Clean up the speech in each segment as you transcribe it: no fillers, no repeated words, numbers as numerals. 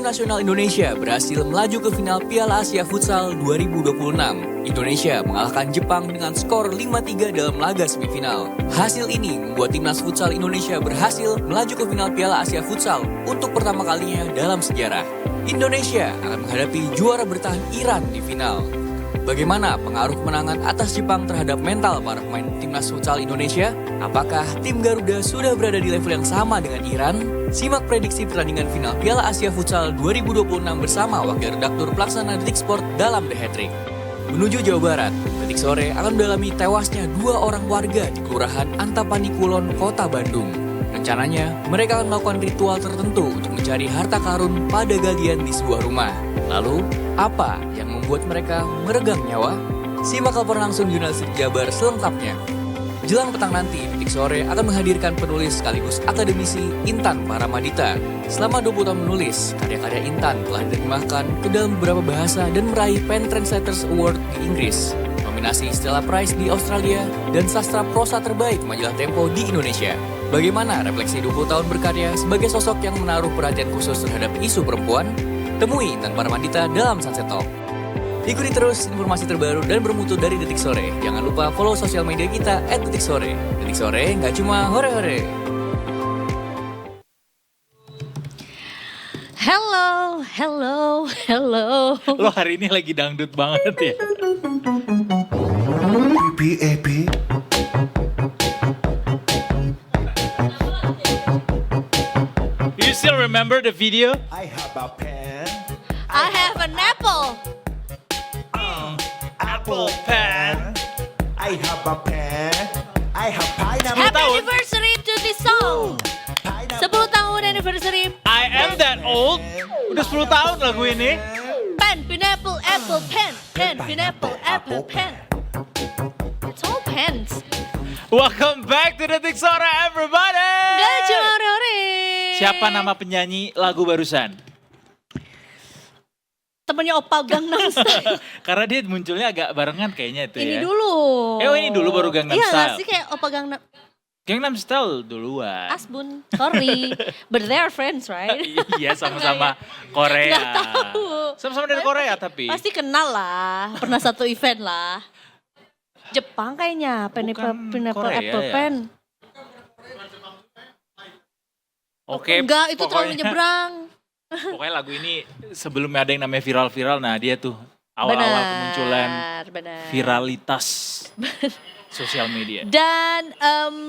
nasional Indonesia berhasil melaju ke final Piala Asia Futsal 2026. Indonesia mengalahkan Jepang dengan skor 5-3 dalam laga semifinal. Hasil ini membuat timnas futsal Indonesia berhasil melaju ke final Piala Asia Futsal untuk pertama kalinya dalam sejarah. Indonesia akan menghadapi juara bertahan Iran di final. Bagaimana pengaruh kemenangan atas Jepang terhadap mental para pemain timnas futsal Indonesia? Apakah tim Garuda sudah berada di level yang sama dengan Iran? Simak prediksi pertandingan final Piala Asia Futsal 2026 bersama Wakil Redaktur Pelaksana Detik Sport dalam The Hat-Trick. Menuju Jawa Barat, Detik Sore akan mendalami tewasnya 2 orang warga di Kelurahan Antapani Kulon, Kota Bandung. Rencananya, mereka akan melakukan ritual tertentu untuk mencari harta karun pada galian di sebuah rumah. Lalu, apa yang membuat mereka meregang nyawa? Simak laporan langsung jurnalistik Jabar selengkapnya. Jelang petang nanti, Detik Sore akan menghadirkan penulis sekaligus akademisi Intan Paramadita. Selama 20 tahun menulis, karya-karya Intan telah diterjemahkan ke dalam beberapa bahasa dan meraih Pen Translators Award di Inggris, nominasi Stella Prize di Australia, dan sastra prosa terbaik majalah Tempo di Indonesia. Bagaimana refleksi 20 tahun berkarya sebagai sosok yang menaruh perhatian khusus terhadap isu perempuan? Temui Intan Paramadita dalam Sunset Talk. Ikuti terus informasi terbaru dan bermutu dari Detik Sore. Jangan lupa follow sosial media kita @detiksore. Detik Sore nggak cuma hore-hore. Hello. Lo hari ini lagi dangdut banget ya. Epi. You still remember the video? I have a pen. I have an apple. Apple pen. I have a pen. I have pineapple. Happy tahun. anniversary to this song. 10 tahun anniversary. I am that old. Udah 10 tahun lagu ini. Pen, pineapple, apple, pen. Pen, pineapple, apple, pen. It's all pens. Welcome back to Detik Sore everybody. Gak cuma hore. Siapa nama penyanyi lagu barusan? Temennya Oppa Gangnam Style. Karena dia munculnya agak barengan kayaknya itu Ini ya. dulu. Ini dulu baru Gangnam Iya Style. gak sih kayak Oppa Gangnam. Gangnam Style duluan. Asbun, sorry. But they are friends, right? Iya sama-sama Korea. Nggak tahu. Sama-sama dari Korea tapi. Pasti kenal lah. Pernah satu event lah. Jepang kayaknya. Bukan Pineapple Korea apple ya? pen. Oke, Enggak, itu terlalu nyebrang. Pokoknya lagu ini sebelumnya ada yang namanya viral-viral. Nah dia tuh awal-awal kemunculan Benar. viralitas sosial media. Dan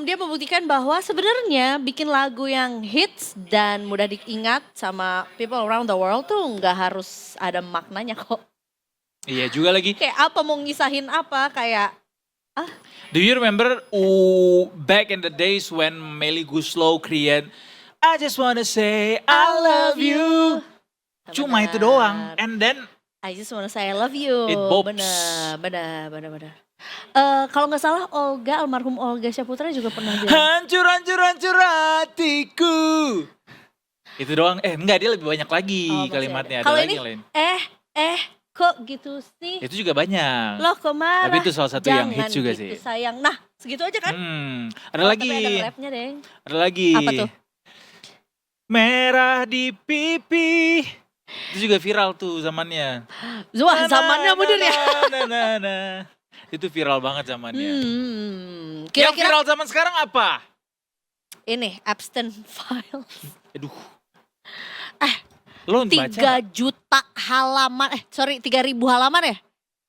dia membuktikan bahwa sebenarnya bikin lagu yang hits dan mudah diingat sama people around the world tuh nggak harus ada maknanya kok. Iya juga lagi. Kayak apa mau ngisahin apa kayak Do you remember back in the days when Melly Guslow create I just wanna say I love you. Cuma itu doang. And then I just wanna say I love you. It bops. Benar. Kalau nggak salah almarhum Olga Syaputra juga pernah bilang. hancur hatiku. Itu doang. Enggak, dia lebih banyak lagi Oh, masih kalimatnya. ada. Ada Kalau lagi ini yang lain. kok gitu sih? Itu juga banyak. Loh kok marah? Tapi itu salah satu yang hits juga Jangan gitu sih. sayang. Nah segitu aja kan? Ada Oh, lagi. Tapi ada rapnya deh. Ada lagi. Apa tuh? Merah di pipi. Itu juga viral tuh zamannya. Wah zamannya bener ya. Itu viral banget zamannya. Yang Kira-kira viral zaman sekarang apa? ini Epstein Files. Aduh. Lo baca 3 juta halaman, 3.000 halaman ya?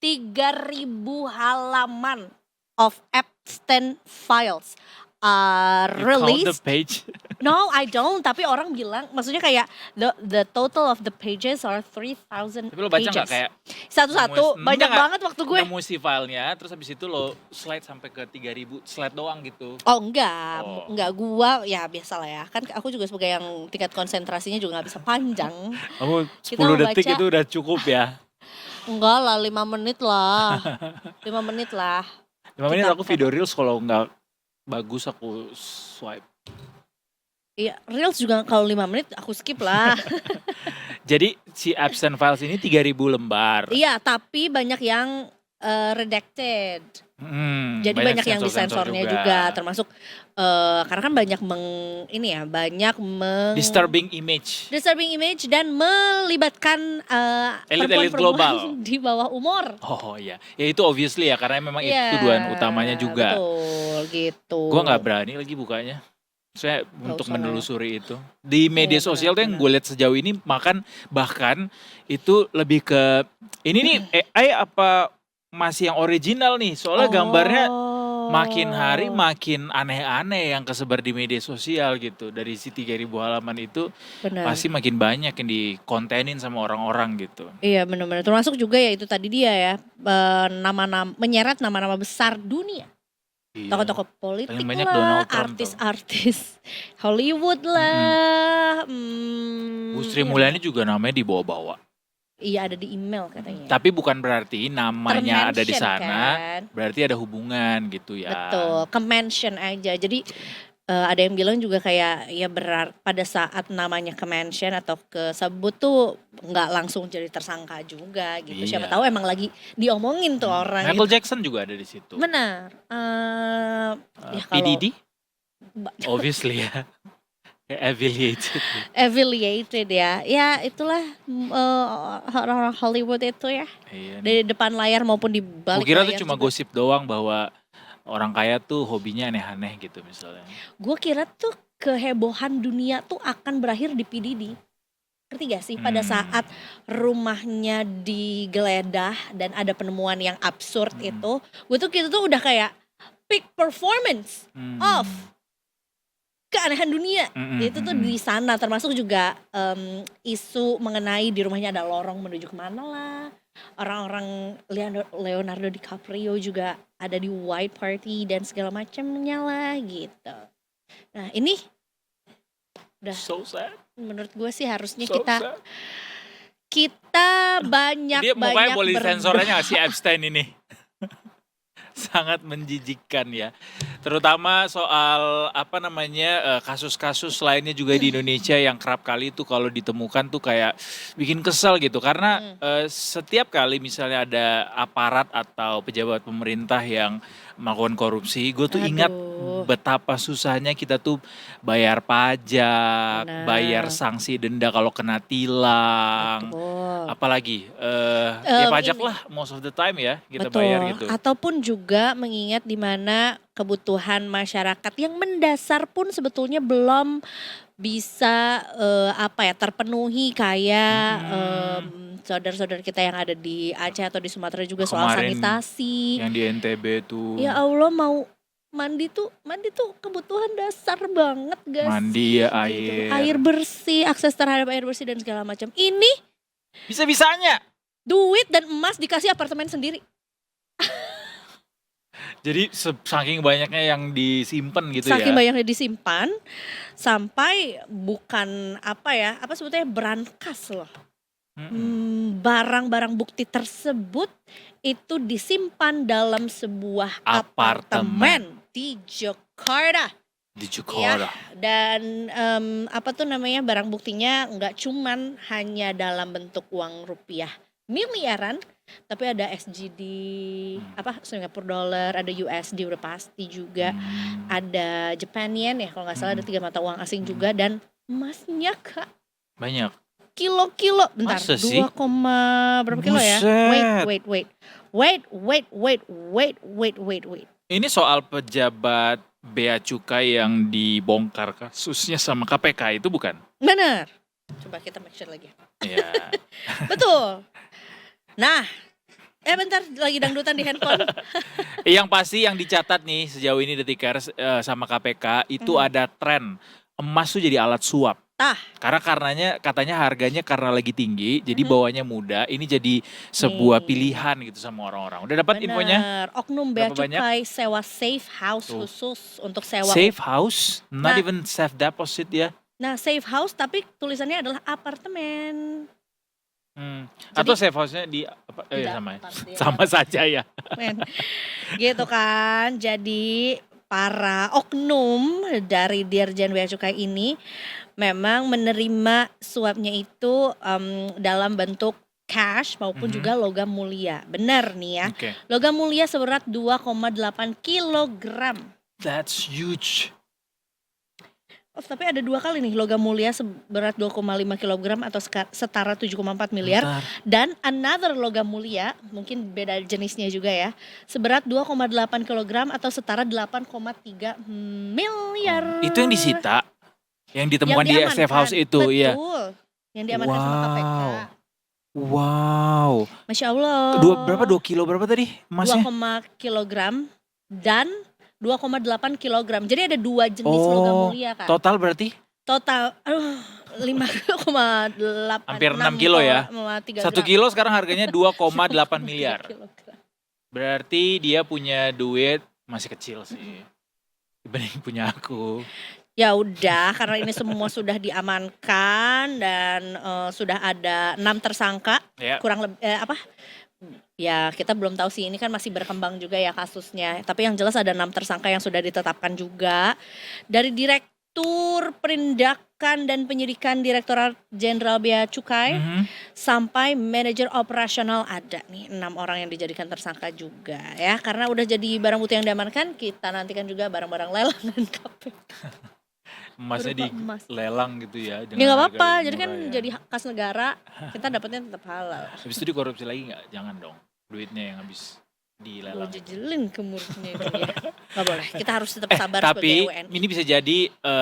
3.000 halaman of Epstein Files You count the released. page. No, I don't. Tapi orang bilang, maksudnya kayak the total of the pages are 3,000 Tapi lo baca pages. gak kayak Satu-satu, banyak Enggak, banget waktu gue. nemu si filenya, terus habis itu lo slide sampai ke 3.000 slide doang gitu. Oh enggak, Oh. enggak gua ya biasa lah ya. Kan aku juga sebagai yang tingkat konsentrasinya juga gak bisa panjang. Kamu 10 Kita mau detik baca. itu udah cukup ya. Enggak lah, 5 menit lah. 5 menit lah. 5 menit Kita- aku video reels kalau nggak bagus aku swipe. Iya, Reels juga kalau 5 menit aku skip lah. Jadi si Epstein Files ini 3.000 lembar. Iya, tapi banyak yang redacted. Jadi banyak yang sensor-sensor disensornya juga, termasuk karena kan banyak banyak disturbing image. dan melibatkan Elit-elit perempuan-perempuan global. di bawah umur. Oh iya, ya itu obviously ya karena memang itu Iya, tujuan utamanya juga. betul gitu. Gua nggak berani lagi bukanya. Saya Nggak untuk usah lah ya. menelusuri itu. Di media Iya, sosial tuh yang benar-benar. gue lihat sejauh ini bahkan itu lebih ke ini nih AI apa masih yang original nih. Soalnya gambarnya makin hari Oh. makin aneh-aneh yang kesebar di media sosial gitu. Dari si 3.000 halaman itu Benar. pasti makin banyak yang dikontenin sama orang-orang gitu. Iya benar-benar. Termasuk juga ya itu tadi dia ya menyeret nama-nama besar dunia. Iya. Tokoh-tokoh politik Paling banyak lah, Donald Trump tuh. artis-artis Hollywood lah. Bu Sri Mulyani juga namanya dibawa-bawa. Iya ada di email katanya. Tapi bukan berarti namanya ada di Termention sana, kan? berarti ada hubungan gitu ya. Betul, ke-mention aja. Jadi ada yang bilang juga kayak ya pada saat namanya ke-mention atau kesebut tuh nggak langsung jadi tersangka juga gitu. Siapa Iya. tahu emang lagi diomongin tuh orang Michael gitu. Jackson juga ada di situ. Benar. Ya P. Diddy? Ba- Obviously ya. Affiliated. affiliated ya. Ya itulah orang-orang Hollywood itu ya. Iya. Dari depan layar maupun di balik Gue kira layar tuh cuma juga. gosip doang bahwa orang kaya tuh hobinya aneh-aneh gitu misalnya. Gue kira tuh kehebohan dunia tuh akan berakhir di PDD. Ngerti gak sih? Pada saat rumahnya digeledah dan ada penemuan yang absurd itu. Gue tuh gitu tuh udah kayak peak performance of keanehan dunia. Itu tuh di sana termasuk juga isu mengenai di rumahnya ada lorong menuju kemana lah. Orang-orang Leonardo DiCaprio juga ada di white party dan segala macamnya lah gitu. Nah ini udah So sad. menurut gue sih harusnya So kita sad. banyak Dia mukanya boleh berdoa. sensornya gak sih Epstein ini? Sangat menjijikkan ya. Terutama soal kasus-kasus lainnya juga di Indonesia yang kerap kali tuh kalau ditemukan tuh kayak bikin kesel gitu. Karena setiap kali misalnya ada aparat atau pejabat pemerintah yang melakukan korupsi, gue tuh ingat betapa susahnya kita tuh bayar pajak, Benar. bayar sanksi denda kalau kena tilang. Betul. Apalagi ya pajak Ini. lah most of the time ya kita Betul. bayar gitu. Ataupun juga mengingat di mana kebutuhan masyarakat yang mendasar pun sebetulnya belum bisa terpenuhi kayak saudara-saudara kita yang ada di Aceh atau di Sumatera juga soal Kemarin sanitasi. Yang di NTB tuh Ya Allah mau mandi tuh kebutuhan dasar banget guys. mandi ya Gitu. air. Air bersih, akses terhadap air bersih dan segala macam. Ini Bisa-bisanya. duit dan emas dikasih apartemen sendiri. Jadi saking banyaknya yang disimpan gitu Saking ya. banyaknya disimpan sampai bukan apa sebetulnya brankas loh. Barang-barang bukti tersebut itu disimpan dalam sebuah apartemen di Jakarta. Di Jakarta. Dan barang buktinya nggak cuman hanya dalam bentuk uang rupiah miliaran, tapi ada SGD, Singapore dollar, ada USD udah pasti juga, ada Japan yen ya kalau nggak salah, ada 3 mata uang asing juga, dan emasnya Kak Banyak. kilo-kilo, bentar, Masa sih? 2, berapa kilo ya? Buset. Wait. Ini soal pejabat bea cukai yang dibongkar kasusnya sama KPK itu bukan? Benar. Coba kita make sure lagi. Iya. Betul. Nah, bentar lagi dangdutan di handphone. Yang pasti yang dicatat nih sejauh ini Detikers sama KPK itu ada tren emas tuh jadi alat suap. Karenanya katanya harganya karena lagi tinggi, jadi bawanya mudah. Ini jadi sebuah pilihan gitu sama orang-orang. Udah dapat infonya? Benar. Oknum bea Berapa banyak? cukai sewa safe house khusus untuk sewa. Safe house, not Nah. even safe deposit ya. Nah, safe house tapi tulisannya adalah apartemen. Atau safe house-nya di apa? Tidak, Sama ya. pasti Sama saja ya. Men. Gitu kan. Jadi para oknum dari Dirjen Bea Cukai ini memang menerima suapnya itu dalam bentuk cash maupun Mhm. juga logam mulia. Benar nih ya. Oke. Logam mulia seberat 2,8 kilogram. That's huge. Oh, tapi ada 2 kali nih logam mulia seberat 2,5 kilogram atau setara 7,4 miliar. Bentar. Dan another logam mulia, mungkin beda jenisnya juga ya, seberat 2,8 kilogram atau setara 8,3 miliar. Itu yang disita, yang ditemukan di Yang SF House itu, betul. ya. Yang diamankan sama KPK. Wow. Masya Allah. Berapa 2 kilo berapa tadi emasnya? 2, kilogram dan 2,8 kilogram. Jadi ada 2 jenis logam mulia kan. Total berarti? Total 5,8. Hampir 6 kilo ya. 1 kilo sekarang harganya 2,8 miliar. Berarti dia punya duit masih kecil sih dibanding punya aku. Ya udah, karena ini semua sudah diamankan dan sudah ada 6 tersangka. Ya. Kurang lebih ya kita belum tahu sih, ini kan masih berkembang juga ya kasusnya. Tapi yang jelas ada 6 tersangka yang sudah ditetapkan juga. Dari Direktur Penindakan dan Penyidikan Direktorat Jenderal Bea Cukai sampai manajer operasional ada nih 6 orang yang dijadikan tersangka juga ya. Karena udah jadi barang bukti yang diamankan, kita nantikan juga barang-barang lelang dan KPK. Emasnya Berupa emas. dilelang gitu ya. Ya nggak apa-apa, harga jadi kan murah ya. jadi kas negara, kita dapatnya tetap halal. Habis itu dikorupsi lagi nggak? Jangan dong. Duitnya yang habis Gue dilelang. jejelin ke mulutnya itu ya. Gak boleh, kita harus tetap sabar Tapi sebagai WNI. ini bisa jadi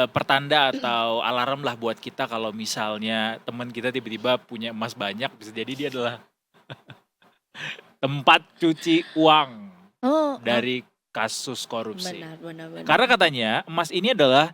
pertanda atau alarm lah buat kita kalau misalnya teman kita tiba-tiba punya emas banyak, bisa jadi dia adalah tempat cuci uang dari kasus korupsi. Benar. Karena katanya emas ini adalah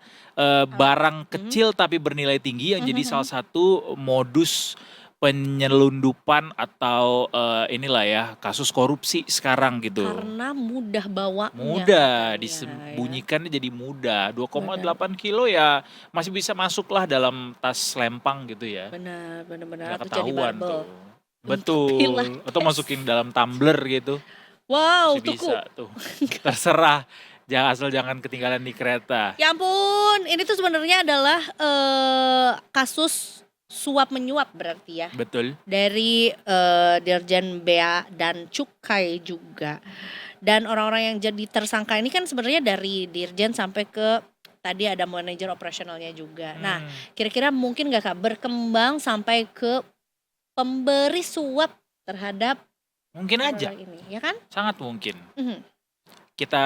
barang kecil tapi bernilai tinggi yang jadi salah satu modus penyelundupan atau inilah ya kasus korupsi sekarang gitu. Karena mudah bawanya. Mudah, katanya, disembunyikannya jadi mudah. 2,8 kilo ya masih bisa masuklah dalam tas lempang gitu ya. Benar. Nggak Atau jadi ketahuan barbel. tuh. Betul. Pilates. Atau masukin dalam tumbler gitu. Wow, Masih tuku. bisa tuh. Terserah. Jangan ketinggalan di kereta. Ya ampun, ini tuh sebenarnya adalah kasus suap menyuap berarti ya. Betul. Dari Dirjen Bea dan Cukai juga. Dan orang-orang yang jadi tersangka ini kan sebenarnya dari Dirjen sampai ke tadi ada manajer operasionalnya juga. Nah, kira-kira mungkin gak Kak berkembang sampai ke pemberi suap terhadap Mungkin aja. orang ini, ya kan? Sangat mungkin. Mhm. Kita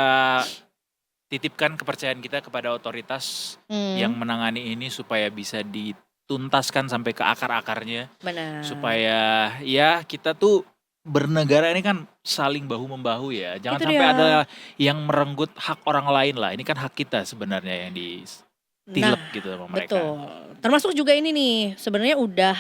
titipkan kepercayaan kita kepada otoritas yang menangani ini supaya bisa dituntaskan sampai ke akar-akarnya. Benar. Supaya ya kita tuh bernegara ini kan saling bahu-membahu ya. Jangan Itu sampai dia. ada yang merenggut hak orang lain lah. Ini kan hak kita sebenarnya yang ditilep gitu sama mereka. Betul. Termasuk juga ini nih, sebenarnya udah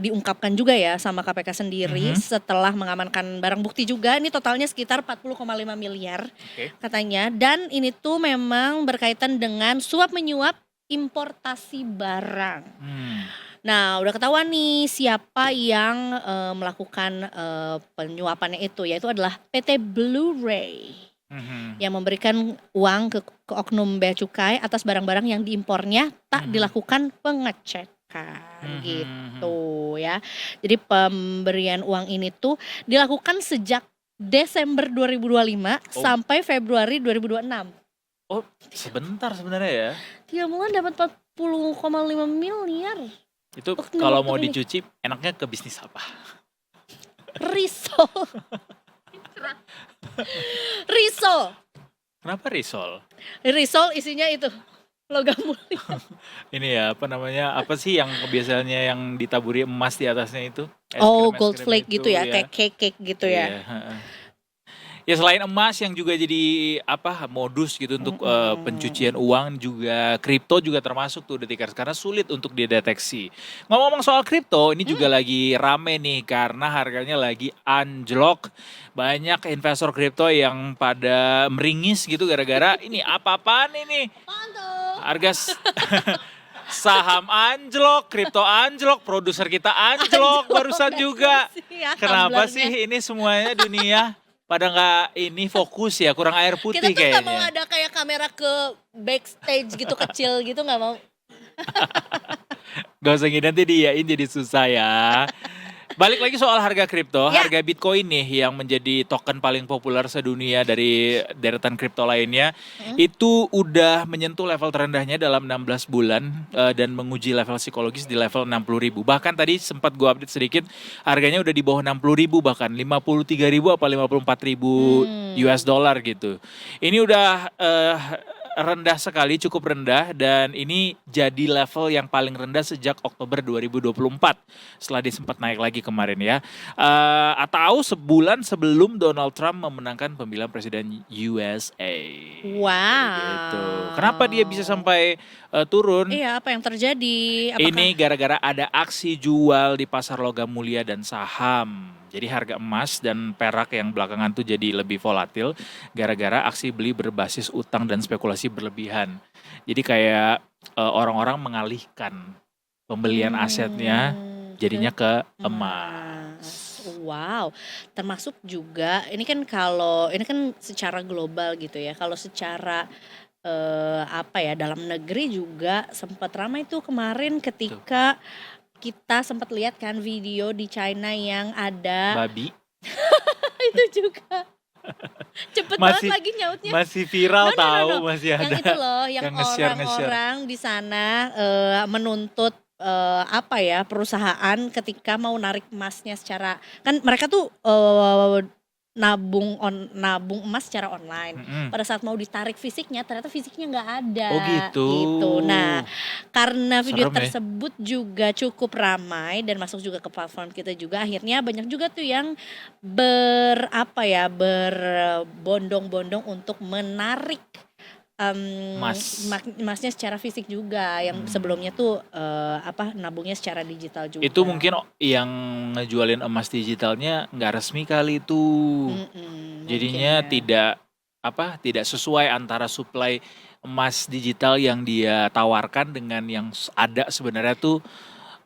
diungkapkan juga ya sama KPK sendiri setelah mengamankan barang bukti juga. Ini totalnya sekitar 40,5 miliar Oke. katanya. Dan ini tuh memang berkaitan dengan suap menyuap importasi barang. Nah, udah ketahuan nih siapa yang melakukan penyuapannya itu, yaitu adalah PT Blu-ray yang memberikan uang ke oknum Bea Cukai atas barang-barang yang diimpornya tak dilakukan pengecekan gitu ya. Jadi pemberian uang ini tuh dilakukan sejak Desember 2025 sampai Februari 2026. Oh, sebentar sebenarnya ya. 3 bulan dapat 40,5 miliar. Itu Oh, kalau waktu mau ini. dicuci enaknya ke bisnis apa? Risol. Risol. Kenapa risol? Risol isinya itu logam mulia. Ini ya apa namanya? Apa sih yang biasanya yang ditaburi emas di atasnya itu? Oh, Es krim gold flake itu gitu ya, kayak cake gitu ya. Iya, heeh. Ya selain emas yang juga jadi apa modus gitu untuk pencucian uang, juga kripto juga termasuk tuh Detikers karena sulit untuk dideteksi. Ngomong-ngomong soal kripto, ini juga lagi rame nih karena harganya lagi anjlok. Banyak investor kripto yang pada meringis gitu gara-gara ini apa-apaan ini? Harga saham anjlok, kripto anjlok, produser kita anjlok barusan juga. Ya, Kenapa tumblernya. sih ini semuanya dunia pada nggak ini fokus ya, kurang air putih Kita tuh gak mau kayaknya. ada kayak kamera ke backstage gitu kecil gitu, gak mau. Gak usah ngide nanti diain jadi susah ya. Balik lagi soal harga kripto, Ya. harga Bitcoin nih yang menjadi token paling populer sedunia dari deretan kripto lainnya, itu udah menyentuh level terendahnya dalam 16 bulan dan menguji level psikologis di level 60.000. Bahkan tadi sempat gua update sedikit, harganya udah di bawah 60.000 bahkan 53.000 apa 54.000 US dollar gitu. Ini udah rendah sekali, cukup rendah dan ini jadi level yang paling rendah sejak Oktober 2024 setelah dia sempat naik lagi kemarin ya. Atau sebulan sebelum Donald Trump memenangkan pemilihan presiden USA. Wow. Gitu. Kenapa dia bisa sampai turun? Iya, apa yang terjadi? Apakah Ini gara-gara ada aksi jual di pasar logam mulia dan saham. Jadi harga emas dan perak yang belakangan tuh jadi lebih volatil gara-gara aksi beli berbasis utang dan spekulasi berlebihan. Jadi kayak orang-orang mengalihkan pembelian asetnya jadinya ke emas. Wow, termasuk juga ini kan kalau ini kan secara global gitu ya. Kalau secara apa ya dalam negeri juga sempat ramai tuh kemarin ketika kita sempat lihat kan video di China yang ada Babi itu juga cepet banget lagi nyautnya. masih viral No, no, no, tahu no. masih ada. Yang itu loh, yang yang nge-share. orang-orang di sana menuntut apa ya perusahaan ketika mau narik emasnya secara kan mereka tuh nabung emas secara online. Pada saat mau ditarik fisiknya ternyata fisiknya nggak ada. Oh gitu. Nah, karena video Serem ya. tersebut juga cukup ramai dan masuk juga ke platform kita juga akhirnya banyak juga tuh yang berbondong-bondong untuk menarik emasnya secara fisik juga yang sebelumnya tuh nabungnya secara digital juga. Itu mungkin yang ngejualin emas digitalnya nggak resmi kali itu. Jadinya mungkin ya. tidak sesuai antara supply emas digital yang dia tawarkan dengan yang ada sebenarnya tuh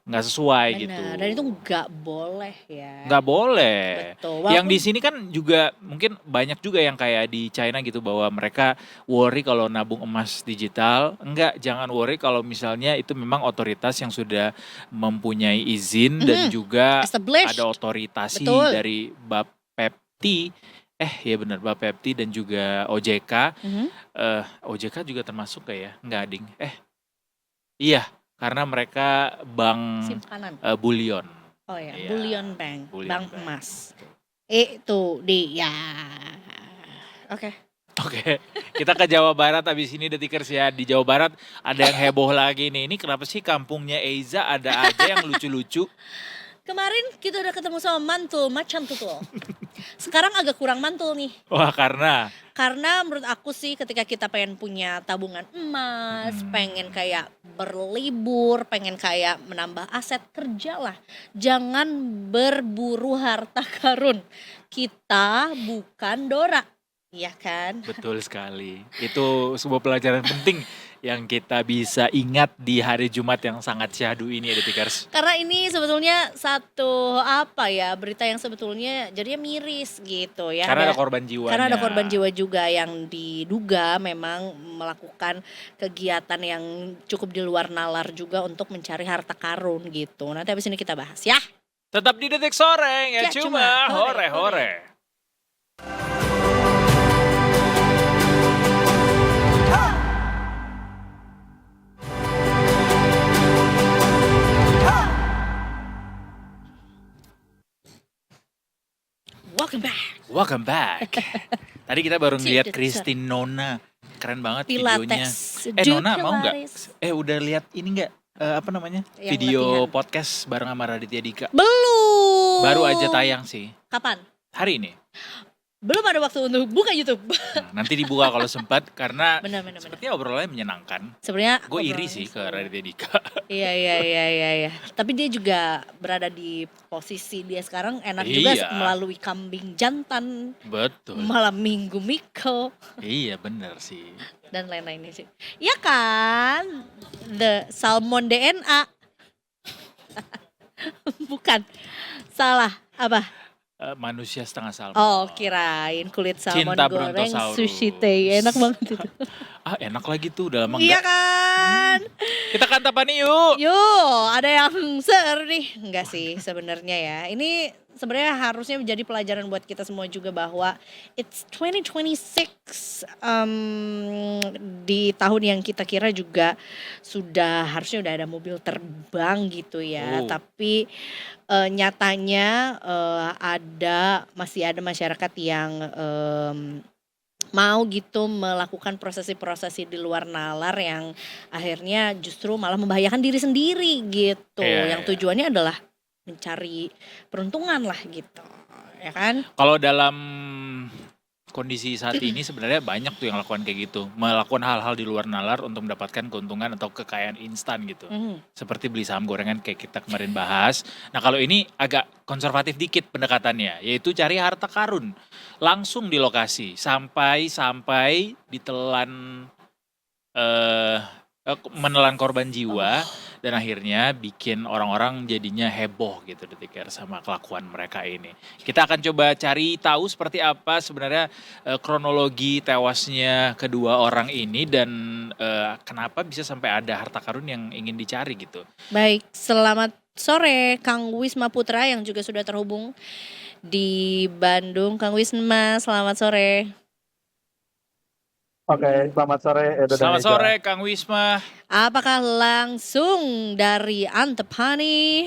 nggak sesuai Benar, gitu. dan itu nggak boleh ya. Nggak boleh. Betul. Yang Walaupun di sini kan juga mungkin banyak juga yang kayak di China gitu bahwa mereka worry kalau nabung emas digital. Enggak, jangan worry kalau misalnya itu memang otoritas yang sudah mempunyai izin dan juga established. ada otoritasi Betul. dari Bapepti. Ya benar Bapepti dan juga OJK. OJK juga termasuk kayak enggak ding. Iya, karena mereka bank simpanan. bullion. Oh ya, Iya, bullion bank, bullion bank bank. emas. Itu dia. Oke. Oke, kita ke Jawa Barat abis ini Detikers ya. Di Jawa Barat ada yang heboh lagi nih. Ini kenapa sih kampungnya Eiza ada aja yang lucu-lucu? Kemarin kita udah ketemu sama mantul, macan tuh. Sekarang agak kurang mantul nih. Wah karena Karena menurut aku sih ketika kita pengen punya tabungan emas, pengen kayak berlibur, pengen kayak menambah aset, kerjalah. Jangan berburu harta karun. Kita bukan Dora. Iya kan? betul sekali. Itu sebuah pelajaran penting yang kita bisa ingat di hari Jumat yang sangat syahdu ini ya Detikers. Karena ini sebetulnya satu berita yang sebetulnya jadinya miris gitu ya. Karena ada korban jiwanya. Karena ada korban jiwa juga yang diduga memang melakukan kegiatan yang cukup di luar nalar juga untuk mencari harta karun gitu. Nanti habis ini kita bahas ya. Tetap di Detik Sore ya, Ya, cuma cuma hore-hore. Welcome back. Tadi kita baru ngeliat Christine Nona. Keren banget videonya. Pilates. Nona mau nggak? Pilates. Udah lihat ini nggak? Apa namanya? Yang Video latihan. podcast bareng sama Raditya Dika. Belum. Baru aja tayang sih. Kapan? Hari ini. Belum ada waktu untuk buka YouTube. Nah, nanti dibuka kalau sempat karena Benar. sepertinya obrolannya menyenangkan. Sebenarnya Gue iri obrolannya sih ke seru. Raditya Dika. Iya. Tapi dia juga berada di posisi dia sekarang enak juga Iya. melalui kambing jantan, Betul. malam minggu Miko Iya bener sih. dan lain-lainnya sih. Iya kan? The Salmon DNA. Bukan. Salah. Apa? Manusia setengah salmon. Oh, kirain kulit salmon Cinta goreng Brontosaurus. sushi teh. Enak banget itu. Enak lagi tuh, udah lama Iya enggak. kan? Kita kantapan yuk. Yuk, ada yang seru nih. Enggak sih sebenarnya ya. Ini sebenarnya harusnya menjadi pelajaran buat kita semua juga bahwa it's 2026 di tahun yang kita kira juga harusnya udah ada mobil terbang gitu ya. Oh. Tapi nyatanya masih ada masyarakat yang mau gitu melakukan prosesi-prosesi di luar nalar yang akhirnya justru malah membahayakan diri sendiri gitu. Iya, Yang iya. tujuannya adalah mencari peruntungan lah gitu. Ya kan? Kalau dalam kondisi saat ini sebenarnya banyak tuh yang lakukan kayak gitu, melakukan hal-hal di luar nalar untuk mendapatkan keuntungan atau kekayaan instan gitu. Mhm. Seperti beli saham gorengan kayak kita kemarin bahas. Nah kalau ini agak konservatif dikit pendekatannya, yaitu cari harta karun langsung di lokasi sampai ditelan menelan korban jiwa dan akhirnya bikin orang-orang jadinya heboh gitu Detikers sama kelakuan mereka ini. Kita akan coba cari tahu seperti apa sebenarnya kronologi tewasnya kedua orang ini dan kenapa bisa sampai ada harta karun yang ingin dicari gitu. Baik, selamat sore Kang Wisma Putra yang juga sudah terhubung di Bandung. Kang Wisma, selamat sore. Oke, selamat sore Edo dan Selamat Eza. sore Kang Wisma. Apakah langsung dari Antapani?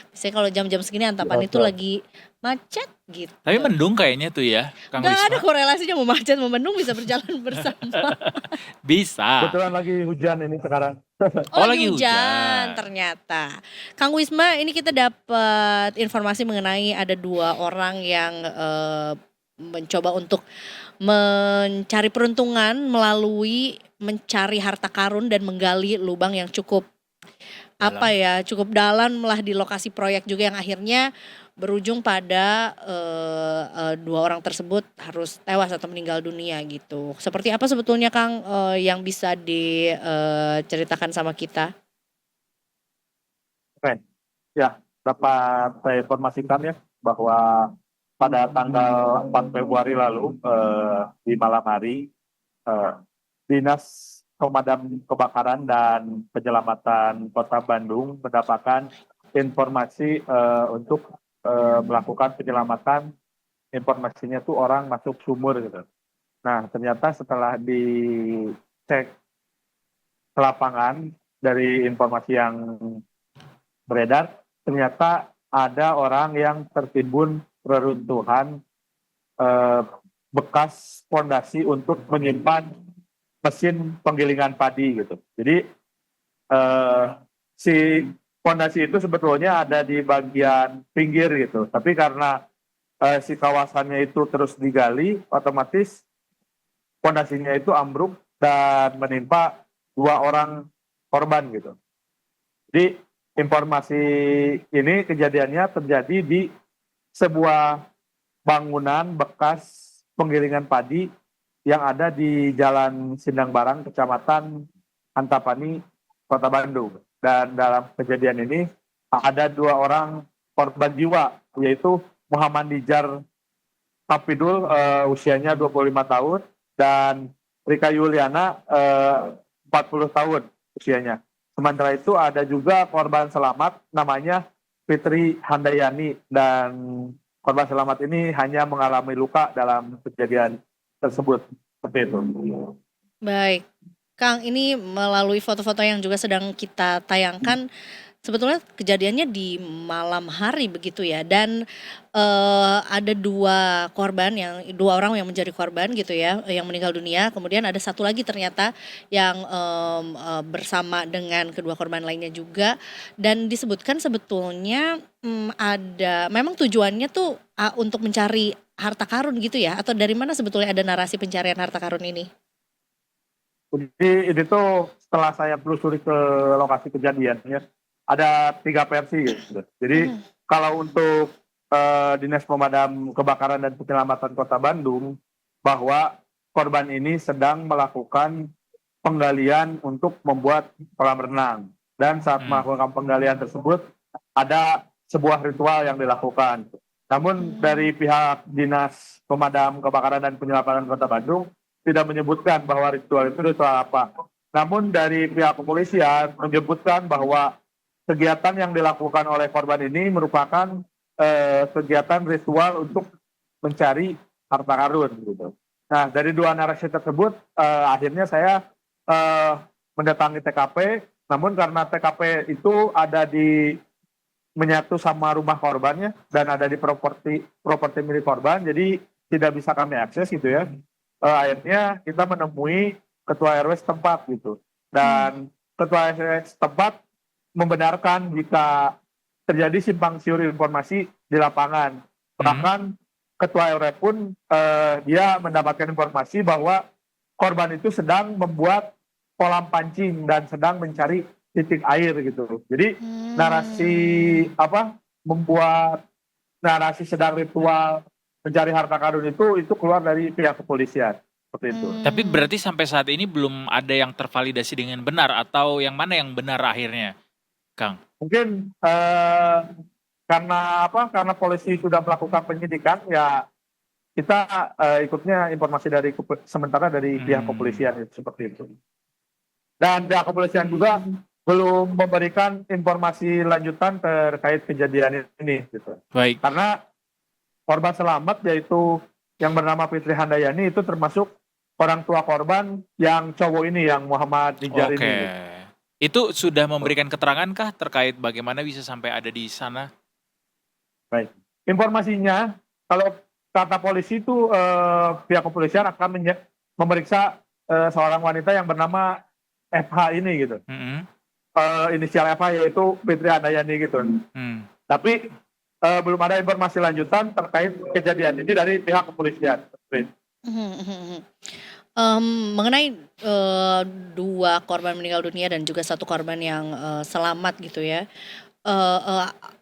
Biasanya kalau jam-jam segini Antapani itu Betul. lagi macet gitu. Tapi mendung kayaknya tuh ya Kang Gak ada Wisma. korelasinya mau macet mau mendung bisa berjalan bersama. Bisa. Kebetulan lagi hujan ini sekarang. Oh, lagi hujan. Ternyata. Kang Wisma, ini kita dapat informasi mengenai ada 2 orang yang mencoba untuk mencari peruntungan melalui mencari harta karun dan menggali lubang yang cukup cukup dalam lah di lokasi proyek juga yang akhirnya berujung pada 2 orang tersebut harus tewas atau meninggal dunia gitu. Seperti apa sebetulnya Kang yang bisa diceritakan sama kita? Oke, ya dapat saya informasikan ya bahwa pada tanggal 4 Februari lalu di malam hari Dinas Pemadam Kebakaran dan Penyelamatan Kota Bandung mendapatkan informasi untuk melakukan penyelamatan. Informasinya tuh orang masuk sumur gitu. Nah ternyata setelah dicek ke lapangan dari informasi yang beredar, ternyata ada orang yang tertimbun reruntuhan bekas fondasi untuk menyimpan mesin penggilingan padi gitu. Jadi si fondasi itu sebetulnya ada di bagian pinggir gitu, tapi karena si kawasannya itu terus digali, otomatis fondasinya itu ambruk dan menimpa 2 orang korban gitu. Jadi informasi ini kejadiannya terjadi di sebuah bangunan bekas penggilingan padi yang ada di Jalan Sindang Barang, Kecamatan Antapani, Kota Bandung. Dan dalam kejadian ini ada 2 orang korban jiwa, yaitu Muhammad Nijar Hafidul, usianya 25 tahun, dan Rika Yuliana, 40 tahun usianya. Sementara itu ada juga korban selamat namanya Fitri Handayani, dan korban selamat ini hanya mengalami luka dalam kejadian tersebut. Seperti itu. Baik, Kang, ini melalui foto-foto yang juga sedang kita tayangkan, sebetulnya kejadiannya di malam hari begitu ya, dan ada 2 orang yang menjadi korban gitu ya, yang meninggal dunia. Kemudian ada 1 lagi ternyata yang bersama dengan kedua korban lainnya juga, dan disebutkan sebetulnya memang tujuannya tuh untuk mencari harta karun gitu ya, atau dari mana sebetulnya ada narasi pencarian harta karun ini? Jadi ini tuh setelah saya telusuri ke lokasi kejadiannya, ada 3 versi gitu. Jadi kalau untuk Dinas Pemadam Kebakaran dan Penyelamatan Kota Bandung, bahwa korban ini sedang melakukan penggalian untuk membuat kolam renang. Dan saat melakukan penggalian tersebut, ada sebuah ritual yang dilakukan. Namun dari pihak Dinas Pemadam Kebakaran dan Penyelamatan Kota Bandung tidak menyebutkan bahwa ritual itu ritual apa. Namun dari pihak kepolisian menyebutkan bahwa kegiatan yang dilakukan oleh korban ini merupakan kegiatan ritual untuk mencari harta karun gitu. Nah, dari dua narasi tersebut akhirnya saya mendatangi TKP, namun karena TKP itu ada di menyatu sama rumah korbannya dan ada di properti milik korban, jadi tidak bisa kami akses gitu ya. Akhirnya kita menemui ketua RW setempat gitu, dan ketua RW setempat membenarkan jika terjadi simpang siur informasi di lapangan. Bahkan ketua RW pun dia mendapatkan informasi bahwa korban itu sedang membuat kolam pancing dan sedang mencari titik air gitu. Jadi narasi membuat narasi sedang ritual mencari harta karun itu keluar dari pihak kepolisian seperti itu. Tapi berarti sampai saat ini belum ada yang tervalidasi dengan benar, atau yang mana yang benar akhirnya, Kang? Mungkin karena polisi sudah melakukan penyidikan, ya kita ikutnya informasi dari sementara dari pihak kepolisian seperti itu. Dan pihak kepolisian juga belum memberikan informasi lanjutan terkait kejadian ini gitu. Baik. Karena korban selamat yaitu yang bernama Fitri Handayani itu termasuk orang tua korban yang cowok ini, yang Muhammad Nijar Oke. ini. Gitu. Itu sudah memberikan keterangan kah terkait bagaimana bisa sampai ada di sana? Baik. Informasinya kalau kata polisi itu pihak kepolisian akan memeriksa seorang wanita yang bernama FH ini gitu. Inisial FH yaitu Fitri Handayani gitu. Tapi belum ada informasi lanjutan terkait kejadian ini dari pihak kepolisian. Mengenai 2 korban meninggal dunia dan juga 1 korban yang selamat gitu ya.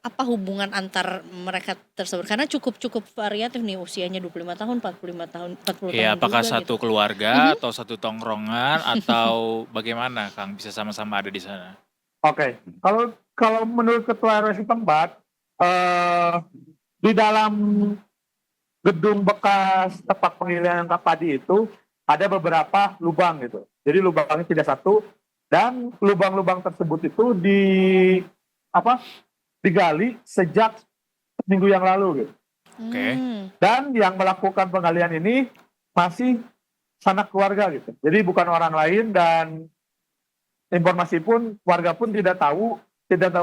Apa hubungan antar mereka tersebut? Karena cukup variatif nih, usianya 25 tahun, 45 tahun, 40 Ya, tahun apakah juga satu gitu. keluarga atau satu tongkrongan atau bagaimana, Kang, bisa sama-sama ada di sana? Oke. Kalau menurut ketua RW setempat, di dalam gedung bekas tempat penggilingan padi itu ada beberapa lubang gitu. Jadi lubangnya tidak satu, dan lubang-lubang tersebut itu digali sejak minggu yang lalu gitu. Oke. Dan yang melakukan penggalian ini masih sanak keluarga gitu. Jadi bukan orang lain, dan informasi pun warga pun tidak tahu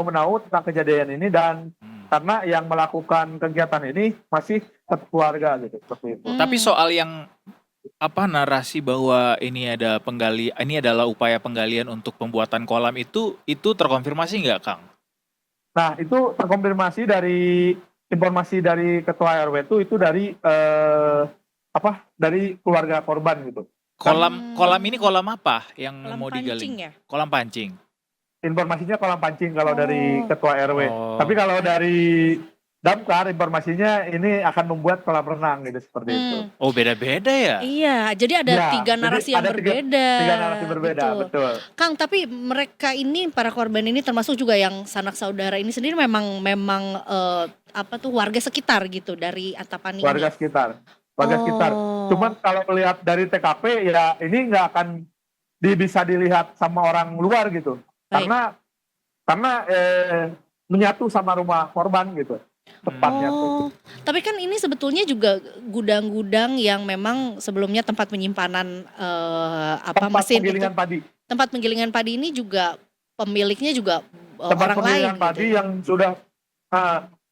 menahu tentang kejadian ini, dan karena yang melakukan kegiatan ini masih satu keluarga gitu seperti itu. Tapi soal yang narasi bahwa ini adalah upaya penggalian untuk pembuatan kolam itu terkonfirmasi nggak, Kang? Nah, itu terkonfirmasi dari informasi dari ketua RW itu dari dari keluarga korban gitu. Kolam ini kolam apa yang Kolam mau pancing digali? ya? Kolam pancing. Informasinya kolam pancing kalau dari ketua RW. Oh. Tapi kalau dari Damkar informasinya ini akan membuat kolam renang gitu seperti itu. Oh, beda-beda ya? Iya, jadi ada Ya, 3 narasi jadi yang ada berbeda. Tiga narasi berbeda, betul. Kang, tapi mereka ini, para korban ini termasuk juga yang sanak saudara ini sendiri memang warga sekitar gitu dari Antapani Warga ini. sekitar. Oh. Cuman kalau melihat dari TKP ya ini nggak akan bisa dilihat sama orang luar gitu. Baik. Karena menyatu sama rumah korban gitu. Tepatnya tuh. Tapi kan ini sebetulnya juga gudang-gudang yang memang sebelumnya tempat penyimpanan Tempat mesin penggilingan padi. Tempat penggilingan padi ini juga pemiliknya juga Tempat orang lain penggilingan padi gitu. yang sudah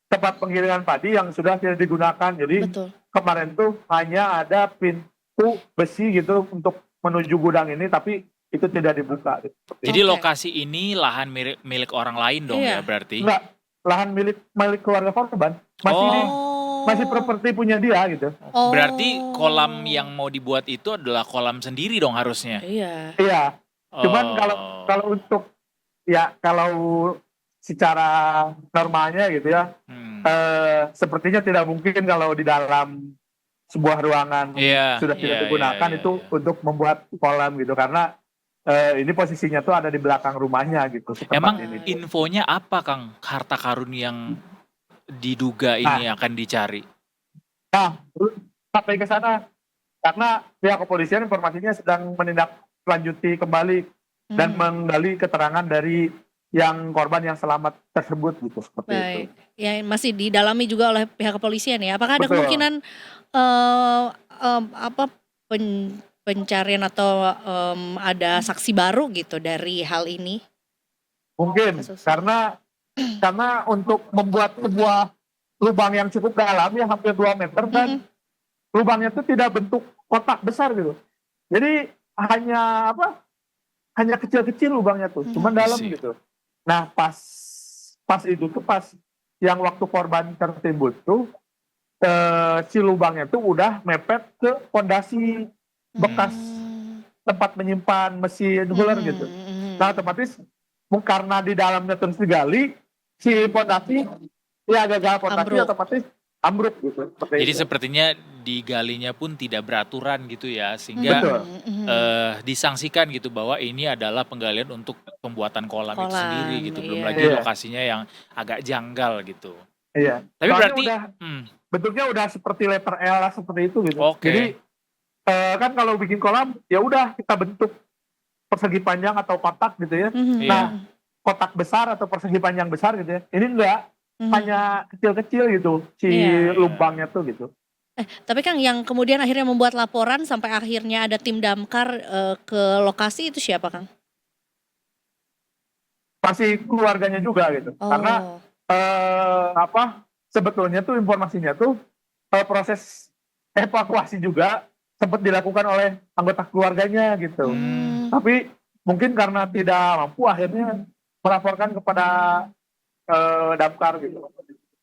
tempat penggilingan padi yang sudah tidak digunakan. Jadi Betul. kemarin tuh hanya ada pintu besi gitu untuk menuju gudang ini, tapi itu tidak dibuka. Jadi Oke. lokasi ini lahan milik orang lain dong Iya. ya berarti? Enggak, lahan milik keluarga korban. Masih properti punya dia gitu. Oh. Berarti kolam yang mau dibuat itu adalah kolam sendiri dong harusnya? Iya. Iya. Cuman Oh. kalau untuk kalau secara normalnya gitu ya, sepertinya tidak mungkin kalau di dalam sebuah ruangan sudah tidak digunakan itu untuk membuat kolam gitu, karena ini posisinya tuh ada di belakang rumahnya gitu. Emang ini. infonya apa, Kang? Harta karun yang diduga ini akan dicari? Nah, sampai ke sana karena pihak kepolisian informasinya sedang menindaklanjuti kembali dan menggali keterangan dari yang korban yang selamat tersebut gitu seperti itu. Baik, ya masih didalami juga oleh pihak kepolisian ya. Apakah ada Betul. kemungkinan apa pencarian atau ada saksi baru gitu dari hal ini? Mungkin Kasus. karena untuk membuat sebuah lubang yang cukup dalam ya hampir 2 meter dan lubangnya itu tidak bentuk kotak besar gitu. Jadi hanya kecil-kecil lubangnya tuh, cuma dalam Isi. gitu. Nah, pas itu tuh pas yang waktu korban tertimbun tuh si lubangnya tuh udah mepet ke pondasi bekas tempat menyimpan mesin huler gitu. Nah, otomatis karena di dalamnya terus digali, si pondasi ya gagal pondasi Ambruk. otomatis ambruk gitu. Seperti Jadi itu. sepertinya digalinya pun tidak beraturan gitu ya, sehingga Betul. disangsikan gitu bahwa ini adalah penggalian untuk pembuatan kolam itu Kolam, sendiri gitu, belum iya. lagi Iya. lokasinya yang agak janggal gitu. Iya. Tapi Soalnya berarti udah bentuknya udah seperti letter L lah seperti itu gitu. Oke. Jadi kan kalau bikin kolam ya udah kita bentuk persegi panjang atau kotak gitu ya. Iya. Nah, kotak besar atau persegi panjang besar gitu ya. Ini enggak, hanya kecil-kecil gitu si Iya. lubangnya tuh gitu. Tapi Kang yang kemudian akhirnya membuat laporan sampai akhirnya ada tim damkar ke lokasi itu siapa Kang? Masih keluarganya juga gitu. Oh. Karena sebetulnya tuh informasinya tuh proses evakuasi juga sempat dilakukan oleh anggota keluarganya gitu. Tapi mungkin karena tidak mampu akhirnya melaporkan kepada damkar gitu.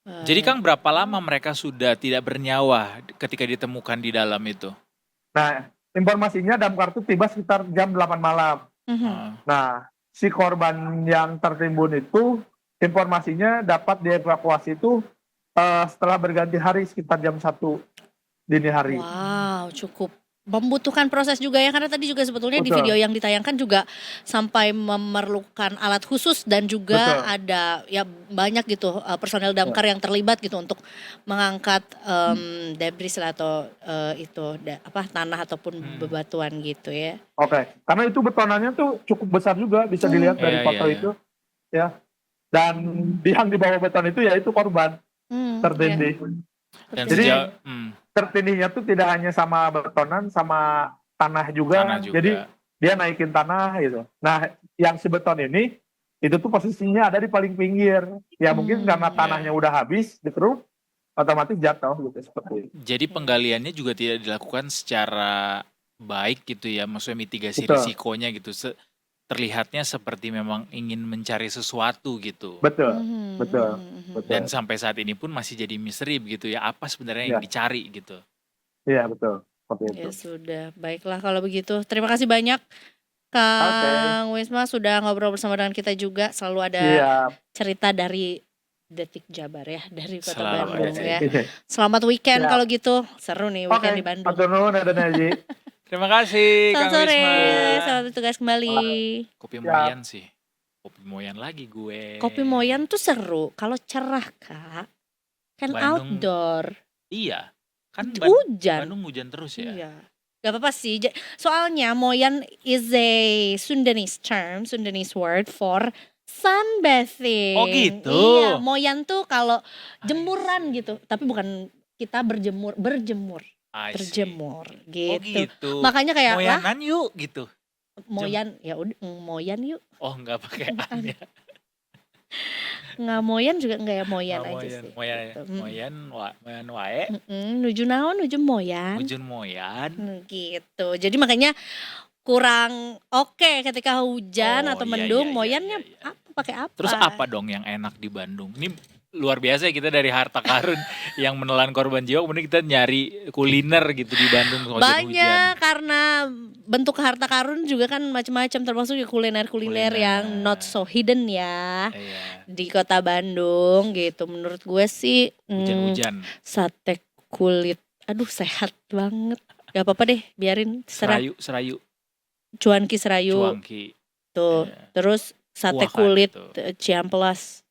Jadi Kang, berapa lama mereka sudah tidak bernyawa ketika ditemukan di dalam itu? Nah, informasinya damkar itu tiba sekitar jam 8 malam. Nah, si korban yang tertimbun itu informasinya dapat dievakuasi itu setelah berganti hari sekitar jam 1 dini hari. Wow, cukup membutuhkan proses juga ya, karena tadi juga sebetulnya di Betul. video yang ditayangkan juga sampai memerlukan alat khusus dan juga Betul. ada ya banyak gitu personel damkar yang terlibat gitu untuk mengangkat debris lah atau tanah ataupun bebatuan gitu ya. Oke, karena itu betonannya tuh cukup besar juga bisa dilihat dari Iya, foto iya, itu, ya. Dan yang di bawah beton itu ya itu korban tertindih. Dan Jadi sejauh tertindihnya tuh tidak hanya sama betonan, sama tanah juga. tanah juga. Jadi dia naikin tanah gitu. Nah, yang si beton ini itu tuh posisinya ada di paling pinggir. Ya mungkin karena tanahnya udah habis dikeruk, otomatis jatuh gitu seperti itu. Jadi penggaliannya juga tidak dilakukan secara baik gitu ya, maksudnya mitigasi Betul. risikonya gitu. Terlihatnya seperti memang ingin mencari sesuatu gitu. Betul, betul. Dan sampai saat ini pun masih jadi misteri begitu ya, apa sebenarnya yang Ya. dicari gitu. Iya betul, seperti itu. Ya sudah, baiklah kalau begitu. Terima kasih banyak Kang Wisma sudah ngobrol bersama dengan kita juga. Selalu ada Iya. cerita dari Detik Jabar ya, dari Kota Selalu Bandung ada. ya. Selamat weekend Ya. kalau gitu. Seru nih Oke, weekend di Bandung. matur nuwun Aden Haji. Terima kasih Selamat Kang sore, Wisma. selamat bertugas kembali. Kopi Siap. Moyan sih. Kopi Moyan lagi gue. Kopi Moyan tuh seru kalau cerah Kak. Kan Bandung outdoor. Iya. Kan Hujan. Bandung hujan terus ya. Iya. Gak apa-apa sih. Soalnya Moyan is a Sundanese term, Sundanese word for sunbathing. Oh gitu. Iya, Moyan tuh kalau jemuran gitu. Tapi bukan kita berjemur. I see. Berjemur Oh gitu. gitu. Makanya kayak lah Moyanan yuk gitu. Moyan ya udah Moyan yuk. Oh nggak pakai an ya. Nggak Moyan juga nggak ya Moyan Nggak aja sih. Moyan, gitu. Moyan wae. Nuju naon nuju Moyan. Ujun Moyan. Gitu. Jadi makanya kurang oke ketika hujan Oh, atau iya, mendung. iya, Moyannya iya, iya. pakai apa? Terus apa dong yang enak di Bandung? Ini luar biasa ya, kita dari harta karun yang menelan korban jiwa, kemudian kita nyari kuliner gitu di Bandung. Banyak karena bentuk harta karun juga kan macam-macam, termasuk ya kuliner-kuliner yang not so hidden ya Iya. di Kota Bandung gitu. Menurut gue sih Hujan-hujan. sate kulit, aduh sehat banget. Gak apa-apa deh, biarin terserah. Serayu, Cuanki Serayu cuangki. tuh. Iya. Terus sate Kuah kan kulit itu. Ciamplas.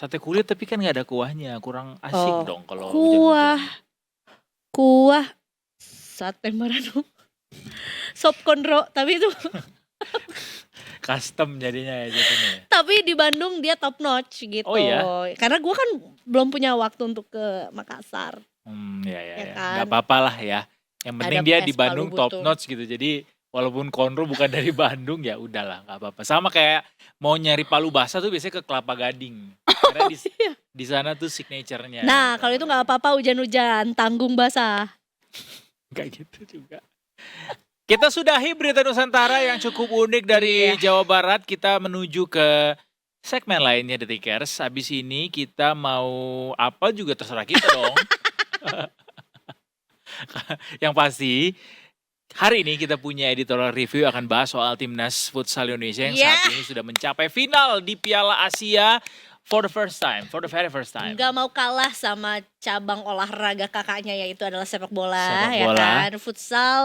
Sate kulit tapi kan nggak ada kuahnya, kurang asik Oh, dong kalau kuah. hujan-hujan. Kuah sate Maranum. Sop konro, tapi itu Custom jadinya ya jatuhnya ya. tapi di Bandung dia top notch gitu. Oh iya? Karena gue kan belum punya waktu untuk ke Makassar. Ya Ya ya. kan? Nggak apa-apa lah ya. Yang penting Ada dia es di Bandung Palu top Butung. notch gitu. Jadi walaupun konro bukan dari Bandung ya udahlah nggak apa-apa. Sama kayak mau nyari palu basah tuh biasanya ke Kelapa Gading. Karena di sana tuh signature-nya. Nah, di kalau Kelapa itu nggak Gading. apa-apa hujan-hujan, tanggung basah. Nggak gitu juga. Kita sudahi berita Nusantara yang cukup unik dari Iya. Jawa Barat. Kita menuju ke segmen lainnya Detikers. Habis ini kita mau apa juga terserah kita dong. Yang pasti hari ini kita punya editorial review akan bahas soal timnas futsal Indonesia yang saat ini sudah mencapai final di Piala Asia for the very first time. Nggak mau kalah sama cabang olahraga kakaknya yaitu adalah sepak bola, Sepak ya bola. kan. Futsal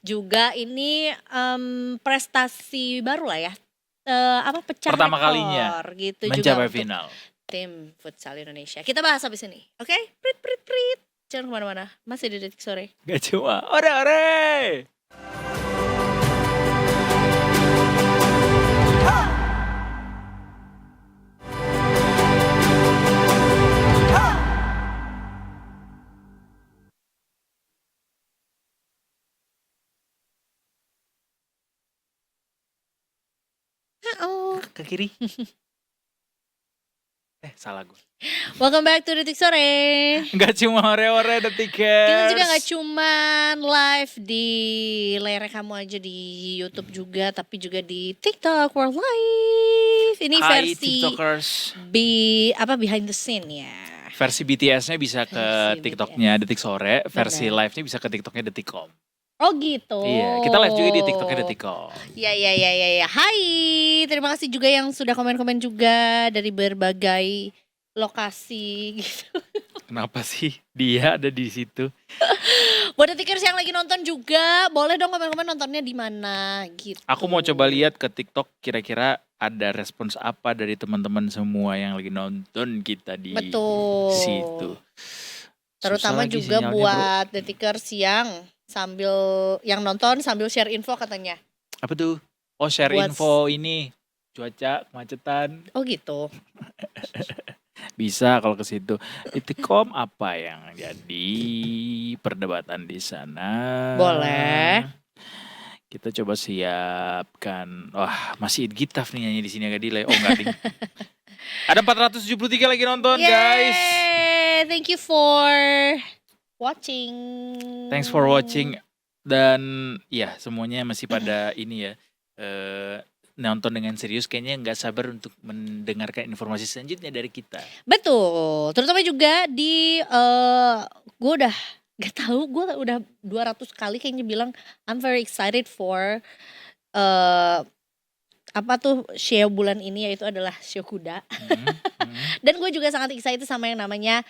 juga ini prestasi baru lah ya. Pecah Pertama rekor kalinya gitu mencapai juga untuk final. tim futsal Indonesia. Kita bahas habis ini, oke? Prit. Jangan kemana-mana, masih di Detik Sore. Gak cuma ore. Oh. Ke kiri. Salah gue. Welcome back to Detik Sore. Gak cuma ore Detikers. Kita juga gak cuman live di layar kamu aja di YouTube juga, tapi juga di TikTok World Live. Ini Hai versi TikTokers. behind the scene ya. Versi BTS-nya bisa ke Versi TikToknya Detik Sore. Versi Benar. live-nya bisa ke TikToknya Detikcom. Oh gitu. Iya, kita live juga di TikToknya Detikcom. Ya. Hai, terima kasih juga yang sudah komen-komen juga dari berbagai lokasi gitu. Kenapa sih dia ada di situ? Buat Detikers yang lagi nonton juga, boleh dong komen-komen nontonnya di mana gitu. Aku mau coba lihat ke TikTok kira-kira ada respons apa dari teman-teman semua yang lagi nonton kita di Betul. situ. Terutama Susah lagi juga sinyalnya, bro. buat Detikers yang nonton sambil share info katanya. Apa tuh? Oh, share Buat- info ini cuaca kemacetan Oh gitu. bisa kalau ke situ. Detikcom apa yang jadi perdebatan di sana? Boleh. Kita coba siapkan. Wah, masih Gitaf nih nyanyi di sini agak delay. Oh enggak ding. Ada 473 lagi nonton, guys. Yeay, thank you for watching. Thanks for watching dan ya semuanya masih pada ini ya nonton dengan serius kayaknya nggak sabar untuk mendengarkan informasi selanjutnya dari kita. Betul, terutama juga di gue udah gak tahu, gue udah 200 kali kayaknya bilang I'm very excited for apa tuh show bulan ini, yaitu adalah show kuda. Dan gue juga sangat excited sama yang namanya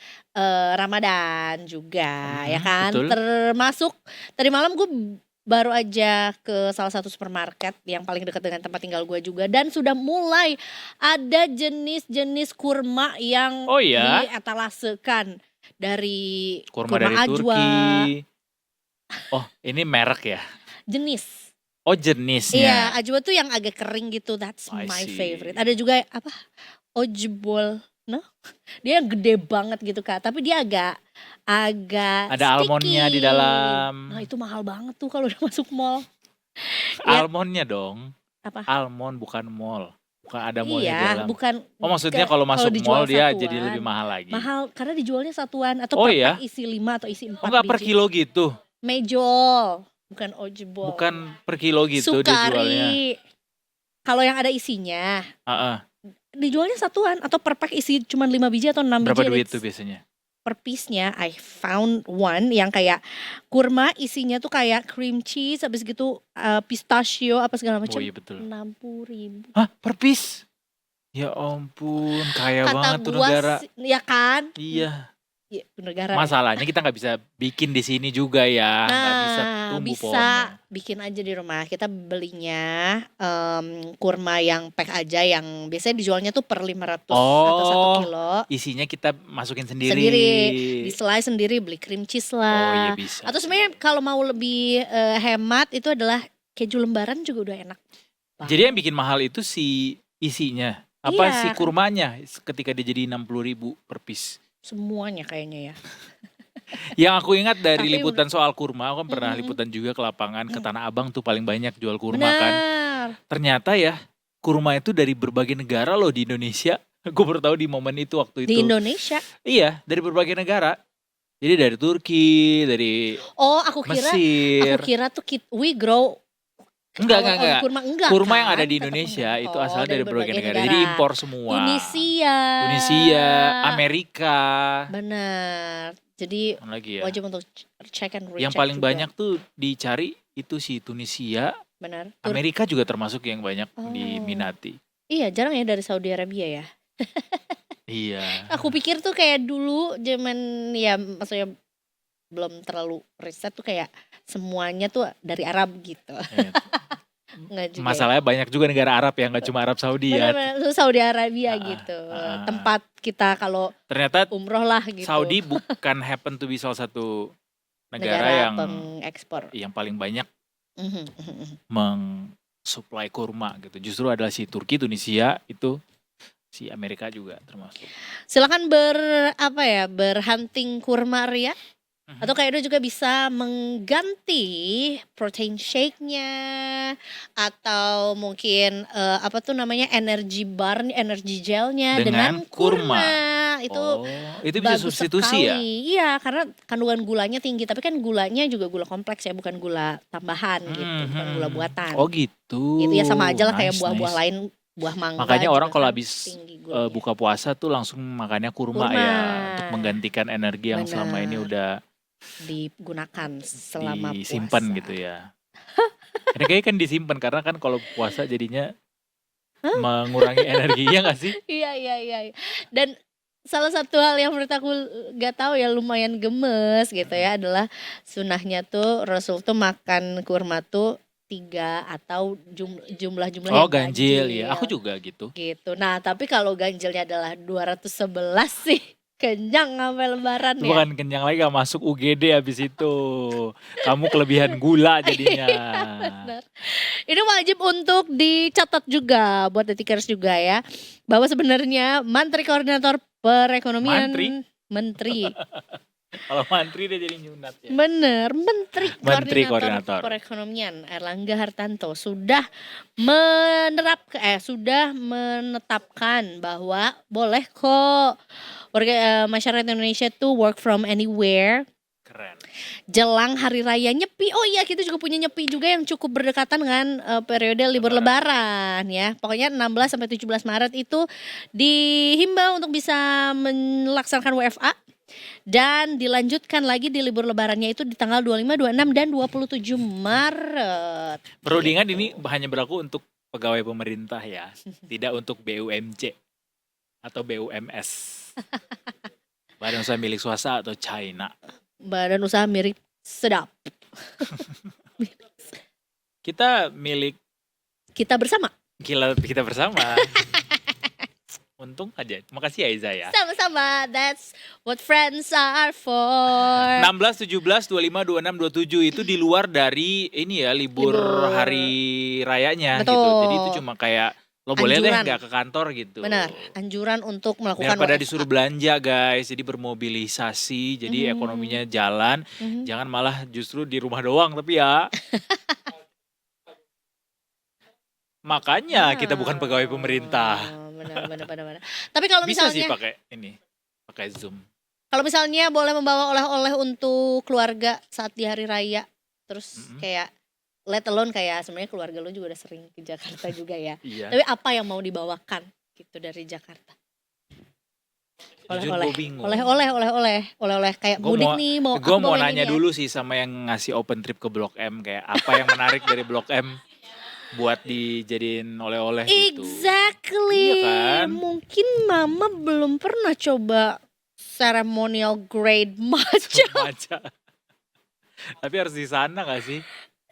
Ramadan juga, ya kan. betul. Termasuk tadi malam gue baru aja ke salah satu supermarket yang paling dekat dengan tempat tinggal gue juga, dan sudah mulai ada jenis-jenis kurma yang Oh ya? dietalasekan dari Kurma dari ajwa, Turki. Oh, ini merek ya? jenis. Oh, jenisnya. Iya, ajwa tuh yang agak kering gitu. That's I my see. favorite. Ada juga apa? Ojebol. No? Dia yang gede banget gitu Kak, tapi dia agak Ada sticky. almondnya di dalam. Nah, itu mahal banget tuh kalau udah masuk mall. Ya. Almondnya dong. Apa? Almond bukan mall. Bukan ada mallnya di Iya, dalam. bukan. Oh, maksudnya kalau kalau masuk dijual mall dia satuan, jadi lebih mahal lagi. mahal karena dijualnya satuan atau Oh, per iya? pack isi 5 atau isi 4 Oh, enggak per biji. kilo gitu. Mejol, bukan ojebol. Bukan per kilo gitu dia jualnya. Sukari. Kalau yang ada isinya Heeh. dijualnya satuan atau per pack isi cuma 5 biji atau 6 Berapa biji. duit It's tuh biasanya? per piece-nya. I found one yang kayak kurma isinya tuh kayak cream cheese, habis gitu pistachio apa segala macam. Oh iya betul. 60.000. Hah, per piece? Ya ampun, kaya Kata banget tuh gua negara. ya kan? Iya. ya, negara. Masalahnya kita nggak bisa bikin di sini juga ya, nggak bisa tumbuh bisa pohonnya. bikin aja di rumah. Kita belinya kurma yang pack aja, yang biasanya dijualnya tuh per 500 atau 1 Oh, kilo. isinya kita masukin sendiri. Sendiri, di-slice sendiri, beli cream cheese Oh iya lah. bisa. Atau sebenarnya kalau mau lebih hemat itu adalah keju lembaran juga udah enak Jadi yang banget. bikin mahal itu si isinya, apa si Iya, kurmanya ketika dia jadi 60.000 per piece. semuanya kayaknya ya. Yang aku ingat dari Tapi liputan soal kurma, aku kan pernah mm-mm. liputan juga ke lapangan ke Tanah Abang tuh paling banyak jual kurma kan. Benar. Ternyata ya kurma itu dari berbagai negara loh di Indonesia. Gue baru tahu di momen itu waktu Di itu. Indonesia. Iya, dari berbagai negara. Jadi dari Turki, dari Oh, aku Mesir. kira tuh we grow Enggak, our own enggak. kurma, enggak Kurma yang kan? ada di Tetap Indonesia enggak. itu Oh, asalnya dari berbagai negara. Jadi negara. impor semua. Tunisia, Amerika. benar. Jadi Mana lagi ya? wajib untuk check and Yang recheck paling juga. banyak tuh dicari itu si Tunisia. Benar. Amerika juga termasuk yang banyak Oh. diminati. Iya, jarang ya dari Saudi Arabia ya. Iya. Aku pikir tuh kayak dulu zaman, ya maksudnya belum terlalu riset tuh kayak semuanya tuh dari Arab gitu. Iya. Enggak juga ya. Masalahnya banyak juga negara Arab ya, nggak cuma Arab Saudi ya. Benar-benar tuh Saudi Arabia Ah, gitu. ah. Tempat kita kalau Ternyata umroh lah gitu. Saudi bukan happen to be salah satu negara yang pengekspor. paling banyak Mhm, mhm, mhm. mensuplai kurma gitu. Justru adalah si Turki, Tunisia itu, si Amerika juga termasuk. Silakan berhunting kurma Ria. Atau kayak Edo juga bisa mengganti protein shake-nya, atau mungkin energy bar, energy gelnya Dengan dengan kurma. Itu Itu bisa bagus substitusi ya? sekali. Iya, karena kandungan gulanya tinggi, tapi kan gulanya juga gula kompleks ya, bukan gula tambahan gitu, bukan gula buatan. Oh gitu. Gitu ya, sama aja lah kayak Nice, buah-buah nice. lain, buah mangga. Makanya orang juga kalau kan habis tinggi gulanya. buka puasa tuh langsung makannya kurma Kurma. ya, untuk menggantikan energi yang selama ini Benar. udah Digunakan selama disimpan puasa. gitu ya. Ini kayaknya kan disimpan karena kan kalau puasa jadinya mengurangi energinya nggak sih? Iya. Dan salah satu hal yang menurut aku gak tahu ya, lumayan gemes gitu ya, adalah sunahnya tuh Rasul tuh makan kurma tuh 3 atau jumlah Oh yang ganjil ya, aku juga gitu. gitu. Nah, tapi kalau ganjilnya adalah 211 sih kenyang sampai lebaran Itu ya. bukan kenyang lagi, gak masuk UGD habis itu. Kamu kelebihan gula jadinya. Benar. Ini wajib untuk dicatat juga buat detikers juga ya, bahwa sebenarnya Menteri Koordinator Perekonomian Menteri Kalau mantri dia jadi nyunat ya. Bener, Menteri Koordinator. Perekonomian Erlangga Hartanto sudah menetapkan bahwa boleh kok masyarakat Indonesia tuh work from anywhere Keren. jelang hari raya Nyepi. Oh iya, kita juga punya Nyepi juga yang cukup berdekatan dengan periode libur Lebaran ya. Pokoknya 16 sampai 17 Maret itu dihimbau untuk bisa melaksanakan WFA. Dan dilanjutkan lagi di libur lebarannya itu di tanggal 25, 26, dan 27 Maret. Perlu diingat ini hanya berlaku untuk pegawai pemerintah ya. Tidak untuk BUMC atau BUMS. Badan usaha milik swasta atau China. Badan usaha mirip sedap. Kita milik Kita bersama. kita bersama. Untung aja. Makasih ya Iza ya. Sama-sama. That's what friends are for. 16, 17, 25, 26, 27 itu di luar dari ini ya libur hari rayanya Betul. gitu. Jadi itu cuma kayak lo boleh deh Anjuran. nggak ke kantor gitu. Benar. Anjuran untuk melakukan Daripada WFA. disuruh belanja guys, jadi bermobilisasi, jadi ekonominya jalan. Jangan malah justru di rumah doang tapi ya. Makanya kita bukan pegawai pemerintah. Benar. Tapi kalau Bisa sih misalnya pakai Zoom. kalau misalnya boleh membawa oleh-oleh untuk keluarga saat di hari raya, terus kayak let alone kayak sebenarnya keluarga lu juga udah sering ke Jakarta juga ya. Iya. Tapi apa yang mau dibawakan gitu dari Jakarta? Jujur gue bingung. Oleh-oleh kayak mudik nih mau. Gue aku mau bawain nanya ini ya. dulu sih sama yang ngasih open trip ke Blok M, kayak apa yang menarik dari Blok M buat dijadiin oleh-oleh gitu. Exactly. Iya kan? Mungkin mama belum pernah coba ceremonial grade matcha. Maca. Tapi harus di sana gak sih?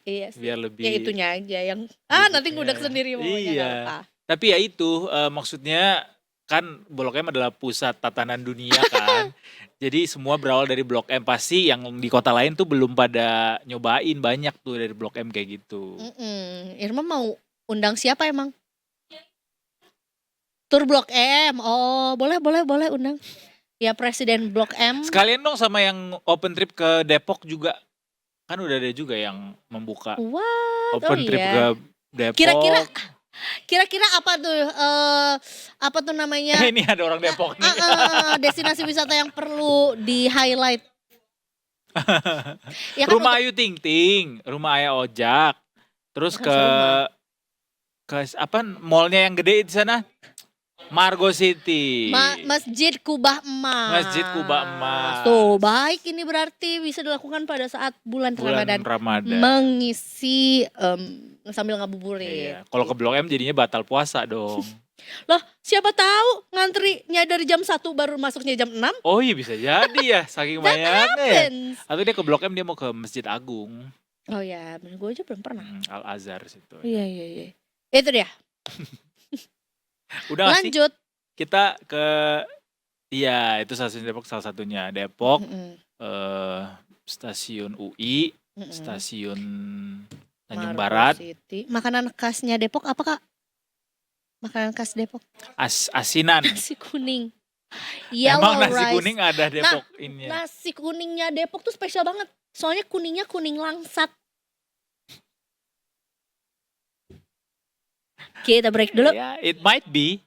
Iya sih. Biar lebih. Ya itunya aja yang nanti ngudek sendiri maunya Iya. nggak apa. Tapi ya itu maksudnya kan Blok M adalah pusat tatanan dunia kan. Jadi semua berawal dari Blok M. Pasti yang di kota lain tuh belum pada nyobain, banyak tuh dari Blok M kayak gitu. Irma mau undang siapa emang? Tur Blok M. Oh, boleh undang. Ya Presiden Blok M. Sekalian dong sama yang open trip ke Depok juga. Kan udah ada juga yang membuka What? open trip ke Depok. Kira-kira apa tuh namanya? Ini ada orang Depok nih. Destinasi wisata yang perlu di highlight. Ya kan Rumah Ayu Ting Ting, rumah Ayah Ojak. Terus Bukan ke apa mallnya yang gede di sana? Margo City. Masjid Kubah Emas. Masjid Kubah Emas. Tuh baik ini berarti bisa dilakukan pada saat bulan Ramadan. Mengisi sambil ngabuburit. Iya. Kalau ke Blok M jadinya batal puasa dong. Loh siapa tahu ngantrinya dari jam 1 baru masuknya jam 6. Oh iya bisa jadi ya, saking banyaknya ya. Happens. Atau dia ke Blok M dia mau ke Masjid Agung. Oh ya, gue aja belum pernah. Al Azhar situ. Iya. Itu dia. Udah nggak sih? Lanjut. Kita ke itu stasiun Depok salah satunya. Depok, stasiun UI, stasiun Tanjung Margo Barat. City. Makanan khasnya Depok apa Kak? Makanan khas Depok. Asinan. Nasi kuning. Emang Yellow nasi rice. kuning ada Depok ini. Nasi kuningnya Depok tuh spesial banget. Soalnya kuningnya kuning langsat. Kita break dulu. Ya, it might be.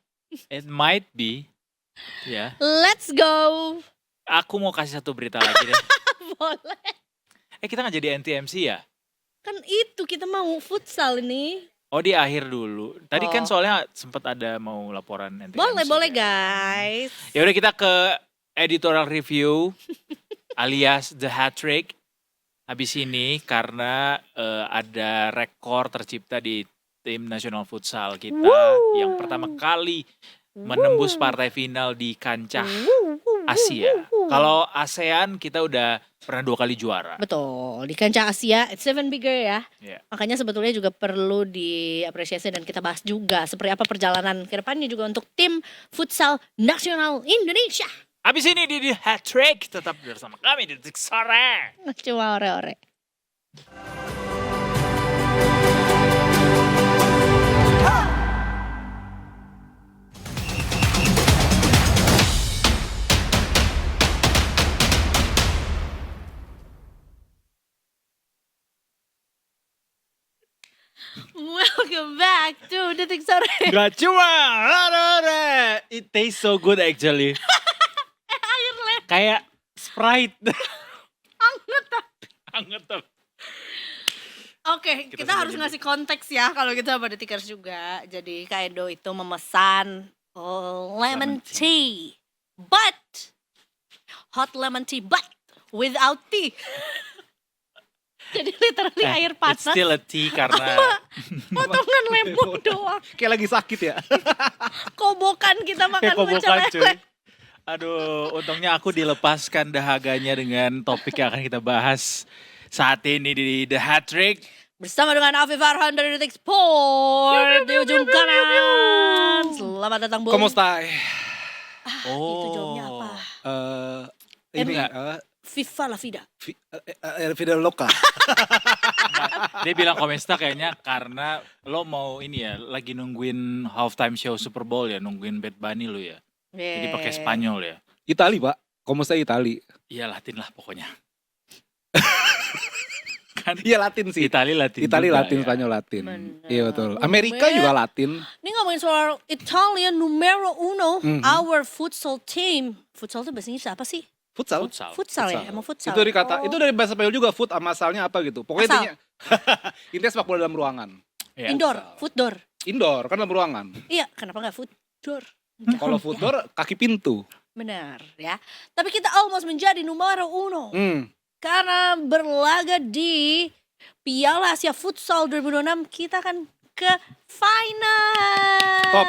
Ya. Let's go. Aku mau kasih satu berita lagi deh. Boleh. Kita nggak jadi NTMC ya? Kan itu kita mau futsal ini. Oh di akhir dulu. Tadi kan Oh. soalnya sempat ada mau laporan NTMC. Boleh ya. guys. Ya udah kita ke editorial review alias The Hat Trick. Habis ini karena ada rekor tercipta di tim nasional futsal kita yang pertama kali menembus partai final di kancah Asia. Kalau ASEAN kita udah pernah 2 kali juara. Betul, di kancah Asia it's even bigger ya. Yeah. Makanya sebetulnya juga perlu diapresiasi dan kita bahas juga seperti apa perjalanan ke depannya juga untuk tim futsal nasional Indonesia. Habis ini di The Hat Trick tetap bersama kami di Detik Sore. Cuma ore-ore. Welcome back to Detik Sore. Gak cuma ore. It tastes so good actually. Air le. Kayak Sprite. Anget. Anget tapi. Oke, Kita kita harus sengaja ngasih konteks ya kalau kita sama Detikers juga. Jadi Kak Edo itu memesan lemon tea. But hot lemon tea but without tea. Jadi literally air It's panas still a tea karena potongan lemon doang. Kayak lagi sakit ya. Kobokan kita makan kayak kobokan pecel cuy. lele. Aduh, untungnya aku dilepaskan dahaganya dengan topik yang akan kita bahas saat ini di The Hat Trick. Bersama dengan Afif Farhan dari Detik Sport di ujung kanan. Selamat datang Bung. Como stai? Itu jawabnya apa? Ini Viva la vida. video loka. Dia bilang komesta kayaknya karena lo mau ini ya, lagi nungguin halftime show Super Bowl ya, nungguin Bad Bunny lo ya. Jadi pakai Spanyol ya. Itali, Pak. Como stai Itali? Iya Latin lah pokoknya. Kan iya Latin sih. Itali Latin. Itali juga, Latin, ya. Spanyol Latin. Bener. Iya betul. Amerika juga Latin. Ini ngomongin soal Italian numero uno, our futsal team. Futsal itu bahasa Inggris apa sih? Futsal. Futsal ya, emang futsal. Itu dari kata, Oh. itu dari bahasa Spanyol juga, foot asalnya apa gitu. Pokoknya Asal. intinya, intinya sepak bola dalam ruangan. Ya. Indoor, footdoor. Indoor, kan dalam ruangan. Iya, kenapa nggak footdoor? Kalau footdoor, kaki pintu. Benar ya. Tapi kita almost menjadi numero uno. Karena berlaga di Piala Asia Futsal 2026 kita akan ke final. Top.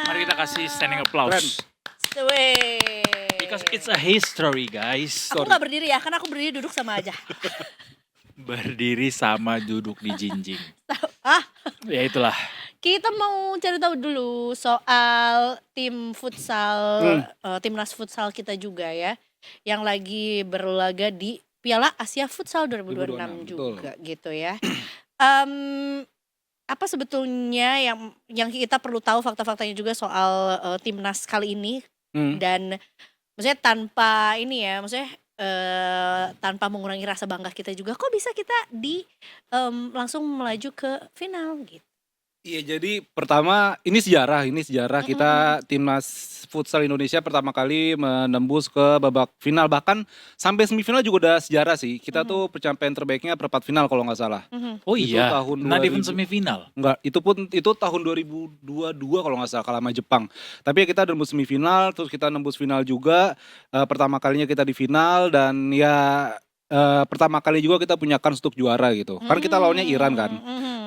Mari kita kasih standing applause. Weh. Because it's a history, guys. Aku nggak berdiri ya, karena aku berdiri duduk sama aja. Berdiri sama duduk di jinjing. Ah, Ya itulah. kita mau cari tahu dulu soal tim futsal, timnas futsal kita juga ya, yang lagi berlaga di Piala Asia Futsal 2026 juga gitu ya. Apa sebetulnya yang kita perlu tahu fakta-faktanya juga soal timnas kali ini, dan maksudnya tanpa ini ya, maksudnya tanpa mengurangi rasa bangga kita juga, kok bisa kita langsung melaju ke final gitu. Iya, jadi pertama ini sejarah kita timnas futsal Indonesia pertama kali menembus ke babak final, bahkan sampai semifinal juga udah sejarah sih. Kita tuh pencapaian terbaiknya perempat final kalau nggak salah. Oh Itu iya, tahun not even 2000. semifinal. Enggak, itu tahun 2022 kalau nggak salah kalah sama Jepang. Tapi kita nembus semifinal, terus kita nembus final juga. Pertama kalinya kita di final dan ya pertama kali juga kita punya kans untuk juara gitu. Kan kita lawannya Iran kan.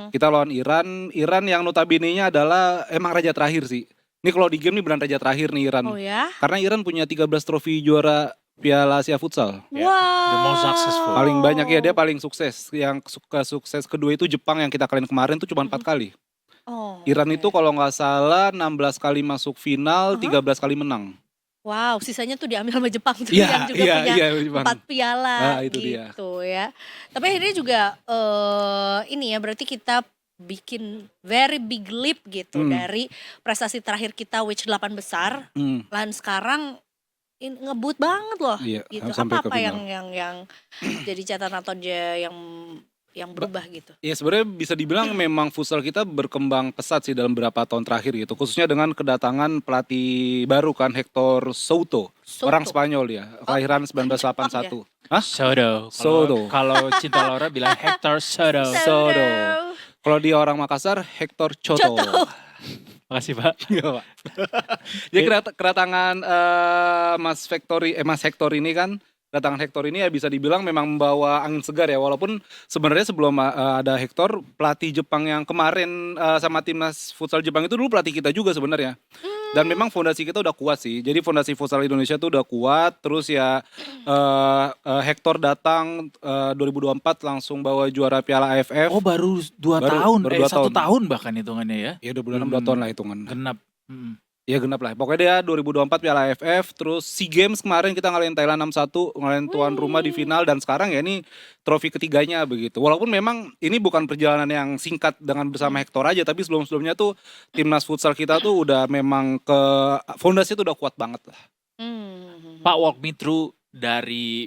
Kita lawan Iran yang notabene-nya adalah emang raja terakhir sih. Ini kalau di game nih beneran raja terakhir nih Iran. Oh ya? Karena Iran punya 13 trofi juara Piala Asia Futsal. Ya, the most successful. Paling banyak ya, dia paling sukses. Yang sukses kedua itu Jepang yang kita kalian kemarin tuh cuma 4 kali. Oh, Iran oke. itu kalau nggak salah 16 kali masuk final, 13 kali menang. Wow, sisanya tuh diambil sama Jepang tuh Iya, yang juga iya, punya iya, Jepang. 4 piala Ah, itu dia. gitu ya. Tapi akhirnya juga ini ya, berarti kita bikin very big leap gitu dari prestasi terakhir kita which 8 besar, dan sekarang ngebut banget loh Iya, gitu. sampai ke Apa final. yang jadi catatan atau yang berubah gitu? Ya sebenarnya bisa dibilang memang futsal kita berkembang pesat sih dalam beberapa tahun terakhir gitu. Khususnya dengan kedatangan pelatih baru kan, Hector Souto. Souto. Orang Spanyol dia, kelahiran 1981. Hah? Sodo. Sodo. Kalau Cinta Laura bilang Hector Sodo. Sodo. Kalau dia orang Makassar, Hector Choto. Makasih Pak. Enggak, Pak. Jadi kedatangan Mas Hector ini kan, kedatangan Hector ini ya bisa dibilang memang membawa angin segar ya. Walaupun sebenarnya sebelum ada Hector, pelatih Jepang yang kemarin sama timnas futsal Jepang itu dulu pelatih kita juga sebenarnya. Dan memang fondasi kita udah kuat sih. Jadi fondasi futsal Indonesia tuh udah kuat. Terus ya Hector datang 2024 langsung bawa juara Piala AFF. Oh baru 2 Baru- tahun, baru 2 1 tahun. tahun bahkan hitungannya ya. Ya udah bulan 2 tahun lah hitungan. Genap. Ya genap lah. Pokoknya dia 2024 Piala AFF, terus SEA Games kemarin kita ngalahin Thailand 6-1, ngalahin tuan rumah di final, dan sekarang ya ini trofi ketiganya begitu. Walaupun memang ini bukan perjalanan yang singkat dengan bersama Hector aja, tapi sebelum-sebelumnya tuh timnas futsal kita tuh udah memang fondasi tuh udah kuat banget lah. Pak, walk me through dari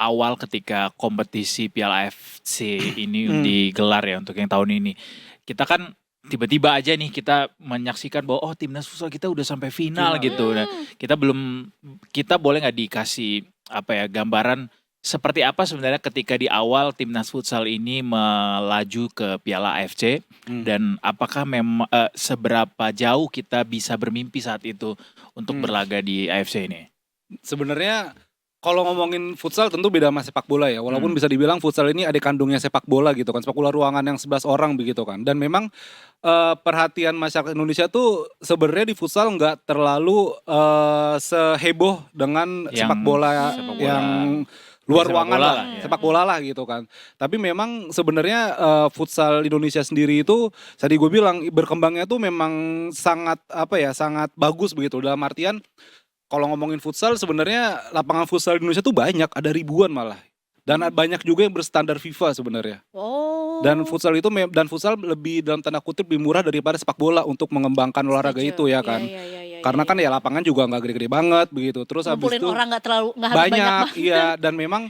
awal ketika kompetisi Piala AFC ini digelar ya untuk yang tahun ini. Kita kan tiba-tiba aja nih kita menyaksikan bahwa timnas futsal kita udah sampai final gitu. Nah, kita boleh nggak dikasih gambaran seperti apa sebenarnya ketika di awal timnas futsal ini melaju ke Piala AFC dan apakah memang seberapa jauh kita bisa bermimpi saat itu untuk berlaga di AFC ini? Sebenarnya kalau ngomongin futsal tentu beda sama sepak bola ya. Walaupun bisa dibilang futsal ini adik kandungnya sepak bola gitu kan. Sepak bola ruangan yang 11 orang begitu kan. Dan memang perhatian masyarakat Indonesia tuh sebenarnya di futsal nggak terlalu seheboh dengan sepak bola yang luar Sepak ruangan bola lah, lah, ya. sepak bola lah gitu kan. Tapi memang sebenarnya futsal Indonesia sendiri itu tadi gue bilang berkembangnya tuh memang sangat sangat bagus begitu. Dalam artian kalau ngomongin futsal sebenarnya lapangan futsal di Indonesia tuh banyak, ada ribuan malah. Dan banyak juga yang berstandar FIFA sebenarnya. Oh. Dan futsal lebih dalam tanda kutip lebih murah daripada sepak bola untuk mengembangkan olahraga Setuju. itu ya kan. Iya, Karena kan ya lapangan juga nggak gede-gede banget begitu. Terus habis ngumpulin itu orang nggak harus banyak banyak, banget. iya, dan memang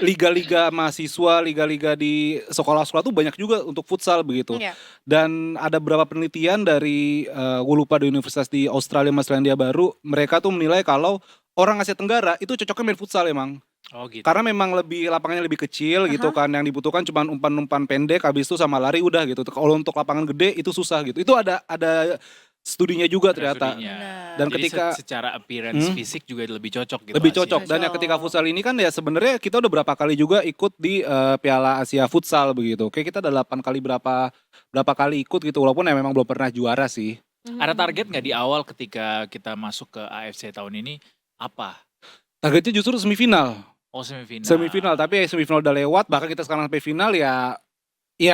liga-liga mahasiswa, liga-liga di sekolah-sekolah tuh banyak juga untuk futsal begitu. Iya. Dan ada beberapa penelitian dari gue lupa di universitas di Australia sama Selandia Baru, mereka tuh menilai kalau orang Asia Tenggara itu cocoknya main futsal emang. Oh gitu. Karena memang lapangannya lebih kecil gitu kan, yang dibutuhkan cuma umpan-umpan pendek, habis itu sama lari udah gitu. Kalau untuk lapangan gede itu susah gitu. Itu ada studinya juga ternyata. Dan Jadi ketika secara appearance fisik juga lebih cocok gitu. lebih hasilnya. cocok, dan ya ketika futsal ini kan ya sebenarnya kita udah berapa kali juga ikut di Piala Asia Futsal begitu. Kayak kita udah 8 kali berapa kali ikut gitu, walaupun ya memang belum pernah juara sih. Ada target nggak di awal ketika kita masuk ke AFC tahun ini? Apa? Targetnya justru semifinal. Oh, semifinal. Semifinal, tapi semifinal udah lewat, bahkan kita sekarang sampai final ya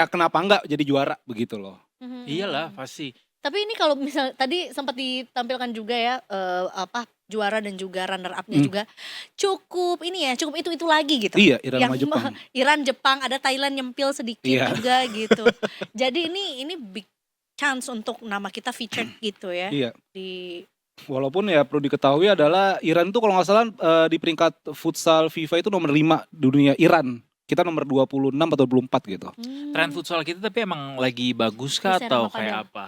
kenapa enggak jadi juara begitu loh. Iyalah, pasti. Tapi ini kalau misal tadi sempat ditampilkan juga ya juara dan juga runner up-nya juga cukup itu lagi gitu. Iya, Iran Yang sama Jepang. Iran, Jepang, ada Thailand nyempil sedikit Iya. juga gitu. Jadi ini big chance untuk nama kita featured gitu ya Iya. di Walaupun ya perlu diketahui adalah Iran itu kalau nggak salah di peringkat futsal FIFA itu nomor 5 dunia Iran. Kita nomor 26 atau 24 gitu. Tren futsal kita tapi emang lagi bagus kah Di atau Serapa kayak Padel. apa?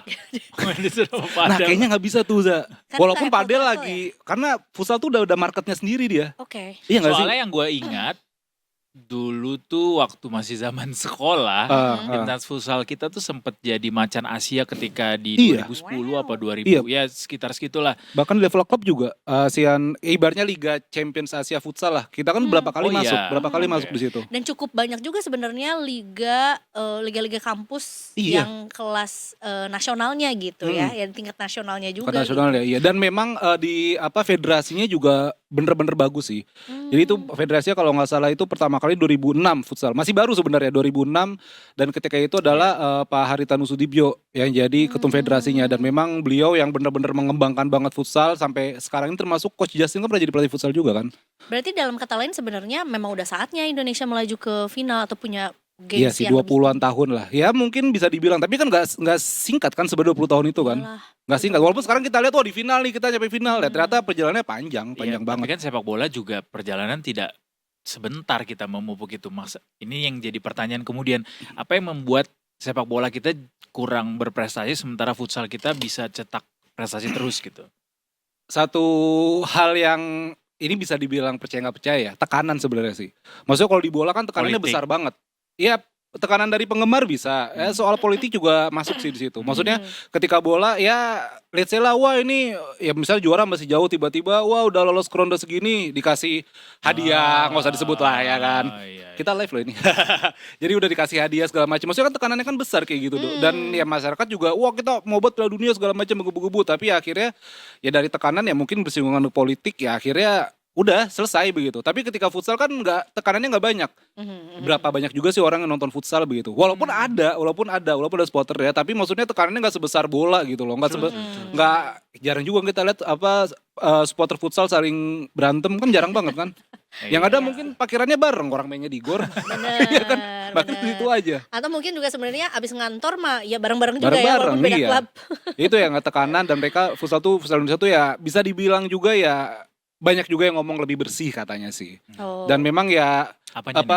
Di Serapa Nah Padel. kayaknya nggak bisa tuh Za. Kan Walaupun kayak padel Proto lagi, karena futsal tuh udah marketnya sendiri dia. Oke. Iya nggak sih? Soalnya yang gue ingat dulu tuh waktu masih zaman sekolah, timnas futsal kita tuh sempet jadi macan Asia ketika di Iya. 2010 apa 2000 Iya. ya sekitar segitulah. Bahkan di level klub juga ASEAN, ibaratnya Liga Champions Asia Futsal lah. Kita kan berapa kali Oh, masuk, iya. berapa kali Oke. masuk di situ. Dan cukup banyak juga sebenarnya liga-liga kampus Iya. yang kelas nasionalnya gitu ya, yang tingkat nasionalnya juga. Bukan nasional ya, iya. Dan memang di federasinya juga bener-bener bagus sih. Jadi itu federasinya kalau nggak salah itu pertama kali 2006 futsal. Masih baru sebenarnya 2006 dan ketika itu adalah Pak Haritanu Sudibyo yang jadi ketum federasinya dan memang beliau yang benar-benar mengembangkan banget futsal sampai sekarang ini termasuk Coach Justin kan pernah jadi pelatih futsal juga kan. Berarti dalam kata lain sebenarnya memang udah saatnya Indonesia melaju ke final atau punya Iya gengsi sih yang 20-an tahun lah. Ya mungkin bisa dibilang tapi kan nggak singkat kan sebenarnya 20 tahun itu kan. Iyalah. Nggak singkat. Walaupun sekarang kita lihat di final nih kita nyampe final ya ternyata perjalanannya panjang Iya, banget. tapi kan sepak bola juga perjalanan tidak sebentar kita memupuk itu. Ini yang jadi pertanyaan kemudian, apa yang membuat sepak bola kita kurang berprestasi sementara futsal kita bisa cetak prestasi terus gitu? Satu hal yang ini bisa dibilang percaya nggak percaya ya, tekanan sebenarnya sih. Maksudnya kalau di bola kan tekanannya Politik. besar banget. Iya, tekanan dari penggemar bisa. Soal politik juga masuk sih di situ. Maksudnya ketika bola ya let's say lah wah ini ya misalnya juara masih jauh tiba-tiba wah udah lolos ke ronde segini dikasih hadiah, nggak usah disebut lah ya kan. Iya. Kita live loh ini. Jadi udah dikasih hadiah segala macam. Maksudnya kan tekanannya kan besar kayak gitu. Dan ya masyarakat juga wah kita mau buat Piala Dunia segala macam menggebu-gebu. Tapi ya akhirnya ya dari tekanan ya mungkin bersinggungan ke politik ya akhirnya udah selesai begitu. Tapi ketika futsal kan tekanannya nggak banyak. Berapa banyak juga sih orang yang nonton futsal begitu. Walaupun ada supporter ya. Tapi maksudnya tekanannya nggak sebesar bola gitu loh. Nggak jarang juga kita lihat supporter futsal saling berantem kan jarang banget kan. Yang ada mungkin parkirannya bareng orang mainnya di gor. Bener, Iya kan? Bahkan bener. itu aja. Atau mungkin juga sebenarnya abis ngantor mah ya bareng-bareng juga ya Bareng-bareng, walaupun beda iya. klub. Itu yang nggak tekanan dan mereka futsal Indonesia tuh ya bisa dibilang juga ya banyak juga yang ngomong lebih bersih katanya sih. Oh. Dan memang ya Apanya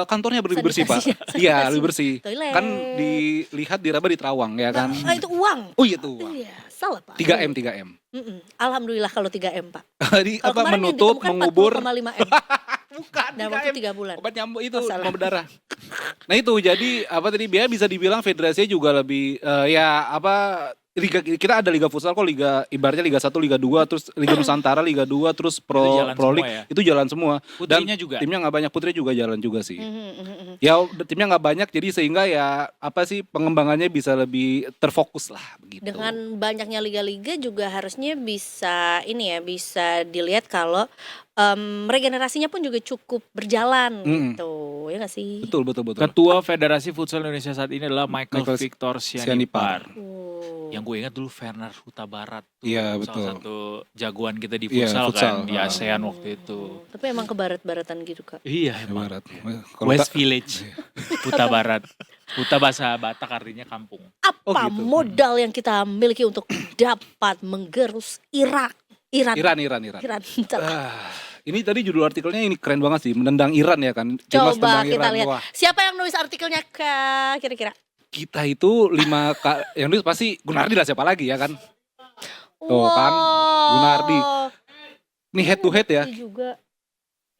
kantornya lebih bersih Pak. Sanitasinya. Iya lebih bersih. Toilet. Kan dilihat diraba di Terawang ya kan. Itu uang. Oh iya tuh. Iya, salah Pak. 3M. Alhamdulillah kalau 3M Pak. Di Kalau kemarin yang menutup, ditemukan mengubur. 40,5 M Bukan dalam waktu 3 bulan. Obat nyamuk itu Oh, salah. demam berdarah. Nah itu jadi dia bisa dibilang federasinya juga lebih liga kita ada liga futsal kok ibaratnya Liga 1, Liga 2, terus Liga Nusantara, Liga 2, terus Pro jalan Pro semua League ya? itu jalan semua. Putrinya juga? Timnya nggak banyak, putri juga jalan juga sih. Ya timnya nggak banyak jadi sehingga ya pengembangannya bisa lebih terfokus lah begitu. Dengan banyaknya liga-liga juga harusnya bisa bisa dilihat kalau regenerasinya pun juga cukup berjalan gitu. Ya nggak sih? Betul. Ketua Federasi Futsal Indonesia saat ini adalah Michael Victor Sianipar. Sianipar. Yang gue ingat dulu Werner Huta Barat tuh Iya, salah betul. satu jagoan kita di Iya, futsal, futsal. kan di ASEAN waktu itu. Tapi emang ke barat-baratan gitu Kak. Iya Ya, emang. barat. Kalau West tak- Village, Huta Barat. Huta bahasa Batak artinya kampung. Apa gitu. modal yang kita miliki untuk dapat menggerus Iran. Iran. Ini tadi judul artikelnya ini keren banget sih, menendang Iran ya kan. Timnas Coba tendang kita Iran. lihat. Wah, Siapa yang nulis artikelnya Kak kira-kira? kita itu 5 yang nulis pasti Gunardi lah siapa lagi ya kan. Tuh kan, Gunardi. Ini head to head ya. Ini juga.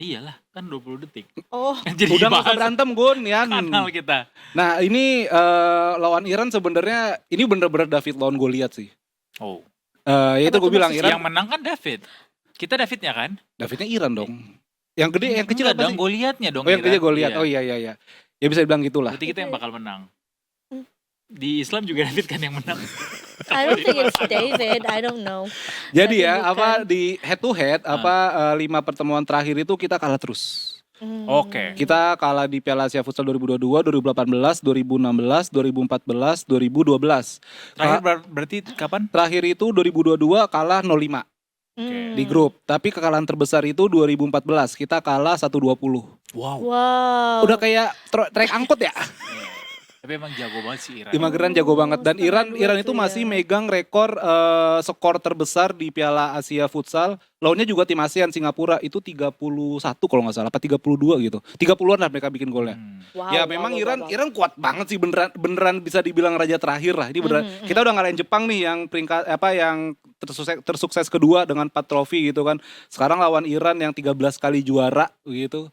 Iyalah, kan 20 detik. Oh, Jadi Udah nggak usah bahas berantem Gun ya. kanal kita. Nah ini lawan Iran sebenarnya ini bener-bener David lawan Goliat sih. Oh. Ya itu Apa gue tuh bilang maksudnya? Iran. Yang menang kan David. Kita Davidnya kan? Davidnya Iran dong. Yang gede, yang kecil Enggak apa dong, sih? Goliatnya dong. Oh yang Iran. kecil Goliat. Iya. Oh iya. Ya bisa dibilang gitulah. Berarti kita yang bakal menang. Di Islam juga David kan yang menang. I don't think it's David, I don't know. Jadi Tapi ya bukan. apa di head to head 5 pertemuan terakhir itu kita kalah terus. Oke. Kita kalah di Piala Asia Futsal 2022, 2018, 2016, 2014, 2012. Terakhir berarti kapan? Terakhir itu 2022 kalah 0-5 Hmm. di grup. Tapi kekalahan terbesar itu 2014, kita kalah 1-20. Wow. Wow. Udah kayak trek angkot ya. Tapi emang jago banget sih Iran. Di Mageran jago banget dan setengah dua Iran tuh itu ya. masih megang rekor skor terbesar di Piala Asia Futsal. Lawannya juga tim ASEAN Singapura itu 31 kalau nggak salah, apa 32 gitu. 30-an lah mereka bikin golnya. Wow, Ya wow, memang wow, Iran wow. Iran kuat banget sih, beneran bisa dibilang raja terakhir lah. Ini beneran. Kita udah ngalahin Jepang nih yang peringkat yang tersukses kedua dengan 4 trofi gitu kan. Sekarang lawan Iran yang 13 kali juara gitu.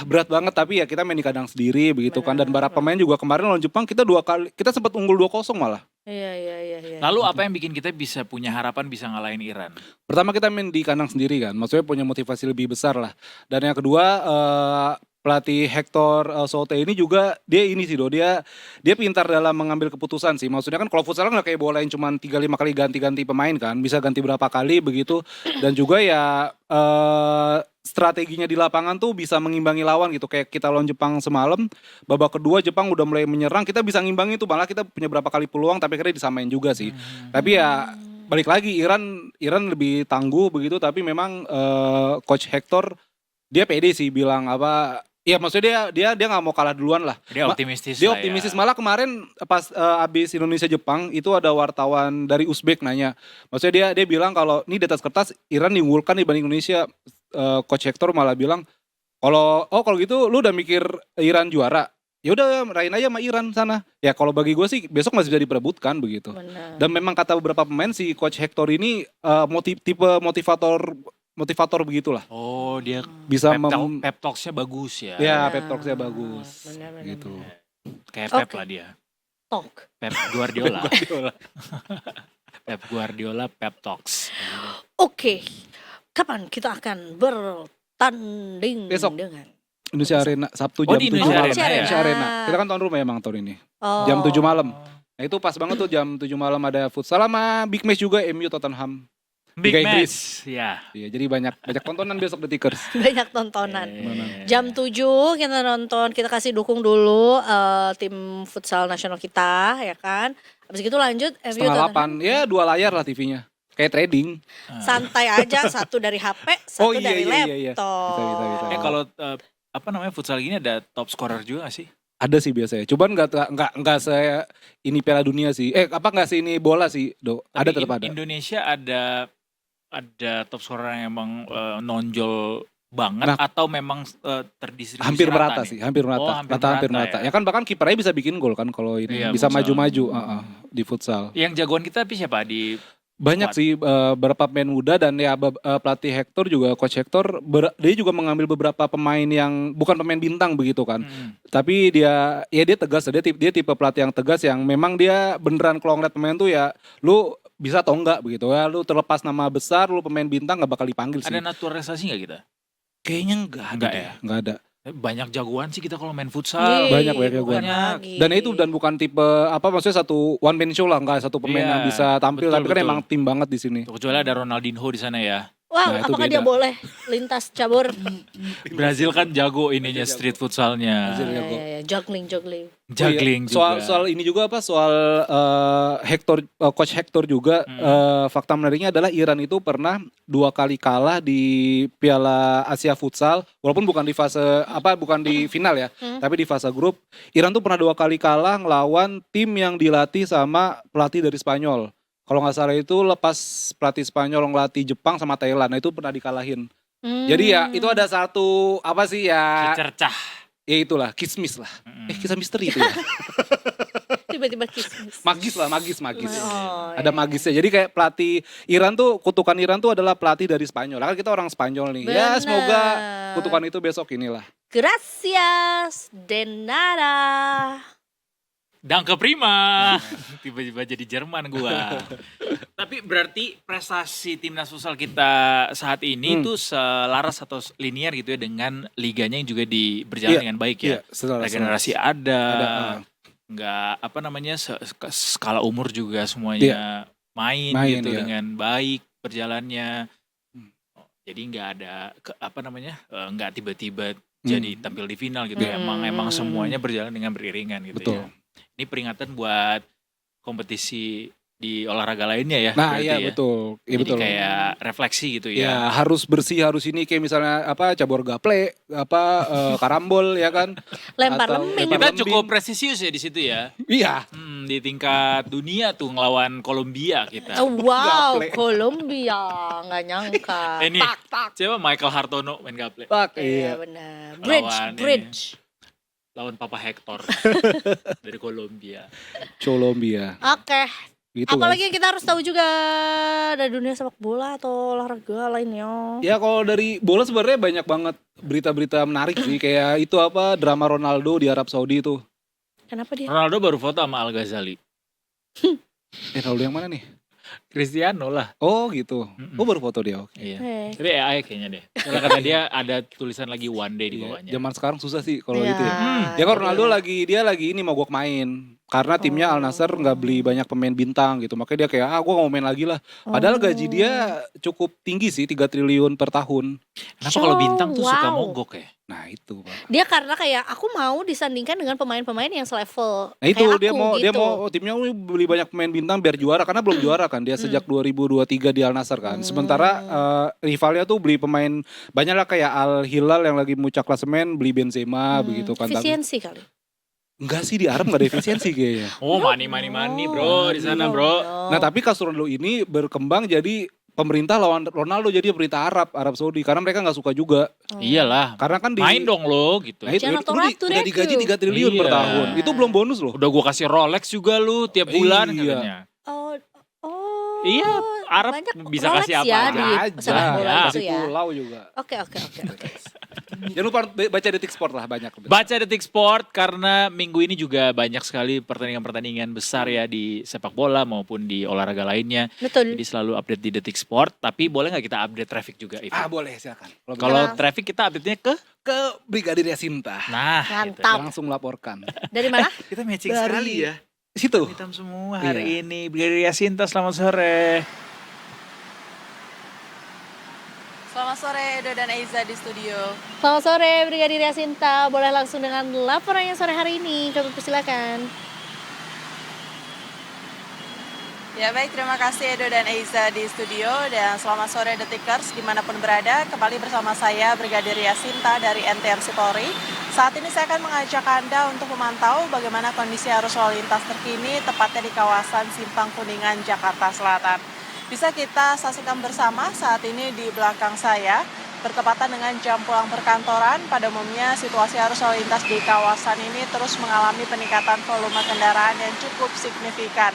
Berat banget, tapi ya kita main di kandang sendiri begitu kan, dan para pemain juga kemarin lawan Jepang kita 2 kali, kita sempat unggul 2-0 malah. Iya. Lalu apa yang bikin kita bisa punya harapan bisa ngalahin Iran? Pertama kita main di kandang sendiri kan, maksudnya punya motivasi lebih besar lah. Dan yang kedua pelatih Hector Solte ini juga dia ini sih dia pintar dalam mengambil keputusan sih. Maksudnya kan kalau futsal nggak kayak bola yang cuma 3-5 kali ganti-ganti pemain kan, bisa ganti berapa kali begitu. Dan juga ya strateginya di lapangan tuh bisa mengimbangi lawan gitu. Kayak kita lawan Jepang semalam, babak kedua Jepang udah mulai menyerang, kita bisa ngimbangi tuh, malah kita punya berapa kali peluang tapi akhirnya disamain juga sih. Tapi ya balik lagi Iran lebih tangguh begitu, tapi memang coach Hector dia pede sih bilang apa, ya maksudnya dia nggak mau kalah duluan lah. Dia optimistis Dia lah optimistis, ya. malah kemarin pas abis Indonesia Jepang itu ada wartawan dari Uzbek nanya. Maksudnya dia bilang kalau ini di atas kertas Iran diunggulkan dibanding Indonesia. Coach Hector malah bilang kalau gitu lu udah mikir Iran juara. Ya udah rayain aja sama Iran sana. Ya kalau bagi gue sih besok masih bisa diperebutkan begitu. Benar. Dan memang kata beberapa pemain si Coach Hector ini tipe motivator begitulah. Oh, dia Bisa pep talks-nya bagus ya. ya pep talks-nya bagus. Benar. Gitu. Kayak Pep Oke. lah dia. Talk. Pep Guardiola. Pep Guardiola pep talks. Oke. Kapan kita akan bertanding Besok. dengan Indonesia Arena Sabtu Oh, jam di 7 Indonesia malam. Arena ya? Indonesia Arena. Kita kan tuan rumah emang tahun ini. Oh. Jam 7 malam. Nah itu pas banget tuh jam 7 malam ada futsal sama big match juga MU Tottenham. Big Liga match. Inggris. Ya. Iya, jadi banyak tontonan besok The Tickers. Banyak tontonan. Eh, Jam 7 kita nonton, kita kasih dukung dulu tim futsal nasional kita, ya kan. Habis itu lanjut MU Setengah Tottenham. 8. Ya 2 layar lah TV-nya. Kayak trading. Santai aja, satu dari HP, satu Oh, iya, dari iya, iya, iya. laptop. Bisa. kalau apa namanya futsal gini ada top scorer juga gak sih? Ada sih biasanya. Cuman enggak saya ini Piala Dunia sih. Enggak sih ini bola sih, Do. Ada Tapi tetap ada. Indonesia ada top scorer yang emang nonjol banget Nah, atau memang terdistribusi Hampir merata nih? sih, hampir merata. Oh, hampir Hampir merata merata. ya. Ya kan bahkan kipernya bisa bikin gol kan kalau ini Iya, bisa futsal. maju-maju di futsal. Yang jagoan kita tapi siapa di Banyak Kuat. sih beberapa pemain muda dan ya pelatih Hector juga coach Hector dia juga mengambil beberapa pemain yang bukan pemain bintang begitu kan. Tapi dia tegas, dia tipe pelatih yang tegas yang memang dia beneran kalau ngeliat pemain tuh ya lu bisa atau enggak begitu ya. Lu terlepas nama besar, lu pemain bintang enggak bakal dipanggil sih. ada naturalisasi nggak kita? Kayaknya enggak Enggak deh, ya? enggak ada. Banyak jagoan sih kita kalau main Ih, futsal. Banyak jagoan. lagi. Dan bukan tipe maksudnya satu one man show lah, enggak satu pemain Iya, yang bisa tampil, betul, tapi kan betul. emang tim banget di sini. Kecuali ada Ronaldinho di sana ya. Wow, Nah, itu apakah beda. dia boleh lintas cabur? Brazil kan jago ininya street futsalnya. Brazil jago. Ya, juggling. Juggling Oh iya, juga. soal ini juga soal Hector, coach Hector juga fakta menariknya adalah Iran itu pernah 2 kali kalah di Piala Asia Futsal, walaupun bukan di final ya, tapi di fase grup. Iran tuh pernah 2 kali kalah ngelawan tim yang dilatih sama pelatih dari Spanyol. Kalau nggak salah itu lepas pelatih Spanyol ngelatih Jepang sama Thailand, nah itu pernah dikalahin. Jadi ya itu ada satu Cercah. ya itulah kismis lah. Kisah misteri itu ya. Tiba-tiba kismis. Magis. Oh, Ada magisnya. Jadi kayak pelatih Iran tuh, kutukan Iran tuh adalah pelatih dari Spanyol. Kan kita orang Spanyol nih. Ya Benar. semoga kutukan itu besok inilah. Gracias de nada. Danke prima. Tiba-tiba jadi Jerman gua. Tapi berarti prestasi timnas futsal kita saat ini itu selaras atau linear gitu ya dengan liganya yang juga berjalan Iya, dengan baik ya. Iya, selaras. Regenerasi ada. apa namanya skala umur juga semuanya main Main, gitu iya. dengan baik berjalannya. Hmm. Jadi nggak ada nggak tiba-tiba jadi tampil di final gitu. Emang semuanya berjalan dengan beriringan gitu Betul. ya. Ini peringatan buat kompetisi di olahraga lainnya ya. Nah berarti iya ya. betul. Iya Jadi betul. kayak refleksi gitu Ya ya. harus bersih, harus ini kayak misalnya cabur gaple, karambol ya kan. Lempar Atau lembing. lempar Kita cukup lembing. presisius ya di situ ya. Iya. Di tingkat dunia tuh ngelawan Kolombia kita. Wow, Gaple. Colombia, nggak nyangka. Ini siapa Michael Hartono main gaple Tak, Iya iya. benar. Lawan Bridge. lawan Papa Hector dari Kolombia. Colombia. Oke. Gitu Apalagi yang kita harus tahu juga dari dunia sepak bola atau olahraga lainnya. Ya kalau dari bola sebenarnya banyak banget berita-berita menarik sih, kayak itu drama Ronaldo di Arab Saudi itu. Kenapa dia? Ronaldo baru foto sama Al Ghazali. Ronaldo yang mana nih? Cristiano lah. Oh gitu. Mm-mm. Oh baru foto dia. Oke. Iya. Eh, Tapi AI kayaknya deh. Karena dia ada tulisan lagi one day di Iya, bawahnya. zaman sekarang susah sih kalau iya, gitu ya. Ya kalau Ronaldo lagi ini mogok main. Karena timnya Al Nassr nggak beli banyak pemain bintang gitu. Makanya dia kayak gue gak mau main lagi lah. Padahal gaji dia cukup tinggi sih, 3 triliun per tahun. Kenapa kalau bintang tuh suka wow. mogok ya? Nah itu Pak. Dia karena kayak aku mau disandingkan dengan pemain-pemain yang selevel. Nah itu kayak dia aku, mau gitu. timnya beli banyak pemain bintang biar juara, karena belum juara kan dia sejak 2023 di Al Nassr kan. Sementara rivalnya tuh beli pemain banyak lah, kayak Al Hilal yang lagi muncak klasemen beli Benzema begitu kan. Tapi Efisiensi kali. enggak sih, di Arab enggak ada efisiensi kayaknya. Oh, money bro di sana bro. Nah tapi kasus Ronaldo ini berkembang jadi pemerintah lawan Ronaldo, jadi pemerintah Arab Saudi, karena mereka nggak suka juga. Iyalah. Karena kan Main dong lo gitu. Nah, itu Jangan udah atur-atur digaji ya, 3 triliun per Iya. tahun. Itu belum bonus loh. Udah gua kasih Rolex juga lu tiap bulan Iya. katanya. Oh. Iya, Arab banyak bisa Rolex kasih apa ya aja. di sepak bola Ya. itu Kasih ya. pulau juga. Oke. Jangan lupa baca Detik Sport lah, banyak. Baca Detik Sport karena minggu ini juga banyak sekali pertandingan-pertandingan besar ya di sepak bola maupun di olahraga lainnya. Betul. Jadi selalu update di Detik Sport. Tapi boleh nggak kita update traffic juga, Ivi? Boleh silakan. Kalau Nah. traffic kita update-nya ke? ke Brigadir Yasinta. Nah, Mantap. Langsung laporkan. Dari mana? kita matching Dari- sekali ya. Situ. Hitam semua hari Iya. ini. Brigadir Yasinta, selamat sore. Selamat sore Edo dan Eiza di studio. Selamat sore Brigadir Yasinta. Boleh langsung dengan laporannya sore hari ini. Kami persilakan. Ya baik, terima kasih Edo dan Eiza di studio. Dan selamat sore Detikers dimanapun berada. Kembali bersama saya Brigadir Yasinta dari NTRC Polri. Saat ini saya akan mengajak Anda untuk memantau bagaimana kondisi arus lalu lintas terkini tepatnya di kawasan Simpang Kuningan, Jakarta Selatan. Bisa kita saksikan bersama saat ini di belakang saya, bertepatan dengan jam pulang perkantoran. Pada umumnya situasi arus lalu lintas di kawasan ini terus mengalami peningkatan volume kendaraan yang cukup signifikan.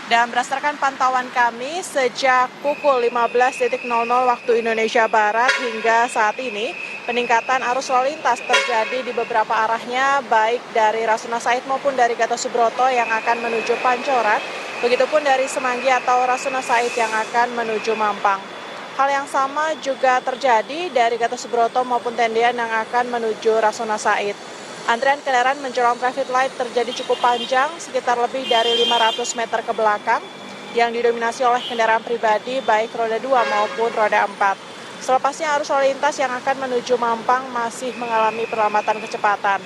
Dan berdasarkan pantauan kami sejak pukul 15.00 waktu Indonesia Barat hingga saat ini, peningkatan arus lalu lintas terjadi di beberapa arahnya, baik dari Rasuna Said maupun dari Gatot Subroto yang akan menuju Pancoran, begitupun dari Semanggi atau Rasuna Said yang akan menuju Mampang. Hal yang sama juga terjadi dari Gatot Subroto maupun Tendian yang akan menuju Rasuna Said. Antrian kendaraan menjelang traffic light terjadi cukup panjang, sekitar lebih dari 500 meter ke belakang, yang didominasi oleh kendaraan pribadi baik roda 2 maupun roda 4. Selepasnya arus lalu lintas yang akan menuju Mampang masih mengalami perlambatan kecepatan.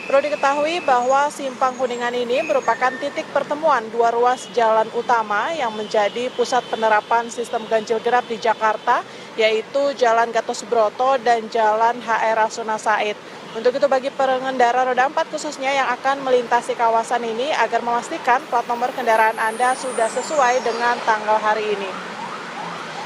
Perlu diketahui bahwa Simpang Kuningan ini merupakan titik pertemuan dua ruas jalan utama yang menjadi pusat penerapan sistem ganjil genap di Jakarta, yaitu Jalan Gatot Subroto dan Jalan HR Rasuna Said. Untuk itu bagi pengendara roda 4 khususnya yang akan melintasi kawasan ini agar memastikan plat nomor kendaraan Anda sudah sesuai dengan tanggal hari ini.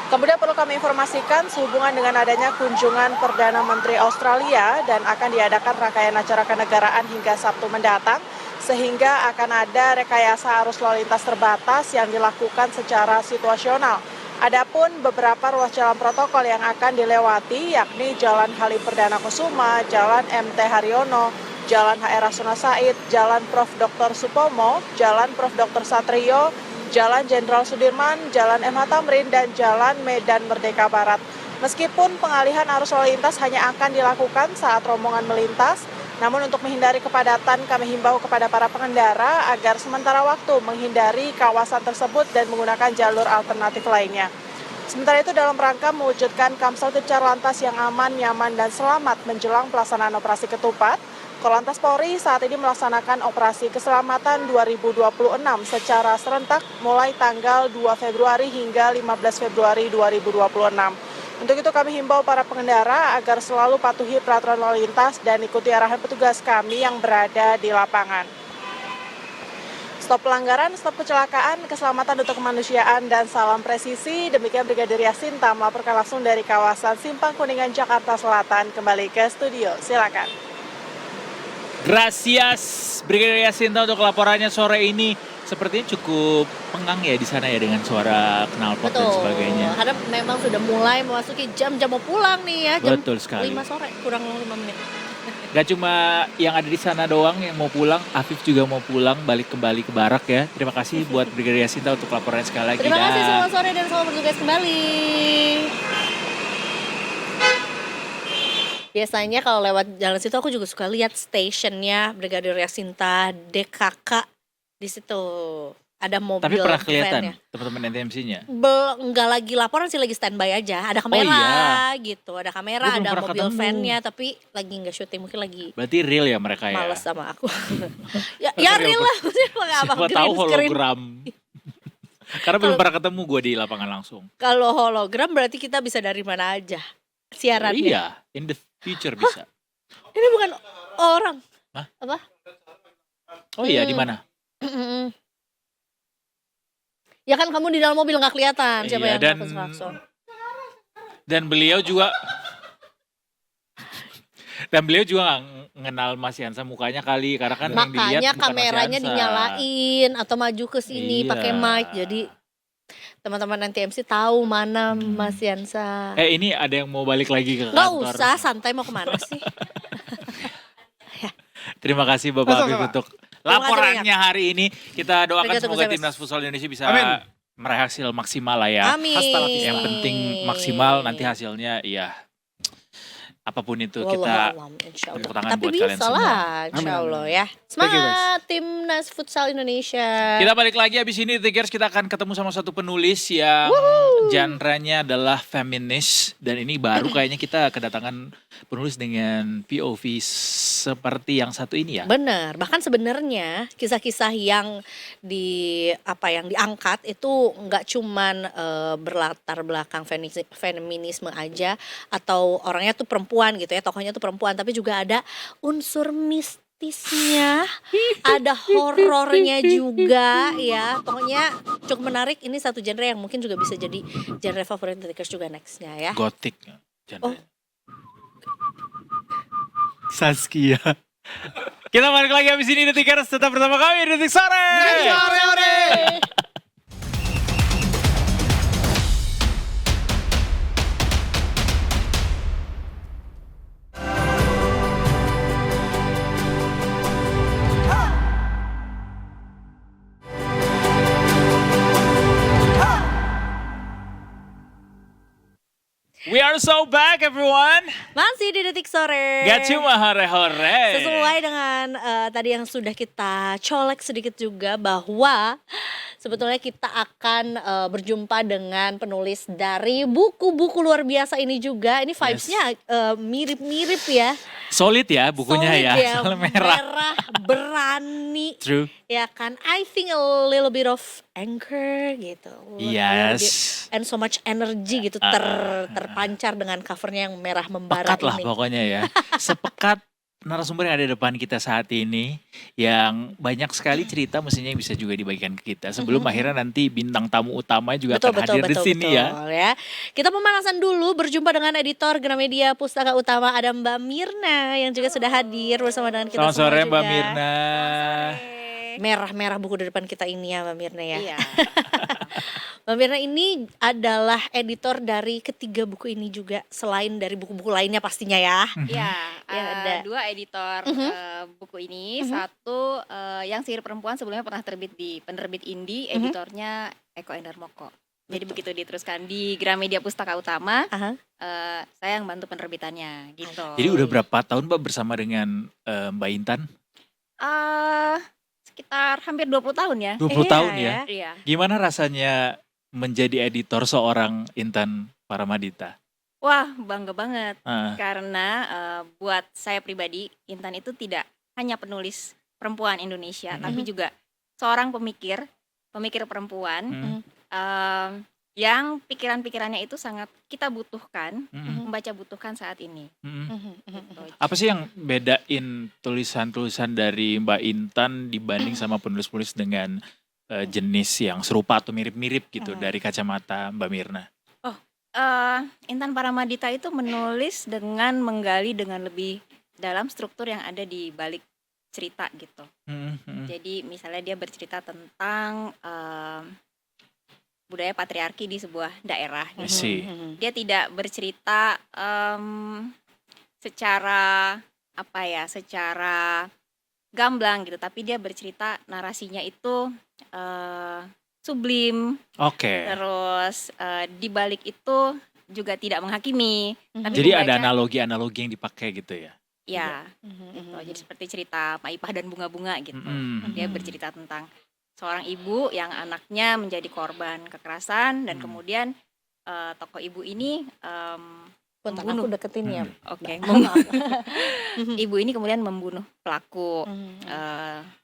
Kemudian perlu kami informasikan sehubungan dengan adanya kunjungan Perdana Menteri Australia dan akan diadakan rangkaian acara kenegaraan hingga Sabtu mendatang, sehingga akan ada rekayasa arus lalu lintas terbatas yang dilakukan secara situasional. Adapun beberapa ruas jalan protokol yang akan dilewati yakni Jalan Halim Perdana Kusuma, Jalan MT Haryono, Jalan HR Rasuna Said, Jalan Prof. Dr. Supomo, Jalan Prof. Dr. Satrio, Jalan Jenderal Sudirman, Jalan MH Tamrin, dan Jalan Medan Merdeka Barat. Meskipun pengalihan arus lalu lintas hanya akan dilakukan saat rombongan melintas, Namun untuk menghindari kepadatan, kami himbau kepada para pengendara agar sementara waktu menghindari kawasan tersebut dan menggunakan jalur alternatif lainnya. Sementara itu dalam rangka mewujudkan Kamsatipcar Lantas yang aman, nyaman, dan selamat menjelang pelaksanaan operasi ketupat, Korlantas Polri saat ini melaksanakan operasi keselamatan 2026 secara serentak mulai tanggal 2 Februari hingga 15 Februari 2026. Untuk itu kami himbau para pengendara agar selalu patuhi peraturan lalu lintas dan ikuti arahan petugas kami yang berada di lapangan. Stop pelanggaran, stop kecelakaan, keselamatan untuk kemanusiaan, dan salam presisi. Demikian Brigadir Yasinta melaporkan langsung dari kawasan Simpang Kuningan, Jakarta Selatan. Kembali ke studio, silakan. Gracias Brigadir Yasinta untuk laporannya sore ini. Sepertinya cukup pengang ya di sana ya dengan suara knalpot dan sebagainya. Karena memang sudah mulai memasuki jam-jam mau pulang nih ya. Jam Betul sekali. 5 sore, kurang 5 menit. Gak cuma yang ada di sana doang yang mau pulang, Afif juga mau pulang balik kembali ke barak ya. Terima kasih buat Brigadir Yasinta untuk laporannya sekali lagi. Terima kasih, selamat sore dan selamat bertugas kembali. Biasanya kalau lewat jalan situ aku juga suka lihat stationnya Brigadir Yasinta DKK di situ. Ada mobil Tapi pernah kelihatan van-nya. teman-teman NTMC-nya. Enggak lagi laporan sih, lagi standby aja. Ada kamera gitu, ada kamera, Gua belum ada pernah mobil ketemu. van-nya, tapi lagi nggak syuting, mungkin lagi Berarti real ya mereka ya. males sama aku. ya real lah, maksudnya apa Siapa green tahu screen. hologram. Karena belum pernah ketemu gue di lapangan langsung. Kalau hologram berarti kita bisa dari mana aja siarannya. Iya, in the future bisa. Ini bukan orang. Hah? Apa? Oh iya, di mana? Ya kan kamu di dalam mobil nggak kelihatan siapa Iya, yang klakson. Dan beliau juga nggak mengenal Mas Yansa mukanya kali karena kan yang dilihat Makanya bukan Mas kameranya Yansa. dinyalain atau maju ke sini Iya. pakai mic. Jadi teman-teman NTMC tahu mana Mas Yansa. Ini ada yang mau balik lagi ke Nggak kantor. usah, santai, mau kemana sih? Terima kasih Bapak Sama-sama. Afif untuk Terima kasih laporannya hari ini. Kita doakan Brigadir semoga Gusebes. timnas futsal Indonesia bisa Amin. meraih hasil maksimal lah ya. Amin. Yang penting maksimal, nanti hasilnya ya apapun itu kita Wallahualam, insya Allah. tepuk tangan Tapi buat kalian bisa semua. lah, insya Allah ya. Semangat timnas futsal Indonesia. Kita balik lagi abis ini Tikers, kita akan ketemu sama satu penulis yang genre-nya adalah feminis. Dan ini baru kayaknya kita kedatangan penulis dengan POV seperti yang satu ini ya. Bener, bahkan sebenarnya kisah-kisah yang diangkat itu nggak cuman berlatar belakang feminisme aja atau orangnya tuh perempuan gitu ya, tokohnya tuh perempuan, tapi juga ada unsur mistisnya, ada horornya juga ya. Pokoknya cukup menarik, ini satu genre yang mungkin juga bisa jadi genre favorit Tikers juga nextnya ya. Gothic genre. Oh. Saskia. Kita balik lagi abis ini Tikers, tetap bersama kami di Detik Sore. We are so back everyone. Masih di Detik Sore. Gak cuma hore-hore. Sesuai dengan tadi yang sudah kita colek sedikit juga bahwa sebetulnya kita akan berjumpa dengan penulis dari buku-buku luar biasa ini juga. Ini vibes-nya mirip-mirip ya. Solid ya bukunya Solid ya. Soalnya merah. Merah, berani. True. Ya kan, I think a little bit of anger gitu. Yes. And so much energy gitu terpancar dengan covernya yang merah membara Pekat lah ini. pokoknya ya. Sepekat narasumber yang ada di depan kita saat ini. Yang banyak sekali cerita mestinya bisa juga dibagikan ke kita. Sebelum akhirnya nanti bintang tamu utama juga akan hadir di sini ya. Kita pemanasan dulu berjumpa dengan editor Gramedia Pustaka Utama ada Mbak Mirna yang juga sudah hadir bersama dengan kita Selamat semua sore juga. Mbak Mirna. Merah-merah buku di depan kita ini ya Mbak Mirna ya. Iya. Mbak Mirna ini adalah editor dari ketiga buku ini juga, selain dari buku-buku lainnya pastinya ya. Iya, Ya, ada. dua editor buku ini. Satu yang Sihir Perempuan sebelumnya pernah terbit di penerbit Indie, editornya Eko Endar Moko. Jadi begitu diteruskan di Gramedia Pustaka Utama, Aha. saya yang bantu penerbitannya gitu. Jadi udah berapa tahun Mbak bersama dengan Mbak Intan? Sekitar hampir 20 tahun ya. 20 Iya tahun ya? ya. Iya. Gimana rasanya menjadi editor seorang Intan Paramadita? Wah, bangga banget. Ah, Karena buat saya pribadi, Intan itu tidak hanya penulis perempuan Indonesia, tapi juga seorang pemikir perempuan mm, yang pikiran-pikirannya itu sangat kita butuhkan, mm, membaca butuhkan saat ini. mm. Gitu. Apa sih yang bedain tulisan-tulisan dari Mbak Intan dibanding sama penulis-penulis dengan jenis yang serupa atau mirip-mirip gitu dari kacamata Mbak Mirna? Intan Paramadita itu menulis dengan menggali dengan lebih dalam struktur yang ada di balik cerita gitu. Mm, mm, Jadi misalnya dia bercerita tentang budaya patriarki di sebuah daerah I gitu. see. Dia tidak bercerita secara apa ya, secara gamblang gitu, tapi dia bercerita narasinya itu sublim, Oke. terus di balik itu juga tidak menghakimi, tapi Jadi ada membaca analogi-analogi yang dipakai gitu ya? ya gitu. Jadi seperti cerita Maipah dan bunga-bunga gitu. Mm, Dia bercerita tentang seorang ibu yang anaknya menjadi korban kekerasan dan kemudian tokoh ibu ini Bentar, membunuh. aku deketin ya. Oke, Maaf. ibu ini kemudian membunuh pelaku Mhm.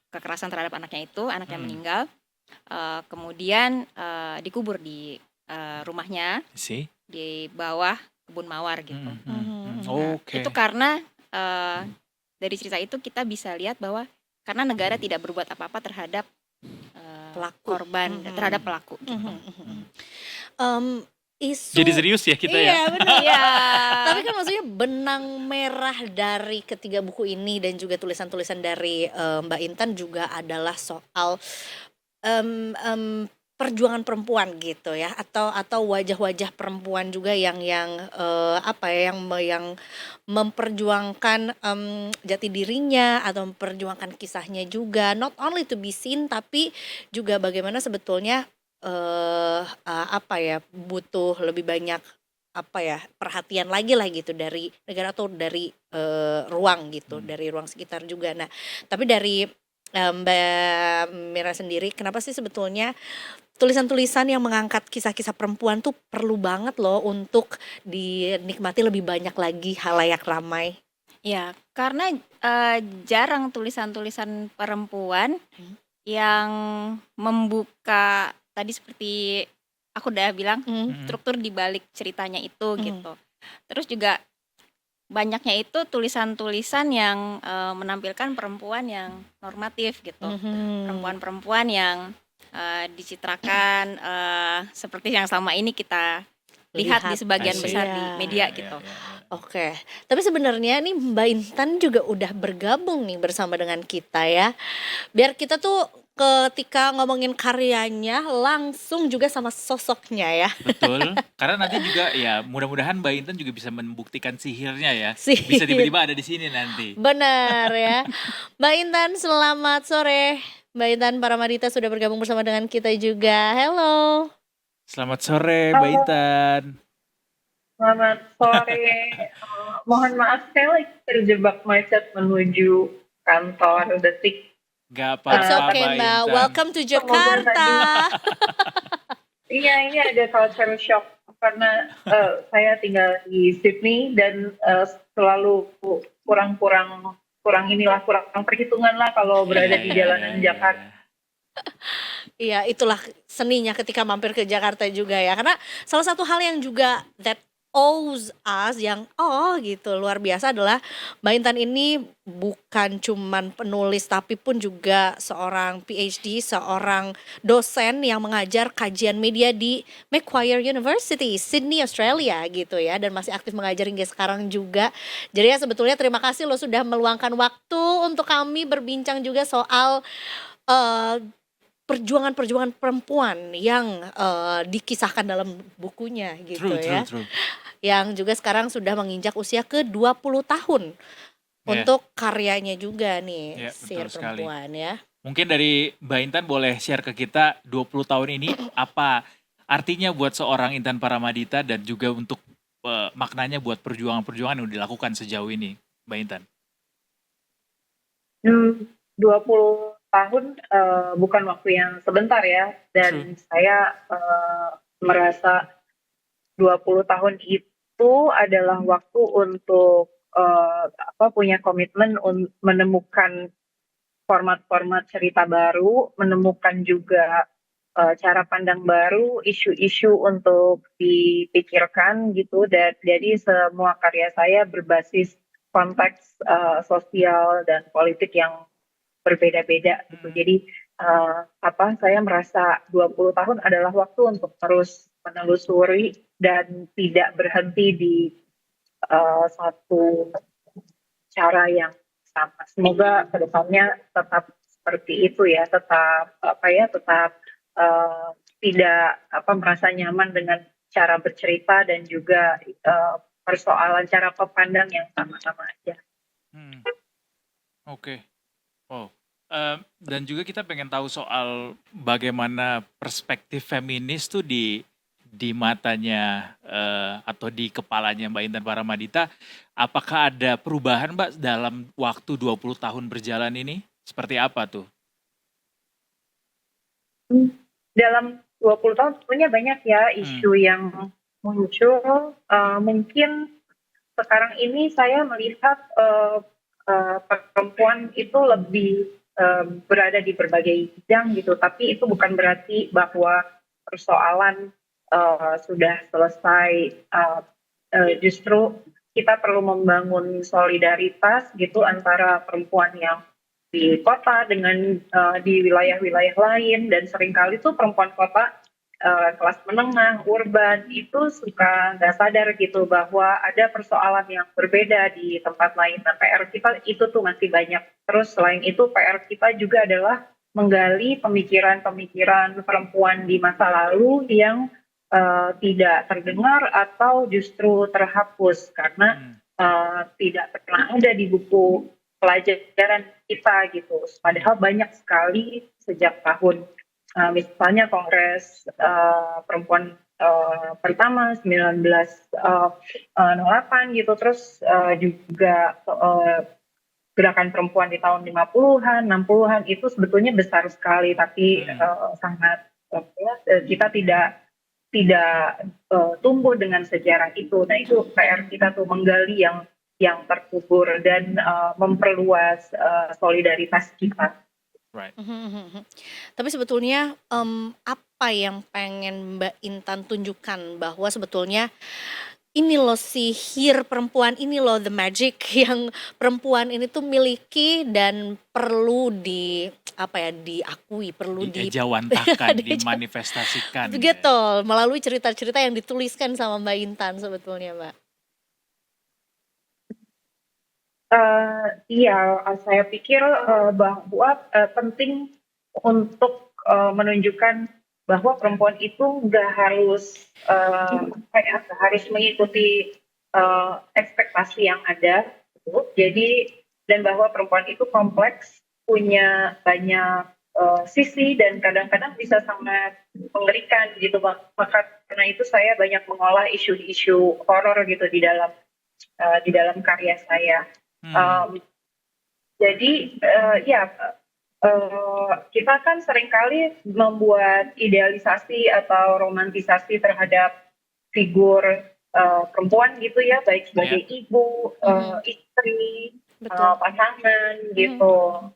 kekerasan terhadap anaknya itu, anaknya Hmm. meninggal, kemudian dikubur di rumahnya I see. di bawah kebun mawar gitu. Mm, mm, mm. Nah, Oke. itu karena dari cerita itu kita bisa lihat bahwa karena negara tidak berbuat apa-apa terhadap Pelaku. korban, terhadap pelaku. Gitu. Isu Jadi serius ya kita ya? Iya benar. Iya. Tapi kan maksudnya benang merah dari ketiga buku ini dan juga tulisan-tulisan dari Mbak Intan juga adalah soal perjuangan perempuan gitu ya, atau wajah-wajah perempuan juga yang apa ya, yang memperjuangkan jati dirinya atau memperjuangkan kisahnya juga, not only to be seen tapi juga bagaimana sebetulnya apa ya, butuh lebih banyak apa ya, perhatian lagi lah gitu dari negara atau dari ruang gitu, dari ruang sekitar juga. Nah, tapi dari Mbak Mira sendiri, kenapa sih sebetulnya tulisan-tulisan yang mengangkat kisah-kisah perempuan tuh perlu banget loh untuk dinikmati lebih banyak lagi halayak ramai? Ya, karena jarang tulisan-tulisan perempuan yang membuka tadi seperti aku udah bilang struktur di balik ceritanya itu gitu. Terus juga banyaknya itu tulisan-tulisan yang menampilkan perempuan yang normatif gitu. Perempuan-perempuan yang dicitrakan seperti yang selama ini kita lihat di sebagian I see. besar di Iya. media Ya, gitu. ya, ya. Oke, tapi sebenarnya nih Mbak Intan juga udah bergabung nih bersama dengan kita ya. Biar kita tuh ketika ngomongin karyanya langsung juga sama sosoknya ya. Betul. Karena nanti juga ya mudah-mudahan Mbak Intan juga bisa membuktikan sihirnya ya. Sihir. Bisa tiba-tiba ada di sini nanti. Benar ya. Mbak Intan, selamat sore. Mbak Intan Paramadita sudah bergabung bersama dengan kita juga. Hello. Selamat sore Mbak Intan. Selamat sore. Mohon maaf, saya lagi terjebak macet menuju kantor Detik. Gak It's apa-apa okay Mbak Mbak. Intan. Welcome to Jakarta. Iya, ini ada culture shock karena saya tinggal di Sydney dan selalu kurang perhitungan lah kalau berada di jalanan Jakarta. Iya, itulah seninya ketika mampir ke Jakarta juga ya. Karena salah satu hal yang juga that owes us, yang gitu luar biasa adalah Mbak Intan ini bukan cuman penulis tapi pun juga seorang PhD, seorang dosen yang mengajar kajian media di Macquarie University, Sydney, Australia gitu ya, dan masih aktif mengajar hingga sekarang juga. Jadi ya sebetulnya terima kasih lo sudah meluangkan waktu untuk kami berbincang juga soal perjuangan-perjuangan perempuan yang dikisahkan dalam bukunya gitu ya. True. Yang juga sekarang sudah menginjak usia ke 20 tahun untuk karyanya juga nih, Ya, betul Sihir sekali. Perempuan ya. Mungkin dari Mbak Intan boleh share ke kita 20 tahun ini apa artinya buat seorang Intan Paramadita dan juga untuk maknanya buat perjuangan-perjuangan yang dilakukan sejauh ini, Mbak Intan? 20 tahun bukan waktu yang sebentar ya, dan saya merasa 20 tahun itu adalah waktu untuk punya komitmen menemukan format-format cerita baru, menemukan juga cara pandang baru, isu-isu untuk dipikirkan gitu, dan jadi semua karya saya berbasis konteks sosial dan politik yang berbeda-beda gitu. Jadi saya merasa 20 tahun adalah waktu untuk terus menelusuri dan tidak berhenti di satu cara yang sama. Semoga kedepannya tetap seperti itu ya, tetap tidak merasa nyaman dengan cara bercerita dan juga persoalan cara pandang yang sama-sama aja. Oke. Oh, dan juga kita pengen tahu soal bagaimana perspektif feminis tuh di matanya atau di kepalanya Mbak Intan Paramadita. Apakah ada perubahan Mbak dalam waktu 20 tahun berjalan ini? Seperti apa tuh? Dalam 20 tahun sebenarnya banyak ya isu yang muncul. Mungkin sekarang ini saya melihat perempuan itu lebih berada di berbagai bidang gitu, tapi itu bukan berarti bahwa persoalan sudah selesai. Justru kita perlu membangun solidaritas gitu antara perempuan yang di kota dengan di wilayah-wilayah lain, dan seringkali tuh perempuan kota kelas menengah, urban itu suka nggak sadar gitu bahwa ada persoalan yang berbeda di tempat lain. Nah, PR kita itu tuh masih banyak. Terus selain itu PR kita juga adalah menggali pemikiran-pemikiran perempuan di masa lalu yang tidak terdengar atau justru terhapus karena tidak pernah ada di buku pelajaran kita gitu. Padahal banyak sekali sejak tahun misalnya Kongres Perempuan pertama 1908 gitu, terus juga gerakan perempuan di tahun 50-an, 60-an itu sebetulnya besar sekali, tapi sangat kita tidak tumbuh dengan sejarah itu. Nah, itu PR kita tuh menggali yang terkubur dan memperluas solidaritas kita. Right. Tapi sebetulnya apa yang pengen Mbak Intan tunjukkan bahwa sebetulnya ini loh sihir perempuan, ini loh the magic yang perempuan ini tuh miliki dan perlu diakui, perlu Diejawantahkan, dimanifestasikan. Begitu, melalui cerita-cerita yang dituliskan sama Mbak Intan sebetulnya, Mbak. Iya, saya pikir bahwa penting untuk menunjukkan bahwa perempuan itu nggak harus mengikuti ekspektasi yang ada, gitu. Jadi dan bahwa perempuan itu kompleks, punya banyak sisi dan kadang-kadang bisa sangat mengerikan gitu. Maka karena itu saya banyak mengolah isu-isu horor gitu di dalam karya saya. Jadi kita kan seringkali membuat idealisasi atau romantisasi terhadap figur perempuan gitu ya, baik sebagai ibu, istri, pasangan gitu.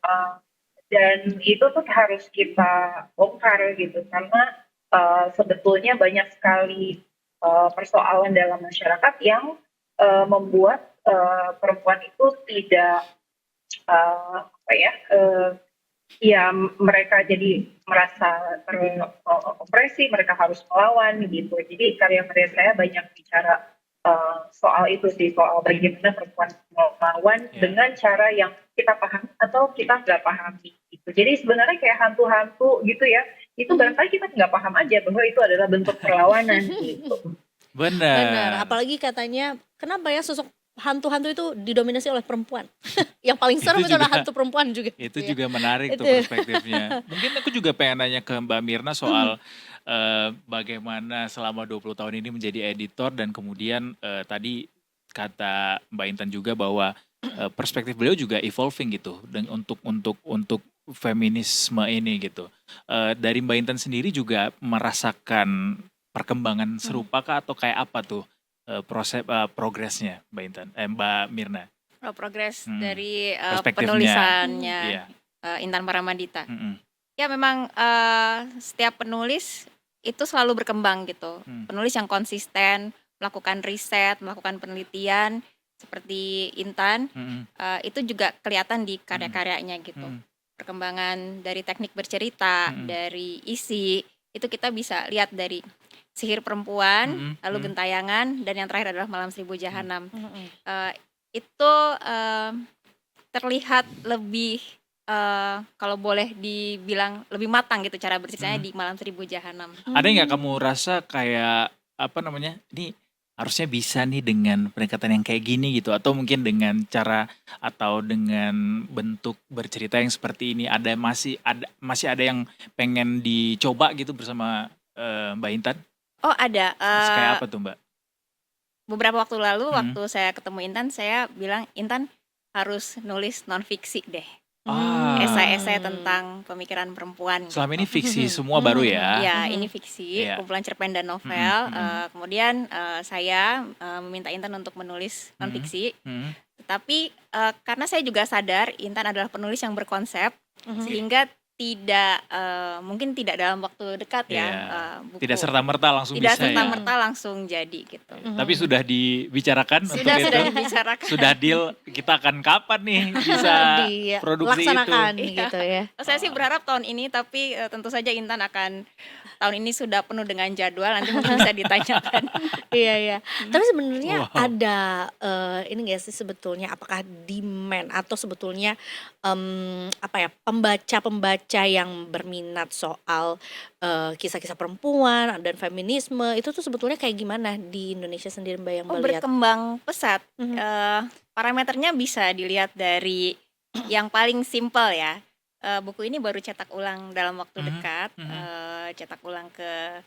Dan itu tuh harus kita bongkar gitu, karena sebetulnya banyak sekali persoalan dalam masyarakat yang membuat perempuan itu tidak mereka jadi merasa teropresi, mereka harus melawan gitu. Jadi karya-karya saya banyak bicara soal itu sih, soal bagaimana perempuan melawan dengan cara yang kita paham atau kita nggak pahami gitu. Jadi sebenarnya kayak hantu-hantu gitu ya, itu barangkali kita nggak paham aja bahwa itu adalah bentuk perlawanan gitu. Benar. Apalagi katanya kenapa ya sosok hantu-hantu itu didominasi oleh perempuan. Yang paling serem Itu itu adalah juga- hantu perempuan juga. Itu gitu ya. juga menarik tuh Itu. perspektifnya. Mungkin aku juga pengen nanya ke Mbak Mirna soal bagaimana selama 20 tahun ini menjadi editor dan kemudian tadi kata Mbak Intan juga bahwa perspektif beliau juga evolving gitu dan untuk feminisme ini gitu. Dari Mbak Intan sendiri juga merasakan perkembangan serupa kah atau kayak apa tuh proses progresnya Mbak Intan, Mbak Mirna? Progres Hmm. dari Perspektifnya. penulisannya Iya. Intan Paramadita. Mm-mm. Ya memang setiap penulis itu selalu berkembang gitu. Penulis yang konsisten, melakukan riset, melakukan penelitian seperti Intan, Mm-mm. itu juga kelihatan di karya-karyanya gitu. Mm-mm. Perkembangan dari teknik bercerita, dari isi, itu kita bisa lihat dari Sihir Perempuan, Mm-mm. lalu Mm. Gentayangan, dan yang terakhir adalah Malam Seribu Jahanam. Mm-mm. Itu terlihat lebih kalau boleh dibilang lebih matang gitu cara berceritanya di Malam Seribu Jahanam. Ada nggak kamu rasa kayak apa namanya? Ini harusnya bisa nih dengan pendekatan yang kayak gini gitu atau mungkin dengan cara atau dengan bentuk bercerita yang seperti ini masih ada yang pengen dicoba gitu bersama Mbak Intan? Oh ada. Kayak apa tuh Mbak? Beberapa waktu lalu waktu saya ketemu Intan, saya bilang Intan harus nulis non-fiksi deh. Esai-esai tentang pemikiran perempuan. Selama ini fiksi semua baru ya? Ya, ini fiksi, Iya. kumpulan cerpen dan novel. Kemudian saya meminta Intan untuk menulis non-fiksi. Tetapi karena saya juga sadar Intan adalah penulis yang berkonsep, sehingga mungkin tidak dalam waktu dekat ya. Buku. Tidak serta-merta langsung Tidak bisa ya? serta-merta langsung jadi gitu. Tapi sudah dibicarakan untuk Sudah itu? dibicarakan. Sudah deal kita akan kapan nih bisa produksi itu? Dilaksanakan gitu ya. Saya sih berharap tahun ini, tapi tentu saja Intan akan tahun ini sudah penuh dengan jadwal, nanti mungkin bisa ditanyakan. Iya. Tapi sebenarnya ada ini nggak sih sebetulnya apakah demand atau sebetulnya pembaca-pembaca yang berminat soal kisah-kisah perempuan dan feminisme itu tuh sebetulnya kayak gimana di Indonesia sendiri Mbak yang melihat? Berkembang pesat. Parameternya bisa dilihat dari yang paling simpel ya. Buku ini baru cetak ulang dalam waktu dekat. Cetak ulang ke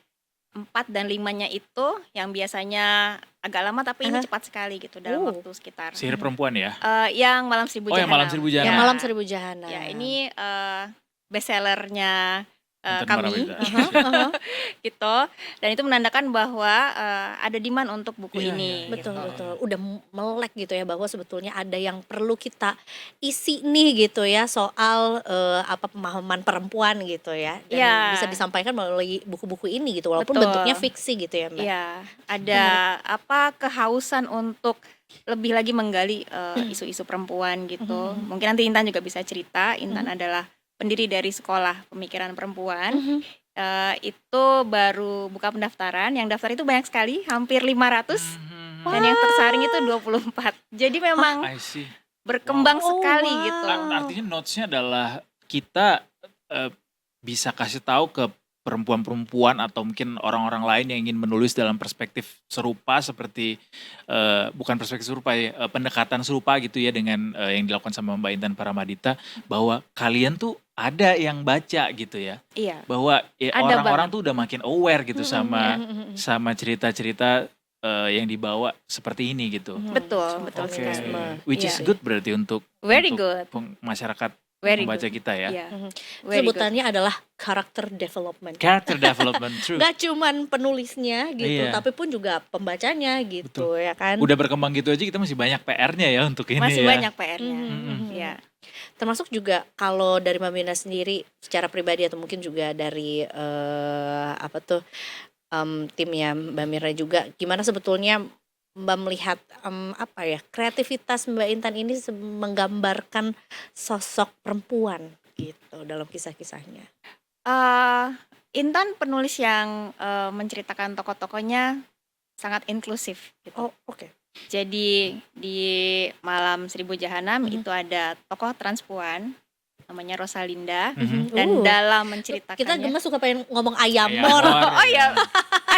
4 dan 5-nya itu yang biasanya agak lama, tapi ini cepat sekali gitu dalam waktu sekitar. Sihir Perempuan ya? Yang Malam Seribu Jahanam. Yang Malam Seribu Jahanam. Yang Malam Seribu Jahanam. Ya, ini bestsellernya Intan kami Paramadita. gitu, dan itu menandakan bahwa ada demand untuk buku ini. Betul. Udah melek gitu ya bahwa sebetulnya ada yang perlu kita isi nih gitu ya soal pemahaman perempuan gitu ya. Dan Ya. bisa disampaikan melalui buku-buku ini gitu walaupun Betul. bentuknya fiksi gitu ya Mbak. Iya, ada kehausan untuk lebih lagi menggali isu-isu perempuan gitu. Mungkin nanti Intan juga bisa cerita. Intan adalah pendiri dari Sekolah Pemikiran Perempuan. Itu baru buka pendaftaran. Yang daftar itu banyak sekali, hampir 500. Dan yang tersaring itu 24. Jadi memang I see. berkembang sekali gitu. Artinya notes-nya adalah kita bisa kasih tahu ke perempuan-perempuan atau mungkin orang-orang lain yang ingin menulis dalam perspektif serupa seperti bukan perspektif serupa ya, pendekatan serupa gitu ya dengan yang dilakukan sama Mbak Intan Paramadita, bahwa kalian tuh ada yang baca gitu ya. Iya. Bahwa Ada orang-orang banget. tuh udah makin aware gitu sama cerita-cerita yang dibawa seperti ini gitu. Betul Oke. sekali. Which Iya. is good berarti untuk Very untuk good. masyarakat Very membaca good. kita ya. Iya. Very good. Sebutannya adalah character development. Character development, true. Gak cuman penulisnya gitu, Iya. tapi pun juga pembacanya gitu ya kan. Udah berkembang gitu aja kita masih banyak PR-nya ya untuk ini Masih ya. banyak PR-nya. Ya. Termasuk juga kalau dari Mbak Mirna sendiri secara pribadi atau mungkin juga dari timnya Mbak Mirna juga, gimana sebetulnya Mbak melihat kreativitas Mbak Intan ini menggambarkan sosok perempuan gitu dalam kisah-kisahnya. Intan penulis yang menceritakan tokoh-tokohnya sangat inklusif gitu. Oh, oke. Jadi di Malam Seribu Jahanam itu ada tokoh transpuan namanya Rosalinda, dan dalam menceritakannya Kita gemes suka pengen ngomong ayam Ayam mor. mor. Oh ya,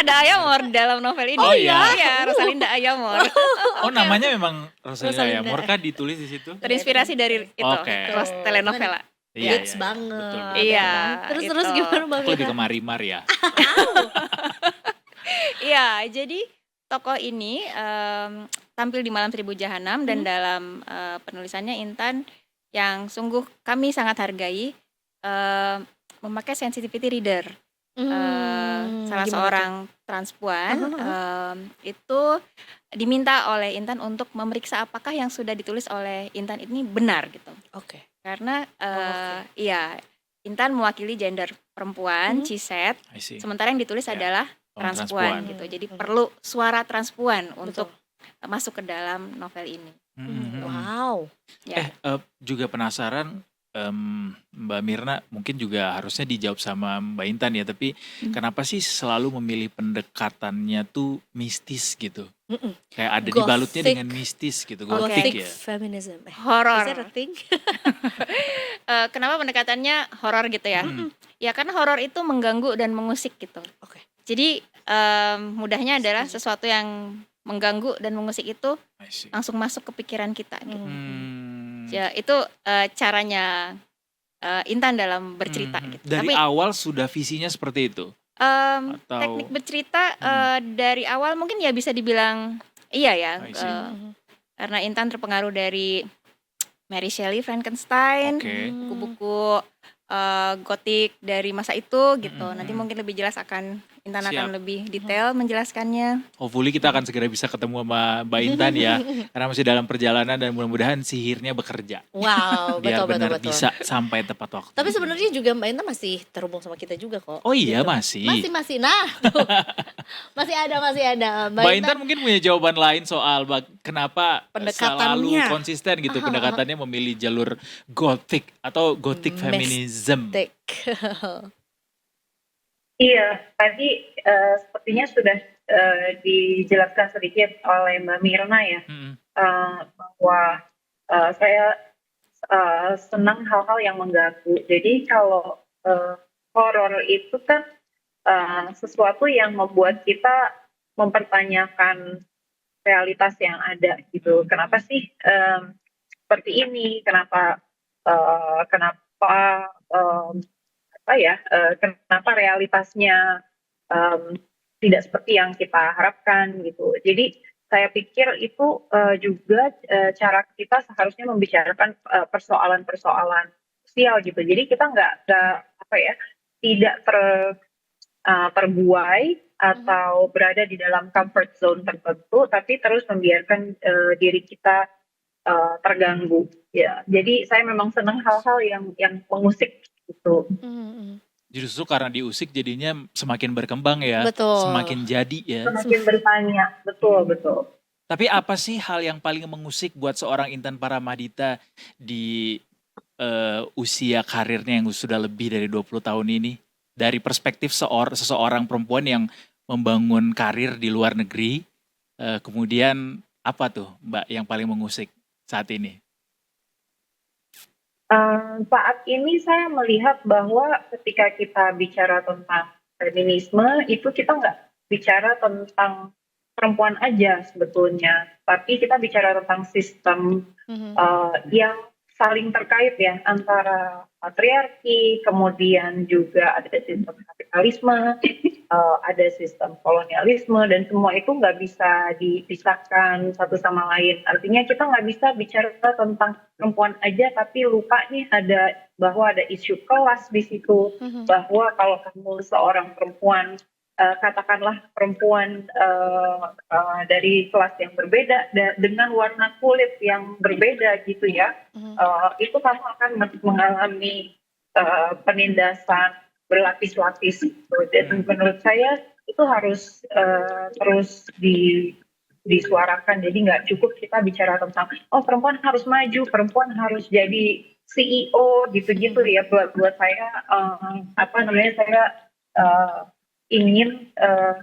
ada Ayamor dalam novel ini. Oh, iya? Iya, Rosalinda Ayamor. Oh, namanya memang Rosalinda Rosalinda. Ayamor kah ditulis di situ? Terinspirasi dari itu, Oke. telenovela. Hits banget. Betul, betul. Iya, Terus itu. gimana Mbak Aku lebih Mira? ke Marimar ya. Iya, jadi tokoh ini tampil di Malam Seribu Jahanam dan dalam penulisannya Intan yang sungguh kami sangat hargai memakai sensitivity reader. Salah Gimana tuh? seorang transpuan itu diminta oleh Intan untuk memeriksa apakah yang sudah ditulis oleh Intan ini benar gitu. Oke. Karena iya, Intan mewakili gender perempuan, ciset, I see. sementara yang ditulis Ya, adalah orang transpuan gitu. Jadi perlu suara transpuan untuk masuk ke dalam novel ini. Wow. Ya. Juga penasaran, Mbak Mirna mungkin juga harusnya dijawab sama Mbak Intan ya, tapi kenapa sih selalu memilih pendekatannya tuh mistis gitu? Kayak ada dibalutnya Gothic. dengan mistis gitu, Gothic gotik ya. feminism. Horor. Is that a thing? Kenapa pendekatannya horor gitu ya? Ya karena horor itu mengganggu dan mengusik gitu. Oke. Jadi mudahnya adalah sesuatu yang mengganggu dan mengusik itu I see. langsung masuk ke pikiran kita gitu. Hmm. Ya itu caranya Intan dalam bercerita gitu. Dari Tapi awal sudah visinya seperti itu? Atau teknik bercerita dari awal mungkin ya bisa dibilang iya ya. I see. Karena Intan terpengaruh dari Mary Shelley, Frankenstein, Oke. buku-buku gotik dari masa itu gitu. Nanti mungkin lebih jelas Intan Siap. akan lebih detail menjelaskannya. Hopefully kita akan segera bisa ketemu sama Mbak Intan ya, karena masih dalam perjalanan dan mudah-mudahan sihirnya bekerja. Wow, Biar betul. benar bisa sampai tepat waktu. Tapi sebenarnya juga Mbak Intan masih terhubung sama kita juga kok. Oh iya, Gitu. masih. Masih. Nah, tuh. masih ada. Mbak Intan mungkin punya jawaban lain soal kenapa Pendekatannya. selalu konsisten gitu pendekatannya memilih jalur gothic atau gothic feminism. Mystic. Iya, tadi sepertinya sudah dijelaskan sedikit oleh Mbak Mirna ya, bahwa saya senang hal-hal yang mengganggu. Jadi kalau horor itu kan sesuatu yang membuat kita mempertanyakan realitas yang ada gitu. Kenapa sih seperti ini? Kenapa kenapa realitasnya tidak seperti yang kita harapkan gitu. Jadi saya pikir itu juga cara kita seharusnya membicarakan persoalan-persoalan sosial gitu. Jadi kita tidak terbuai atau berada di dalam comfort zone tertentu, tapi terus membiarkan diri kita terganggu. Ya, jadi saya memang senang hal-hal yang mengusik gitu. Justru karena diusik jadinya semakin berkembang ya, Betul. semakin jadi ya. Semakin bertanya, betul. Tapi apa sih hal yang paling mengusik buat seorang Intan Paramadita di usia karirnya yang sudah lebih dari 20 tahun ini? Dari perspektif seseorang perempuan yang membangun karir di luar negeri, kemudian apa tuh Mbak yang paling mengusik saat ini? Saat ini saya melihat bahwa ketika kita bicara tentang feminisme, itu kita nggak bicara tentang perempuan aja sebetulnya, tapi kita bicara tentang sistem yang saling terkait ya, antara patriarki, kemudian juga ada sistem kapitalisme, ada sistem kolonialisme, dan semua itu nggak bisa dipisahkan satu sama lain. Artinya kita nggak bisa bicara tentang perempuan aja, tapi lupa nih bahwa ada isu kelas di situ, bahwa kalau kamu seorang perempuan, katakanlah perempuan dari kelas yang berbeda dengan warna kulit yang berbeda gitu ya, itu kamu akan mengalami penindasan berlapis-lapis gitu. Dan menurut saya itu harus terus disuarakan. Jadi nggak cukup kita bicara tentang perempuan harus maju, perempuan harus jadi CEO gitu-gitu ya. Buat saya saya ingin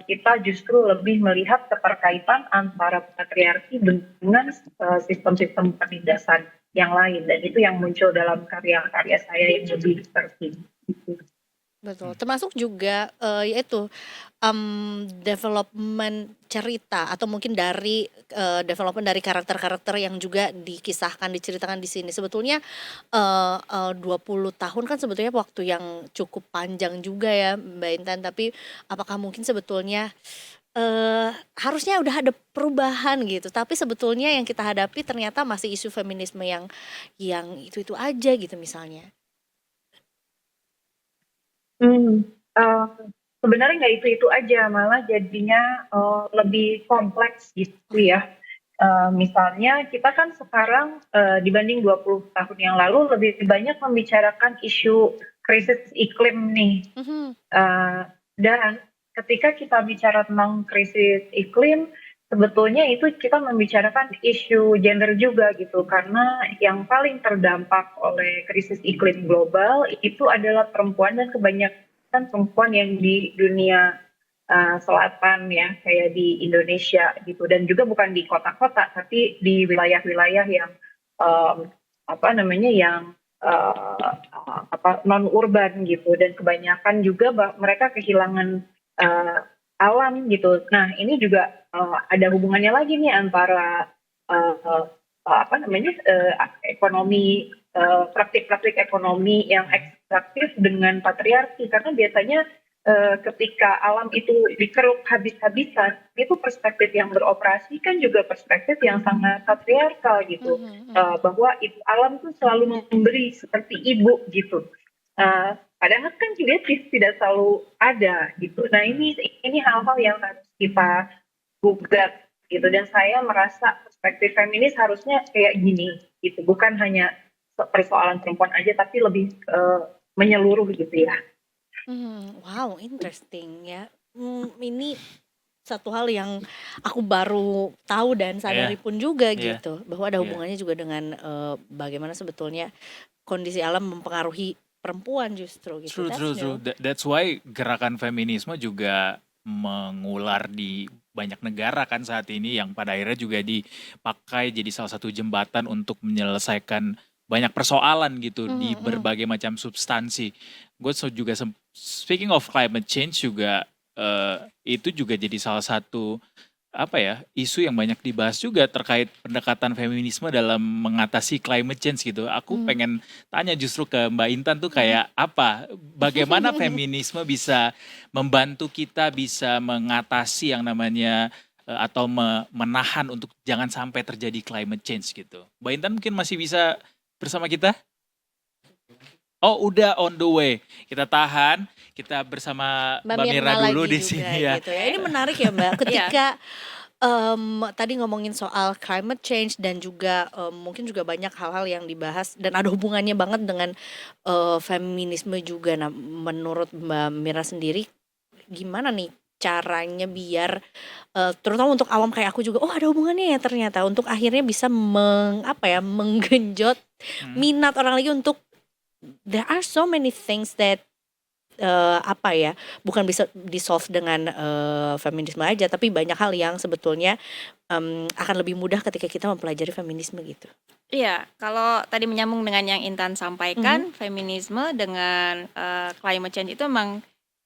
kita justru lebih melihat keterkaitan antara patriarki dengan sistem-sistem penindasan yang lain, dan itu yang muncul dalam karya-karya saya yang lebih seperti itu. Betul, termasuk juga, yaitu, development cerita atau mungkin dari, development dari karakter-karakter yang juga dikisahkan, diceritakan di sini. Sebetulnya, 20 tahun kan sebetulnya waktu yang cukup panjang juga ya, Mbak Intan, tapi apakah mungkin sebetulnya, harusnya udah ada perubahan gitu, tapi sebetulnya yang kita hadapi ternyata masih isu feminisme yang itu-itu aja gitu misalnya? Hmm, eee, sebenarnya nggak itu-itu aja, malah jadinya, lebih kompleks gitu ya. Misalnya kita kan sekarang, dibanding 20 tahun yang lalu lebih banyak membicarakan isu krisis iklim nih, Mhm. dan ketika kita bicara tentang krisis iklim, sebetulnya itu kita membicarakan isu gender juga gitu, karena yang paling terdampak oleh krisis iklim global itu adalah perempuan dan kebanyakan perempuan yang di dunia, selatan ya, kayak di Indonesia gitu, dan juga bukan di kota-kota, tapi di wilayah-wilayah yang, apa namanya, yang, non urban gitu, dan kebanyakan juga mereka kehilangan, eee, alam gitu. Nah ini juga, ada hubungannya lagi nih antara, eee apa namanya, ekonomi, praktik-praktik ekonomi yang ekstraktif dengan patriarki. Karena biasanya, ketika alam itu dikeruk habis-habisan, itu perspektif yang beroperasi kan juga perspektif yang sangat patriarkal gitu, Mhm, mhm. bahwa alam tuh selalu memberi seperti ibu gitu. Padahal kan juga tidak selalu ada gitu. Nah ini hal-hal yang harus kita gugat gitu, dan saya merasa perspektif feminis harusnya kayak gini gitu, bukan hanya persoalan perempuan aja tapi lebih, menyeluruh gitu ya. Wow, interesting ya. Ini satu hal yang aku baru tahu dan Iya, sadari pun juga iya, gitu, bahwa ada iya. hubungannya juga dengan, bagaimana sebetulnya kondisi alam mempengaruhi perempuan justru gitu, True, that's true, true. new. That's why gerakan feminisme juga mengular di banyak negara kan saat ini yang pada akhirnya juga dipakai jadi salah satu jembatan untuk menyelesaikan banyak persoalan gitu Mhm, di mhm. berbagai macam substansi. Gue juga speaking of climate change juga itu juga jadi salah satu apa ya, isu yang banyak dibahas juga terkait pendekatan feminisme dalam mengatasi climate change gitu. Aku Mmm. pengen tanya justru ke Mbak Intan tuh Mhm. kayak apa, bagaimana feminisme bisa membantu kita bisa mengatasi yang namanya atau menahan untuk jangan sampai terjadi climate change gitu. Mbak Intan mungkin masih bisa bersama kita? Oh udah on the way. Kita tahan, kita bersama Mbak Mbak Mira Mirna dulu lagi di juga sini ya. gitu ya. Ini menarik ya Mbak, Iya. ketika, tadi ngomongin soal climate change dan juga, mungkin juga banyak hal-hal yang dibahas dan ada hubungannya banget dengan, feminisme juga. Nah, menurut Mbak Mira sendiri gimana nih caranya biar, terutama untuk awam kayak aku juga, oh ada hubungannya ya ternyata, untuk akhirnya bisa apa ya, menggenjot Hmm. minat orang lagi untuk there are so many things that apa ya, bukan bisa di-solve dengan, feminisme aja, tapi banyak hal yang sebetulnya, akan lebih mudah ketika kita mempelajari feminisme gitu. Iya, kalau tadi menyambung dengan yang Intan Mhm. sampaikan, feminisme dengan, climate change itu memang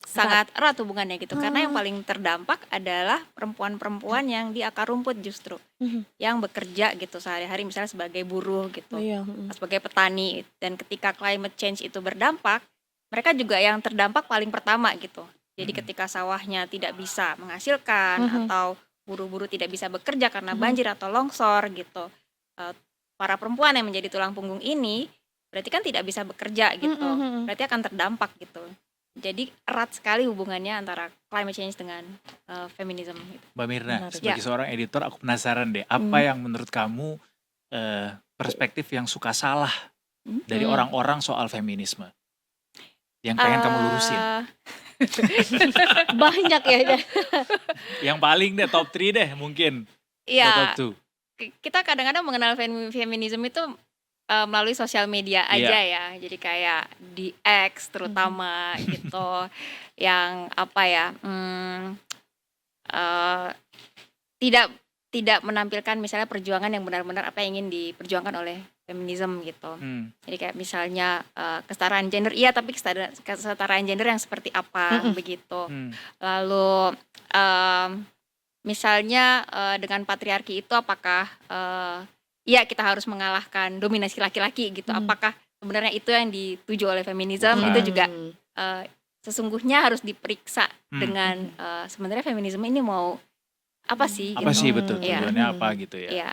Erat. sangat erat hubungannya gitu, karena yang Oh. paling terdampak adalah perempuan-perempuan yang di akar rumput justru, Mhm. yang bekerja gitu sehari-hari misalnya sebagai buruh gitu, Iya, mhm. sebagai petani, dan ketika climate change itu berdampak, mereka juga yang terdampak paling pertama gitu. Jadi ketika sawahnya tidak bisa menghasilkan Mhm. atau buruh-buruh tidak bisa bekerja karena Mhm. banjir atau longsor gitu, para perempuan yang menjadi tulang punggung ini berarti kan tidak bisa bekerja gitu, Mhm, mhm. berarti akan terdampak gitu. Jadi erat sekali hubungannya antara climate change dengan, feminisme gitu. Mbak Mirna, Menarik. sebagai Ya. seorang editor aku penasaran deh, apa Mhm. yang menurut kamu perspektif yang suka salah dari Mhm. orang-orang soal feminisme? Yang pengen kamu lurusin? Banyak ya. Yang paling deh, top 3 deh mungkin. Atau top Iya, 2. kita kadang-kadang mengenal feminisme itu, melalui sosial media Iya. aja ya. Jadi kayak di X terutama gitu, yang apa ya, tidak tidak menampilkan misalnya perjuangan yang benar-benar apa yang ingin diperjuangkan oleh feminisme gitu. Hmm. Jadi kayak misalnya kesetaraan gender iya, tapi kesetaraan gender yang seperti apa begitu. Hmm. Lalu misalnya dengan patriarki itu apakah iya kita harus mengalahkan dominasi laki-laki gitu. Apakah sebenarnya itu yang dituju oleh feminisme? Bukan. Itu juga sesungguhnya harus diperiksa dengan sebenarnya feminisme ini mau apa sih Apa gitu. sih betul Iya. tujuannya apa gitu ya? Iya.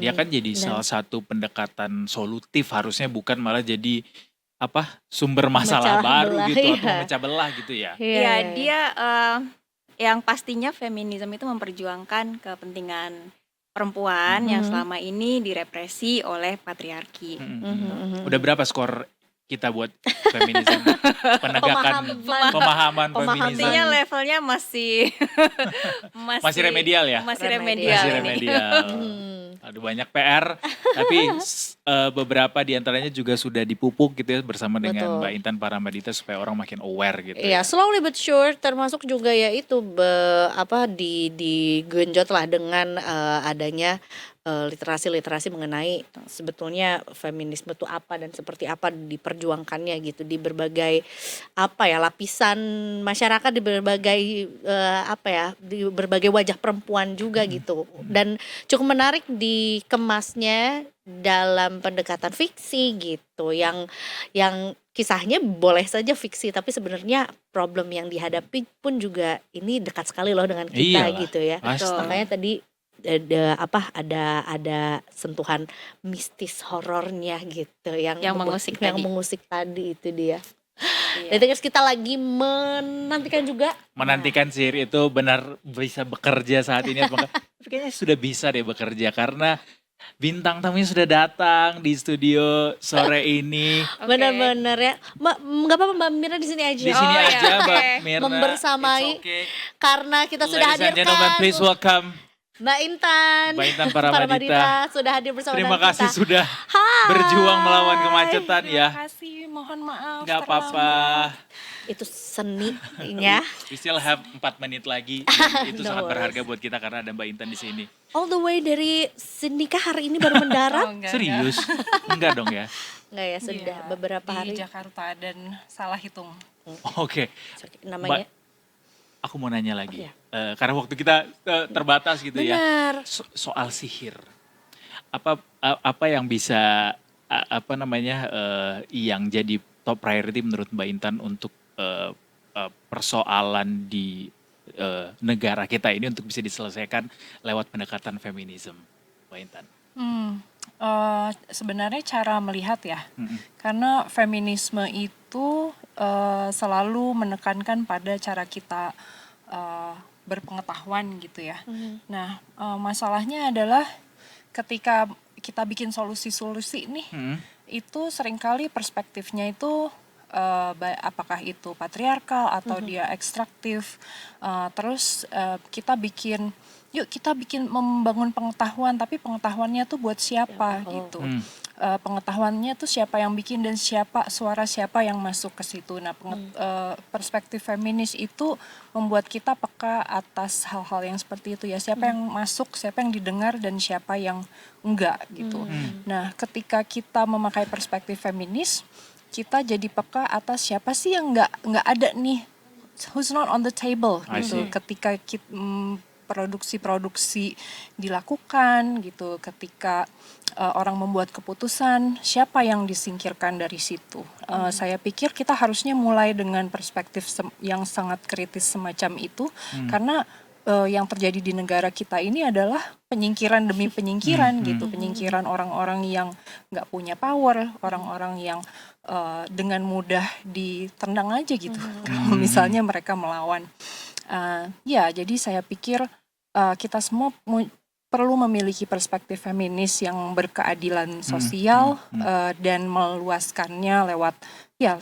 Dia kan jadi salah satu pendekatan solutif, harusnya bukan malah jadi sumber masalah Memecah baru belah, gitu atau iya. memecah belah gitu ya. Iya, dia yang pastinya feminisme itu memperjuangkan kepentingan perempuan yang selama ini direpresi oleh patriarki. Udah berapa skor kita buat feminisme? Penegakan pemahaman feminisme. Artinya levelnya masih Masih remedial ya? Masih remedial. Masih ini. remedial. Aduh, banyak PR, tapi beberapa diantaranya juga sudah dipupuk gitu ya bersama dengan Betul. Mbak Intan Paramadita supaya orang makin aware gitu. Iya, slowly but sure, termasuk juga ya itu digenjot lah dengan adanya literasi mengenai sebetulnya feminisme itu apa dan seperti apa diperjuangkannya gitu di berbagai lapisan masyarakat, di berbagai di berbagai wajah perempuan juga gitu. Dan cukup menarik dikemasnya dalam pendekatan fiksi gitu, yang kisahnya boleh saja fiksi tapi sebenarnya problem yang dihadapi pun juga ini dekat sekali loh dengan kita. Iyalah, gitu ya. pasti. Makanya tadi ada sentuhan mistis horornya gitu yang mengusik tadi itu dia. Iya. Dan terus kita lagi menantikan juga Menantikan Sihir itu benar bisa bekerja saat ini apa enggak? Tapi kayaknya sudah bisa deh bekerja karena bintang tamunya sudah datang di studio sore ini. Oke. benar-benar ya. Nggak apa-apa Mbak Mirna di sini aja. Di sini iya, aja Mbak oke. Mirna. Membersamai. It's okay. Karena kita sudah Ladies and gentlemen, hadirkan please welcome Mbak Intan Mbak Intan Paramadita. sudah hadir bersama Terima dengan kasih kita. sudah Hai. berjuang melawan kemacetan ya. Terima kasih, mohon maaf. Nggak apa-apa. Itu seninya. We still have 4 menit lagi. Itu No sangat worries. berharga buat kita karena ada Mbak Intan di sini. All the way dari Sindika hari ini baru mendarat. Serius? Enggak dong ya? Enggak ya, sudah Iya, beberapa di hari. Jakarta dan salah hitung. Oke. Namanya Aku mau nanya lagi. Iya. Karena waktu kita terbatas gitu ya. benar. Soal sihir. Apa yang bisa yang jadi top priority menurut Mbak Intan untuk persoalan di negara kita ini untuk bisa diselesaikan lewat pendekatan feminisme, Mbak Intan? Sebenarnya cara melihat ya, Mm-mm. karena feminisme itu selalu menekankan pada cara kita berpengetahuan gitu ya. Nah, masalahnya adalah ketika kita bikin solusi-solusi nih, itu seringkali perspektifnya itu apakah itu patriarkal atau dia ekstraktif. Terus kita bikin membangun pengetahuan, tapi pengetahuannya tuh buat siapa gitu. Pengetahuannya tuh siapa yang bikin dan suara siapa yang masuk ke situ. Nah, perspektif feminis itu membuat kita peka atas hal-hal yang seperti itu ya. Siapa yang masuk, siapa yang didengar dan siapa yang enggak gitu. Nah, ketika kita memakai perspektif feminis, kita jadi peka atas siapa sih yang enggak ada nih, who's not on the table I gitu. see. Ketika produksi dilakukan gitu, ketika orang membuat keputusan, siapa yang disingkirkan dari situ. Saya pikir kita harusnya mulai dengan perspektif yang sangat kritis semacam itu, karena yang terjadi di negara kita ini adalah penyingkiran demi penyingkiran gitu, penyingkiran orang-orang yang nggak punya power, orang-orang yang dengan mudah ditendang aja gitu kalau misalnya mereka melawan. Ya, jadi saya pikir kita semua perlu memiliki perspektif feminis yang berkeadilan sosial dan meluaskannya lewat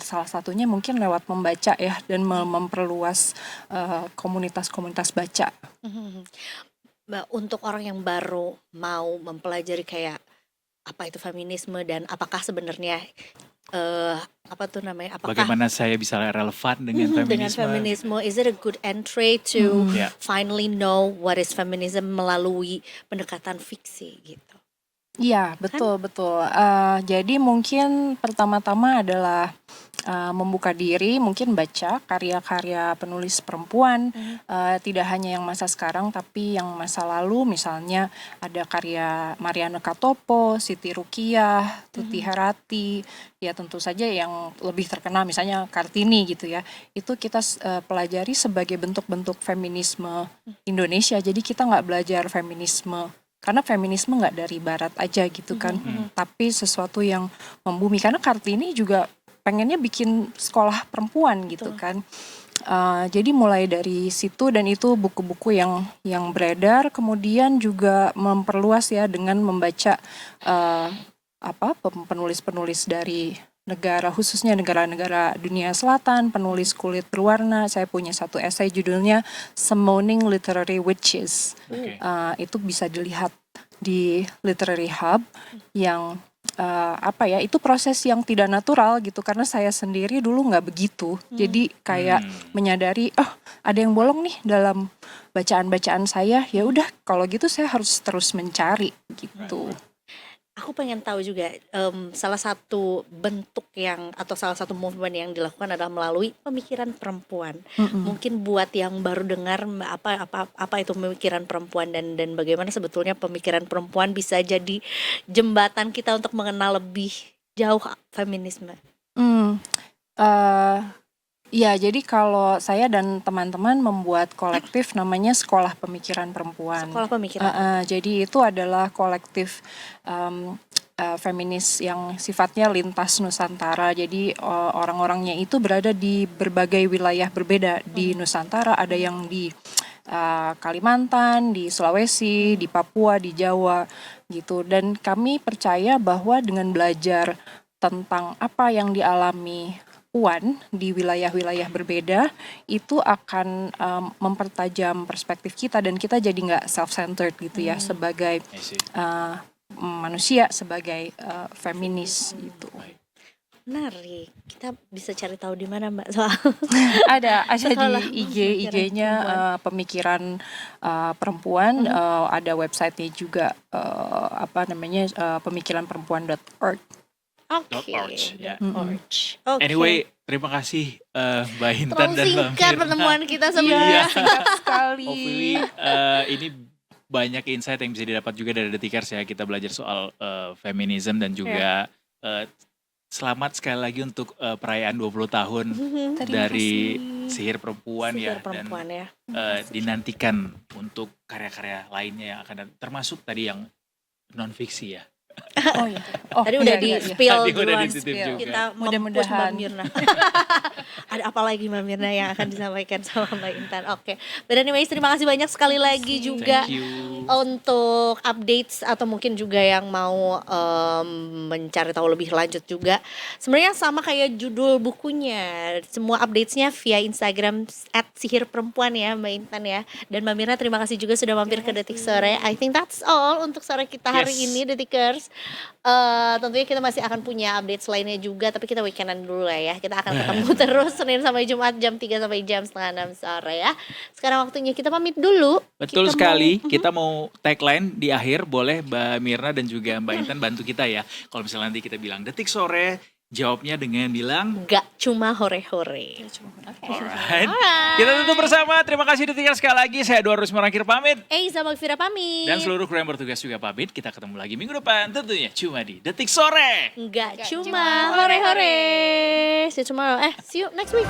salah satunya mungkin lewat membaca ya, dan memperluas komunitas-komunitas baca. Mbak, untuk orang yang baru mau mempelajari kayak apa itu feminisme dan apakah sebenarnya apakah Bagaimana saya bisa relevan dengan dengan feminisme? feminisme, is it a good entry to Yeah. finally know what is feminism melalui pendekatan fiksi gitu? Iya, betul betul. Jadi mungkin pertama-tama adalah, membuka diri, mungkin baca karya-karya penulis perempuan, tidak hanya yang masa sekarang tapi yang masa lalu. Misalnya ada karya Mariana Katopo, Siti Rukiah, Tuti Herati, ya tentu saja yang lebih terkenal misalnya Kartini gitu ya. Itu kita pelajari sebagai bentuk-bentuk feminisme Indonesia. Jadi kita nggak belajar feminisme karena feminisme nggak dari barat aja gitu kan, tapi sesuatu yang membumi. Karena Kartini juga pengennya bikin sekolah perempuan gitu kan. Jadi mulai dari situ, dan itu buku-buku yang beredar, kemudian juga memperluas ya dengan membaca penulis-penulis dari negara, khususnya negara-negara dunia selatan, penulis kulit berwarna. Saya punya satu esai judulnya Summoning Literary Witches. Itu bisa dilihat di Literary Hub yang itu proses yang tidak natural gitu, karena saya sendiri dulu nggak begitu. Jadi kayak menyadari ada yang bolong nih dalam bacaan-bacaan saya. Ya udah kalau gitu saya harus terus mencari gitu. Aku pengen tahu juga, salah satu bentuk atau salah satu movement yang dilakukan adalah melalui pemikiran perempuan. Mungkin buat yang baru dengar apa itu pemikiran perempuan, dan bagaimana sebetulnya pemikiran perempuan bisa jadi jembatan kita untuk mengenal lebih jauh feminisme. Ya, jadi kalau saya dan teman-teman membuat kolektif namanya Sekolah Pemikiran Perempuan. Sekolah Pemikiran. Jadi itu adalah kolektif feminis yang sifatnya lintas Nusantara. Jadi orang-orangnya itu berada di berbagai wilayah berbeda di Nusantara. Ada yang di Kalimantan, di Sulawesi, di Papua, di Jawa gitu. Dan kami percaya bahwa dengan belajar tentang apa yang dialami puan di wilayah-wilayah berbeda, itu akan mempertajam perspektif kita, dan kita jadi nggak self-centered gitu ya, sebagai manusia, sebagai feminis gitu. Menarik. Kita bisa cari tahu di mana Mbak soal Ada Sekolah di Pemikiran IG-nya Perempuan. Perempuan, ada websitenya juga pemikiranperempuan.org. Oke. Ya. Oke. Anyway, terima kasih Mbak Intan Terlalu dan Mbak singkat Mirna. pertemuan kita sebenarnya. Iya, singkat sekali. Hopefully ini banyak insight yang bisa didapat juga dari Detikers ya. Kita belajar soal feminism dan juga selamat sekali lagi untuk perayaan 20 tahun dari Sihir Perempuan Sihir ya. Perempuan ya. Dinantikan untuk karya-karya lainnya yang akan datang. Termasuk tadi yang non-fiksi ya. Tadi udah di spill Tadi udah duluan. dititip juga. Kita Mudah-mudahan. Mbak Mirna. Ada apa lagi Mbak Mirna yang akan disampaikan sama Mbak Intan? Oke. But anyways, terima kasih banyak sekali lagi juga Thank you. untuk updates, atau mungkin juga yang mau mencari tahu lebih lanjut juga. Sebenarnya sama kayak judul bukunya. Semua updatesnya via Instagram @sihirperempuan ya Mbak Intan ya. Dan Mbak Mirna, terima kasih juga sudah mampir ke Detik Sore. I think that's all untuk sore kita hari ini Detikers. Tentunya kita masih akan punya update lainnya juga, tapi kita weekendan dulu lah ya. Kita akan ketemu terus Senin sampai Jumat jam 3 sampai jam setengah 6 sore ya. Sekarang waktunya kita pamit dulu. Betul Kita sekali. Kita mau tagline di akhir, boleh Mbak Mirna dan juga Mbak Intan bantu kita ya. Kalau misalnya nanti kita bilang Detik Sore, jawabnya dengan bilang Gak cuma hore-hore. alright. Kita tutup bersama. Terima kasih Detikers sekali lagi. Saya Edward Rusman akhir pamit. Sama Vira pamit. Dan seluruh kru yang bertugas juga pamit. Kita ketemu lagi minggu depan tentunya cuma di Detik Sore. Gak cuma hore-hore. See you tomorrow. See you next week.